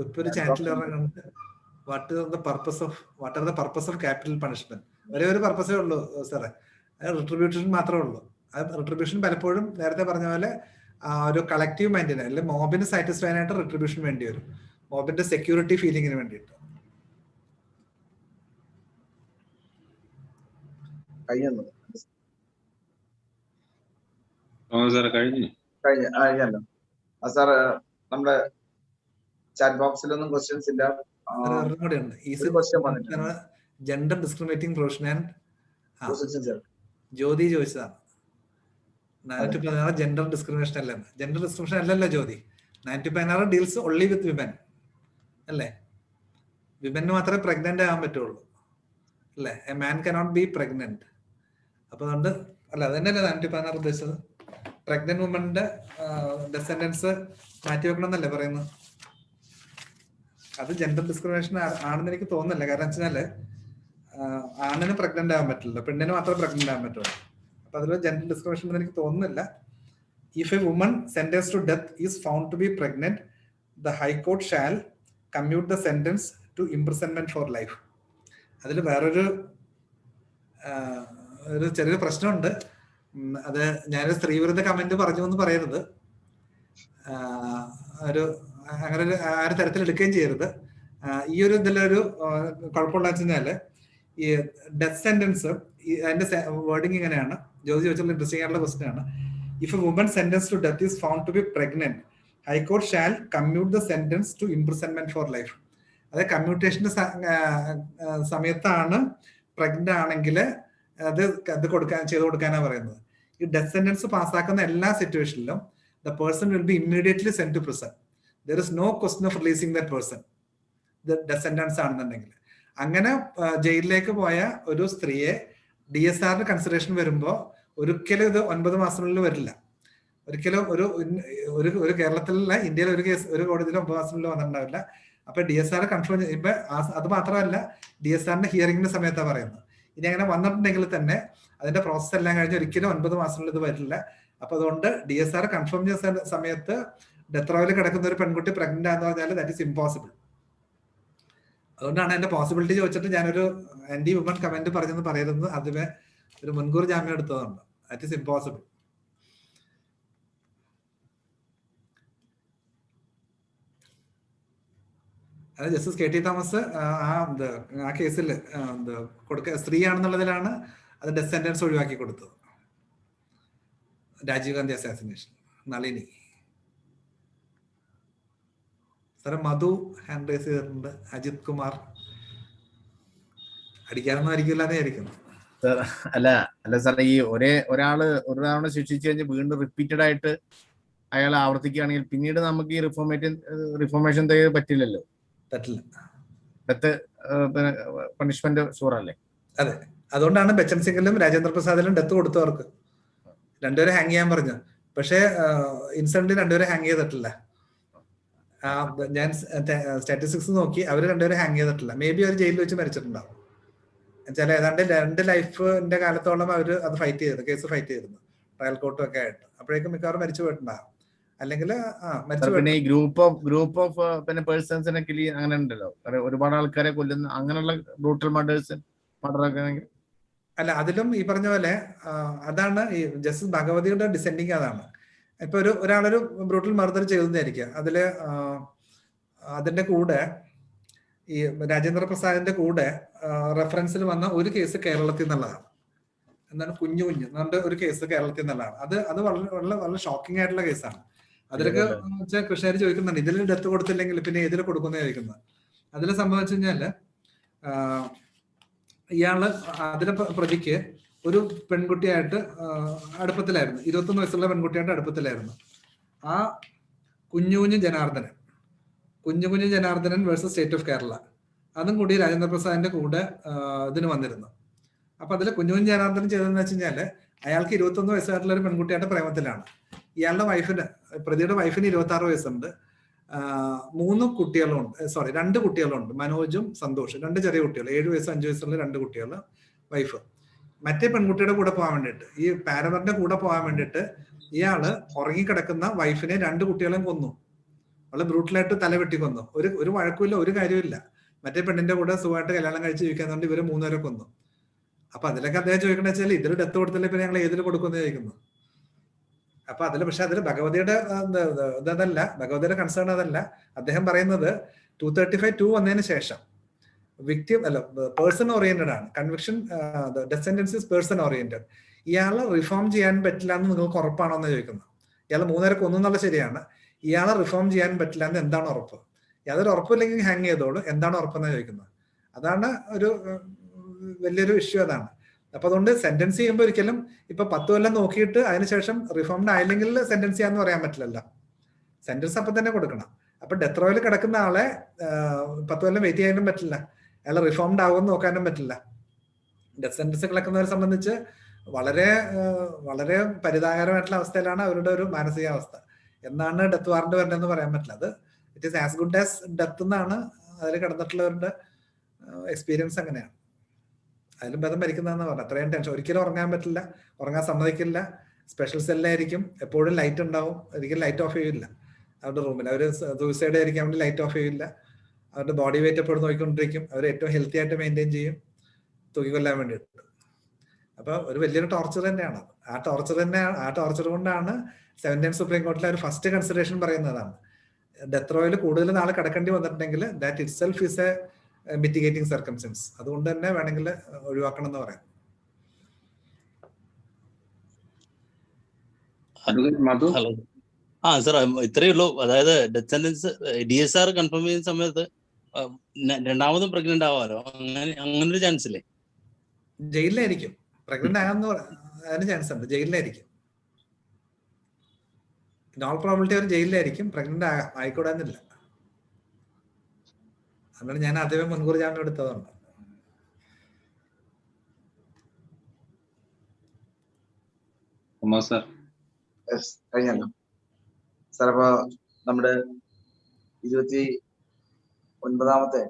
ഇപ്പൊ ഒരു ചാറ്റിൽ പറഞ്ഞിട്ടുണ്ട് what are the purpose of capital punishment. ഒരേ ഒരു പർപ്പസേ ഉള്ളൂ സാറേ, അത് റിട്രിബ്യൂഷൻ മാത്രമേ ഉള്ളൂ. അത് റിട്രിബ്യൂഷൻ പലപ്പോഴും നേരത്തെ പറഞ്ഞ പോലെ ഒരു കളക്റ്റീവ് മൈൻഡിന് അല്ലെങ്കിൽ മോബിന് സാറ്റിസ്ഫൈ ആയിട്ട് റിട്രിബ്യൂഷൻ വേണ്ടി വരും, മോബിന്റെ സെക്യൂരിറ്റി ഫീലിങ്ങിന് വേണ്ടിയിട്ട്. കഴിഞ്ഞല്ലോ സാർ. നമ്മുടെ ചാറ്റ് ബോക്സിലൊന്നും ക്വസ്റ്റ്യൻസ് ഇല്ല. Gender discriminating provision and Jyothi ചോദിച്ചതാണ്. 416 ജെൻഡർ ഡിസ്ക്രിമിനേഷൻ അല്ലെന്ന്. ജെൻഡർ ഡിസ്ക്രിമിനേഷൻ അല്ലല്ലോ Jyothi. 416 deals only with women അല്ലേ? വിമന് മാത്രമേ പ്രഗ്നന്റ് ആകാൻ പറ്റുള്ളൂ അല്ലേ? A man cannot be pregnant. അപ്പൊ അതുകൊണ്ട് അല്ല, അത് തന്നെയല്ലേ 416 ഉദ്ദേശിച്ചത്? പ്രഗ്നന്റ് വുമന്റെ ഡെസെൻഡൻസ് മാറ്റിവെക്കണം എന്നല്ലേ പറയുന്നത്? അത് ജെൻഡർ ഡിസ്ക്രിമിനേഷൻ ആണെന്ന് എനിക്ക് തോന്നുന്നില്ല. കാരണം വെച്ചാല് ആണിന് പ്രഗ്നന്റ് ആകാൻ പറ്റില്ല, പെണ്ണിന് മാത്രമേ പ്രഗ്നന്റ് ആകാൻ പറ്റുള്ളൂ. അപ്പൊ അതിൽ ജെൻഡർ ഡിസ്ക്രിമിനേഷൻ എനിക്ക് തോന്നുന്നില്ല. If a woman sentence to death is found to be pregnant, the high court shall commute the sentence to imprisonment for life. അതിൽ വേറൊരു ചെറിയൊരു പ്രശ്നമുണ്ട്. അത് ഞാനൊരു സ്ത്രീവിരുദ്ധ കമന്റ് പറഞ്ഞു എന്ന് പറയരുത്, അങ്ങനെ ആ ഒരു തരത്തിൽ എടുക്കുകയും ചെയ്യരുത്. ഈ ഒരു ഇതിലൊരു കുഴപ്പമുള്ള വെച്ചാല് ഈ ഡെത്ത് സെന്റൻസ് അതിന്റെ വേർഡിങ് ഇങ്ങനെയാണ്. ജ്യോതി ചോദിച്ചുള്ള ഇൻട്രസ്റ്റിംഗ് ആയിട്ടുള്ള ക്വസ്റ്റ്യൻ ആണ്. If a woman sentence to death is found to be pregnant, high court shall commute the sentence to imprisonment for life. അതായത് കമ്മ്യൂട്ടേഷന്റെ സമയത്താണ് പ്രഗ്നന്റ് ആണെങ്കിൽ അത് ചെയ്തു കൊടുക്കാനാണ് പറയുന്നത്. ഈ ഡെത്ത് സെന്റൻസ് പാസ്സാക്കുന്ന എല്ലാ സിറ്റുവേഷനിലും the person will be immediately sent to prison. There is no question of releasing that person. The descendants ആണെന്നുണ്ടെങ്കിൽ അങ്ങനെ ജയിലിലേക്ക് പോയ ഒരു സ്ത്രീയെ DSR കൺസിഡറേഷൻ വരുമ്പോൾ ഒരിക്കലും ഇത് 9 മാസത്തിനുള്ളിൽ വരില്ല. ഒരിക്കലും ഒരു കേരളത്തിലല്ല, ഇന്ത്യയിൽ ഒരു കേസ് ഒരു കോടതിയിൽ 9 മാസത്തിനുള്ളിൽ വന്നിട്ടുണ്ടാവില്ല. അപ്പൊ DSR കൺഫേം ചെയ്യുമ്പോ അത് മാത്രമല്ല, DSRന്റെ ഹിയറിംഗിന്റെ സമയത്താണ് പറയുന്നത്. ഇനി അങ്ങനെ വന്നിട്ടുണ്ടെങ്കിൽ തന്നെ അതിന്റെ പ്രോസസ് എല്ലാം കഴിഞ്ഞ് ഒരിക്കലും 9 മാസത്തിനുള്ളിൽ ഇത് വരില്ല. അപ്പൊ അതുകൊണ്ട് DSR കൺഫേം ചെയ്യുന്ന സമയത്ത് ഡെത്ത് റോയിൽ കിടക്കുന്ന ഒരു പെൺകുട്ടി പ്രഗ്നന്റ് ആണെന്ന് പറഞ്ഞാൽ ദാറ്റ് ഈസ് ഇമ്പോസിബിൾ. അതുകൊണ്ടാണ് അതിന്റെ പോസിബിലിറ്റി ചോദിച്ചിട്ട് ഞാനൊരു ആന്റി വുമൺ കമന്റ് പറഞ്ഞെന്ന് പറയുന്നത്. അതിന് ഒരു മുൻകൂർ ജാമ്യം എടുത്തതുകൊണ്ട് ദാറ്റ് ഈസ് ഇമ്പോസിബിൾ. അത് ജസ്റ്റിസ് KT തോമസ് ആ കേസിൽ സ്ത്രീ ആണെന്നുള്ളതിലാണ് അത് ഡെത്ത് സെന്റൻസ് ഒഴിവാക്കി കൊടുത്തത്. രാജീവ് ഗാന്ധി അസാസിനേഷൻ, നളിനി സാറെ. മധു ഹാൻഡ് റൈസ് ചെയ്തിട്ടുണ്ട്. അജിത് കുമാർ അടിക്കാനൊന്നും ആയിരിക്കില്ലാതെ ആയിരിക്കുന്നു. അല്ല സാറേ, ഈ ഒരാള് ഒരു തവണ ശിക്ഷിച്ചു കഴിഞ്ഞാൽ വീണ്ടും റിപ്പീറ്റഡ് ആയിട്ട് അയാൾ ആവർത്തിക്കുകയാണെങ്കിൽ പിന്നീട് നമുക്ക് ഈ റിഫോർമേഷൻ പറ്റില്ലല്ലോ. പറ്റില്ല. ഡെത്ത് പണിഷ്മെന്റ് ഷുവറല്ലേ? അതെ, അതുകൊണ്ടാണ് ബച്ചൻ സിംഗിലും രാജേന്ദ്ര പ്രസാദിലും ഡെത്ത് കൊടുത്തവർക്ക് രണ്ടുപേരെ ഹാങ് ചെയ്യാൻ പറഞ്ഞു. പക്ഷേ ഇൻസിഡന്റിൽ രണ്ടുപേരെ ഹാങ് ചെയ്തിട്ടില്ല. ഞാൻ സ്റ്റാറ്റിസ്റ്റിക്സ് നോക്കി, അവർ രണ്ടുപേരെ ഹാങ് ചെയ്തിട്ടില്ല. മേ ബി അവർ ജയിലിൽ വെച്ച് മരിച്ചിട്ടുണ്ടാവും. എന്നുവെച്ചാൽ ഏതാണ്ട് 2 ലൈഫിന്റെ കാലത്തോളം അവർ അത് കേസ് ഫൈറ്റ് ചെയ്തിരുന്നു, ട്രയൽ കോർട്ടും ഒക്കെ ആയിട്ട്. അപ്പോഴേക്കും മിക്കവാറും മരിച്ചു പോയിട്ടുണ്ടാവും. അല്ലെങ്കിൽ പിന്നെ ഈ ഗ്രൂപ്പ് ഓഫ് പിന്നെ പേഴ്സൺസിനെ അങ്ങനെ ഉണ്ടല്ലോ, ഒരുപാട് ആൾക്കാരെ കൊല്ലുന്ന അങ്ങനെയുള്ള ബ്രൂട്ടൽ മർഡറൊക്കെ ആണെങ്കിൽ അല്ല, അതിലും ഈ പറഞ്ഞ പോലെ അതാണ് ഈ ജസ്റ്റിസ് ഭഗവതിയുടെ ഡിസെൻഡിങ്. അതാണ് ഇപ്പൊ ഒരാളൊരു ബ്രൂട്ടൽ മർഡർ ചെയ്തെന്നായിരിക്കുക, അതിന്റെ കൂടെ ഈ രാജേന്ദ്ര പ്രസാദിന്റെ കൂടെ റെഫറൻസിൽ വന്ന ഒരു കേസ് കേരളത്തിൽ നിന്നുള്ളതാണ്. എന്താണ് കുഞ്ഞു എന്നുകൊണ്ട് ഒരു കേസ് കേരളത്തിൽ നിന്നുള്ളതാണ്. അത് വളരെ ഷോക്കിംഗ് ആയിട്ടുള്ള കേസാണ്. അതിലൊക്കെ വെച്ചാൽ കൃഷ്ണര് ചോദിക്കുന്നുണ്ട്, ഇതിൽ ഡെത്ത് കൊടുത്തില്ലെങ്കിൽ പിന്നെ ഏതിൽ കൊടുക്കുന്ന ചോദിക്കുന്നത്. അതിൽ സംഭവിച്ചു കഴിഞ്ഞാല് ഇയാള് അതിലെ പ്രതിക്ക് ഒരു പെൺകുട്ടിയായിട്ട് അടുപ്പത്തിലായിരുന്നു. 21 വയസ്സുള്ള പെൺകുട്ടിയായിട്ട് അടുപ്പത്തിലായിരുന്നു. ആ കുഞ്ഞു Janardhanan versus state of Kerala, അതും കൂടി രാജേന്ദ്ര പ്രസാദിന്റെ കൂടെ ഇതിന് വന്നിരുന്നു. അപ്പൊ അതിൽ കുഞ്ഞു ജനാർദ്ദനൻ ചെയ്തതെന്ന് വെച്ച് കഴിഞ്ഞാല് അയാൾക്ക് 21 വയസ്സായിട്ടുള്ള ഒരു പെൺകുട്ടിയായിട്ട് പ്രേമത്തിലാണ്. ഇയാളുടെ പ്രതിയുടെ വൈഫിന് 26 വയസ്സുണ്ട്. 2 കുട്ടികളുണ്ട്, മനോജും സന്തോഷും. 2 ചെറിയ കുട്ടികൾ, 7 വയസ്സ് 5 വയസ്സുള്ള 2 കുട്ടികൾ, വൈഫ്. മറ്റേ പെൺകുട്ടിയുടെ കൂടെ പോകാൻ വേണ്ടിയിട്ട്, ഈ പാരവറിന്റെ കൂടെ പോകാൻ വേണ്ടിയിട്ട് ഇയാള് ഉറങ്ങിക്കിടക്കുന്ന വൈഫിനെ 2 കുട്ടികളെയും കൊന്നു. വളരെ ബ്രൂട്ടലായിട്ട് തല വെട്ടിക്കൊന്നു. ഒരു വഴക്കുമില്ല, ഒരു കാര്യമില്ല. മറ്റേ പെണ്ണിന്റെ കൂടെ സുഖമായിട്ട് കല്യാണം കഴിച്ച് ജീവിക്കാന്നുകൊണ്ട് ഇവര് 3 പേരെ കൊന്നു. അപ്പൊ അതിലൊക്കെ അദ്ദേഹം ചോദിക്കണെന്ന് വെച്ചാൽ ഇതിൽ ഡെത്ത് കൊടുത്തില്ലേ പിന്നെ ഞങ്ങൾ ഏതിൽ കൊടുക്കുമെന്ന് ചോദിക്കുന്നു. അപ്പൊ പക്ഷെ അതിൽ ഭഗവതിയുടെ ഇതല്ല, ഭഗവതിയുടെ കൺസേൺ അതല്ല. അദ്ദേഹം പറയുന്നത് 235(2) വന്നതിന് ശേഷം വിക്ടിം അല്ല, പേഴ്സൺ ഓറിയന്റഡ് ആണ്. Conviction death sentence is person oriented. ഇയാളെ റിഫോം ചെയ്യാൻ പറ്റില്ല എന്ന് നിങ്ങൾക്ക് ഉറപ്പാണോ എന്ന് ചോദിക്കുന്നു. ഇയാൾ 3 പേരെ കൊന്നുന്നുള്ള ശരിയാണ്, ഇയാളെ റിഫോം ചെയ്യാൻ പറ്റില്ല എന്ന് എന്താണ് ഉറപ്പ്? യാതൊരു ഉറപ്പില്ലെങ്കിൽ ഹാങ് ചെയ്തോളൂ, എന്താണ് ഉറപ്പെന്ന് ചോദിക്കുന്നത്. അതാണ് ഒരു വലിയൊരു ഇഷ്യൂ. അതാണ്. അപ്പൊ അതുകൊണ്ട് സെന്റൻസ് ചെയ്യുമ്പോൾ ഒരിക്കലും ഇപ്പൊ 10 കൊല്ലം നോക്കിയിട്ട് അതിനുശേഷം റിഫോംഡ് ആയില്ലെങ്കിൽ സെന്റൻസ് ചെയ്യാന്ന് പറയാൻ പറ്റില്ലല്ലോ. സെന്റൻസ് അപ്പൊ തന്നെ കൊടുക്കണം. അപ്പൊ ഡെത്ത് റോയിൽ കിടക്കുന്ന ആളെ 10 കൊല്ലം വെയിറ്റ് ചെയ്യാനും പറ്റില്ല, അയാൾ റിഫോംഡ് ആവുമെന്ന് നോക്കാനും പറ്റില്ല. ഡെത്ത് സെന്റൻസ് കിടക്കുന്നവരെ സംബന്ധിച്ച് വളരെ വളരെ പരിതാപകരമായിട്ടുള്ള അവസ്ഥയിലാണ് അവരുടെ ഒരു മാനസികാവസ്ഥ. എന്നാണ് ഡെത്ത് വാറന്റ് വരേണ്ടതെന്ന് പറയാൻ പറ്റില്ല. അത് it is as good as death എന്നാണ് അതിൽ കിടന്നിട്ടുള്ളവരുടെ എക്സ്പീരിയൻസ്. അങ്ങനെയാണ്. അതിലും ഭേദം മരിക്കുന്നതെന്ന് പറഞ്ഞാൽ അത്രയും ടെൻഷൻ. ഒരിക്കലും ഉറങ്ങാൻ പറ്റില്ല, ഉറങ്ങാൻ സമ്മതിക്കില്ല. സ്പെഷ്യൽ സെല്ലായിരിക്കും, എപ്പോഴും ലൈറ്റ് ഉണ്ടാവും, ഒരിക്കലും ലൈറ്റ് ഓഫ് ചെയ്യില്ല അവരുടെ റൂമിൽ. അവർ സൂസൈഡ് ആയിരിക്കും, അവരുടെ ലൈറ്റ് ഓഫ് ചെയ്യില്ല. അവരുടെ ബോഡി വെയിറ്റ് എപ്പോഴും നോക്കിക്കൊണ്ടിരിക്കും. അവർ ഏറ്റവും ഹെൽത്തി ആയിട്ട് മെയിൻറ്റെയിൻ ചെയ്യും തൂക്കിക്കൊല്ലാൻ വേണ്ടിയിട്ട്. അപ്പൊ ഒരു വലിയൊരു ടോർച്ചർ തന്നെയാണ്. ആ ടോർച്ചർ കൊണ്ടാണ് 17th സുപ്രീം കോർട്ടിലെ ഒരു ഫസ്റ്റ് കൺസിഡറേഷൻ പറയുന്നതാണ് ഡെത്ത് റോയിൽ കൂടുതൽ നാൾ കിടക്കേണ്ടി വന്നിട്ടുണ്ടെങ്കിൽ that it self is A mitigating circumstances. അതുകൊണ്ട് തന്നെ വേണമെങ്കിൽ ഒഴിവാക്കണം എന്ന് പറയാം. ഹലോ, സാർ ഇത്രയേ ഉള്ളൂ. അതായത് ഡെത്ത് സെന്റൻസ് DSR കൺഫേം ചെയ്യുന്ന സമയത്ത് രണ്ടാമതും പ്രഗ്നന്റ് ആവാലോ, അങ്ങനൊരു ചാൻസ് ഇല്ലേ? ജയിലിലായിരിക്കും പ്രഗ്നന്റ് ആകാന്ന് അതിന് ചാൻസ് ഉണ്ട്. ജയിലിലായിരിക്കും, നോൾ പ്രോബിലിറ്റി അവർ ജയിലിലായിരിക്കും. പ്രഗ്നന്റ് ആയിക്കൂടാന്നില്ല. അതുകൊണ്ട് ഞാൻ ആദ്യമേ മുൻകൂർ ജാമ്യം എടുത്തതുണ്ട്. കഴിഞ്ഞല്ലോ സാർ. അപ്പൊ നമ്മുടെ 29ാമത്തെ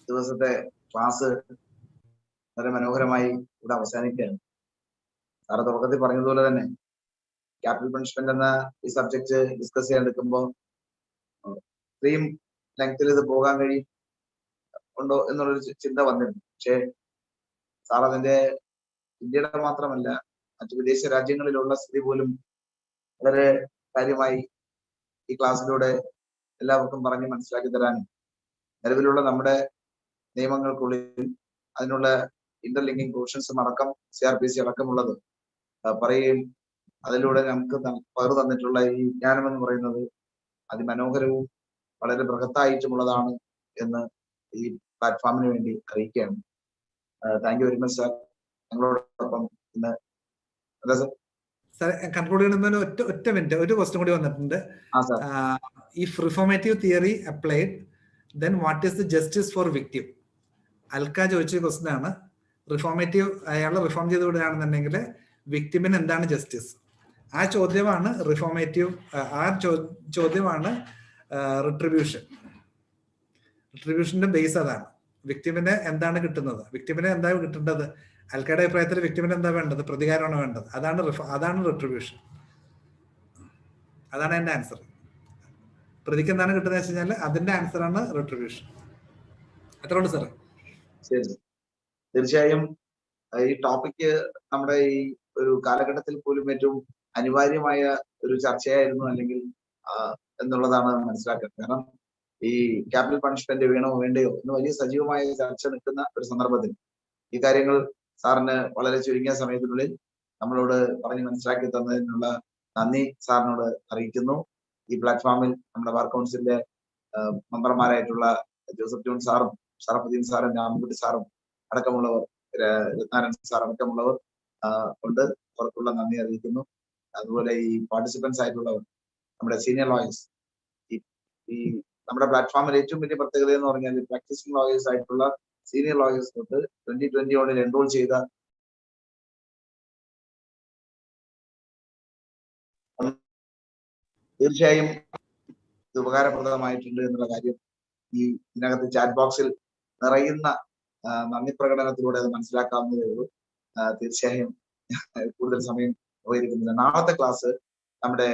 ദിവസത്തെ ക്ലാസ് വളരെ മനോഹരമായി ഇവിടെ അവസാനിക്കുകയാണ്. സാറ് തുടക്കത്തിൽ പറഞ്ഞതുപോലെ തന്നെ ക്യാപിറ്റൽ പണിഷ്മെന്റ് എന്ന ഈ സബ്ജക്ട് ഡിസ്കസ് ചെയ്യാൻ എടുക്കുമ്പോൾ ഇത്രയും ലെങ്ത്തിൽ ഇത് പോകാൻ ഉണ്ടോ എന്നുള്ളൊരു ചിന്ത വന്നിരുന്നു. പക്ഷേ സാർ അതിന്റെ ഇന്ത്യയുടെ മാത്രമല്ല മറ്റു വിദേശ രാജ്യങ്ങളിലുള്ള സ്ഥിതി പോലും വളരെ കാര്യമായി ഈ ക്ലാസ്സിലൂടെ എല്ലാവർക്കും പറഞ്ഞ് മനസ്സിലാക്കി തരാനും നിലവിലുള്ള നമ്മുടെ നിയമങ്ങൾക്കുള്ളിൽ അതിനുള്ള ഇന്റർലിങ്കിങ് പ്രൊവിഷൻസും അടക്കം CRPC അടക്കമുള്ളത് പറയുകയും അതിലൂടെ നമുക്ക് പകർന്നു തന്നിട്ടുള്ള ഈ വിജ്ഞാനം എന്ന് പറയുന്നത് അതിമനോഹരവും വളരെ ബൃഹത്തായിട്ടുമുള്ളതാണ് എന്ന് ഈ പ്ലാറ്റ്ഫോമിന് വേണ്ടി അറിയിക്കുകയാണ്. Thank you very much sir. ഞങ്ങളോടൊപ്പം ഇന്ന് കൺക്ലൂഡ് ചെയ്യുന്നതിന് ഒറ്റ മിനിറ്റ്, ഒരു ക്വസ്റ്റ്യൻ കൂടി വന്നിട്ടുണ്ട്. If reformative theory applied then what is the justice for victim? Alka ചോദിച്ച ക്വസ്റ്റ്യൻ ആണ്. റിഫോർമേറ്റീവ് അയാളെ റിഫോം ചെയ്ത് വിടുകയാണെന്നുണ്ടെങ്കിൽ വിക്ടിമിന് എന്താണ് ജസ്റ്റിസ്? ആ ചോദ്യമാണ് റിഫോർമേറ്റീവ്. ആ ചോദ്യമാണ് റിട്രിബ്യൂഷന്റെ ബേസ്. അതാണ് വിക്ടിമിന് എന്താണ് കിട്ടുന്നത്, വിക്ടിമിന് എന്താണ് കിട്ടേണ്ടത്. അൽക്കയുടെ അഭിപ്രായത്തിൽ വിക്ടിമിന് എന്താ വേണ്ടത്? പ്രതികാരമാണ് വേണ്ടത്. അതാണ് റിട്രിബ്യൂഷൻ. അതാണ് എന്റെ ആൻസർ. പ്രതിക്ക് എന്താണ് കിട്ടുന്നത് വെച്ച് കഴിഞ്ഞാൽ അതിന്റെ ആൻസറാണ് റിട്രിബ്യൂഷൻ. അത്രേ ഉള്ളൂ സാർ. ശരി, തീർച്ചയായും ഈ ടോപ്പിക്ക് നമ്മുടെ ഈ ഒരു കാലഘട്ടത്തിൽ പോലും ഏറ്റവും അനിവാര്യമായ ഒരു ചർച്ചയായിരുന്നു അല്ലെങ്കിൽ എന്നുള്ളതാണ് മനസ്സിലാക്കുന്നത്. കാരണം ഈ ക്യാപിറ്റൽ പണിഷ്മെന്റ് വേണോ വേണ്ടയോ എന്ന് വലിയ സജീവമായ ചർച്ച നിൽക്കുന്ന ഒരു സന്ദർഭത്തിൽ ഈ കാര്യങ്ങൾ സാറിന് വളരെ ചുരുങ്ങിയ സമയത്തിനുള്ളിൽ നമ്മളോട് പറഞ്ഞ് മനസ്സിലാക്കി തന്നതിനുള്ള നന്ദി സാറിനോട് അറിയിക്കുന്നു. ഈ പ്ലാറ്റ്ഫോമിൽ നമ്മുടെ ബാർ കൗൺസിലിന്റെ മെമ്പർമാരായിട്ടുള്ള ജോസഫ് ജോൺ സാറും ഷറഫുദ്ദീൻ സാറും രാമൻകുട്ടി സാറും അടക്കമുള്ളവർ, രത്നാരായണൻ സാർ അടക്കമുള്ളവർ ഉണ്ട്. അവർക്കുള്ള നന്ദി അറിയിക്കുന്നു. അതുപോലെ ഈ പാർട്ടിസിപ്പൻസ് ആയിട്ടുള്ളവർ, നമ്മുടെ സീനിയർ ലോയേഴ്സ്, ഈ നമ്മുടെ പ്ലാറ്റ്ഫോമിൽ ഏറ്റവും വലിയ പ്രത്യേകത എന്ന് പറഞ്ഞാൽ പ്രാക്ടീസിംഗ് ലോയേഴ്സ് ആയിട്ടുള്ള സീനിയർ ലോയേഴ്സ് തൊട്ട് 2021 എൻറോൾ ചെയ്ത തീർച്ചയായും ഇത് ഉപകാരപ്രദമായിട്ടുണ്ട് എന്നുള്ള കാര്യം ഈ ഇതിനകത്ത് ചാറ്റ് ബോക്സിൽ നിറയുന്ന നന്ദി പ്രകടനത്തിലൂടെ അത് മനസ്സിലാക്കാവുന്നതേ ഉള്ളൂ. തീർച്ചയായും കൂടുതൽ സമയം ഉപകരിക്കുന്നില്ല. നാളത്തെ ക്ലാസ് നമ്മുടെ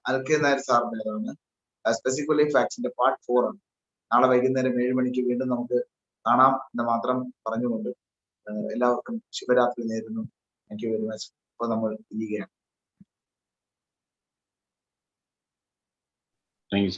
അൽക്കെ നായർ സാറിൻ്റെതാണ്. സ്പെസിഫിക്കലി ഫാക്ട്സിന്റെ പാർട്ട് 4 ആണ്. നാളെ വൈകുന്നേരം 7 മണിക്ക് വീണ്ടും നമുക്ക് കാണാം എന്ന് മാത്രം പറഞ്ഞുകൊണ്ട് എല്ലാവർക്കും ശുഭരാത്രി നേരുന്നു. Thank you very much. ഇപ്പോൾ നമ്മൾ ഇരിക്കുകയാണ്. Thank you sir.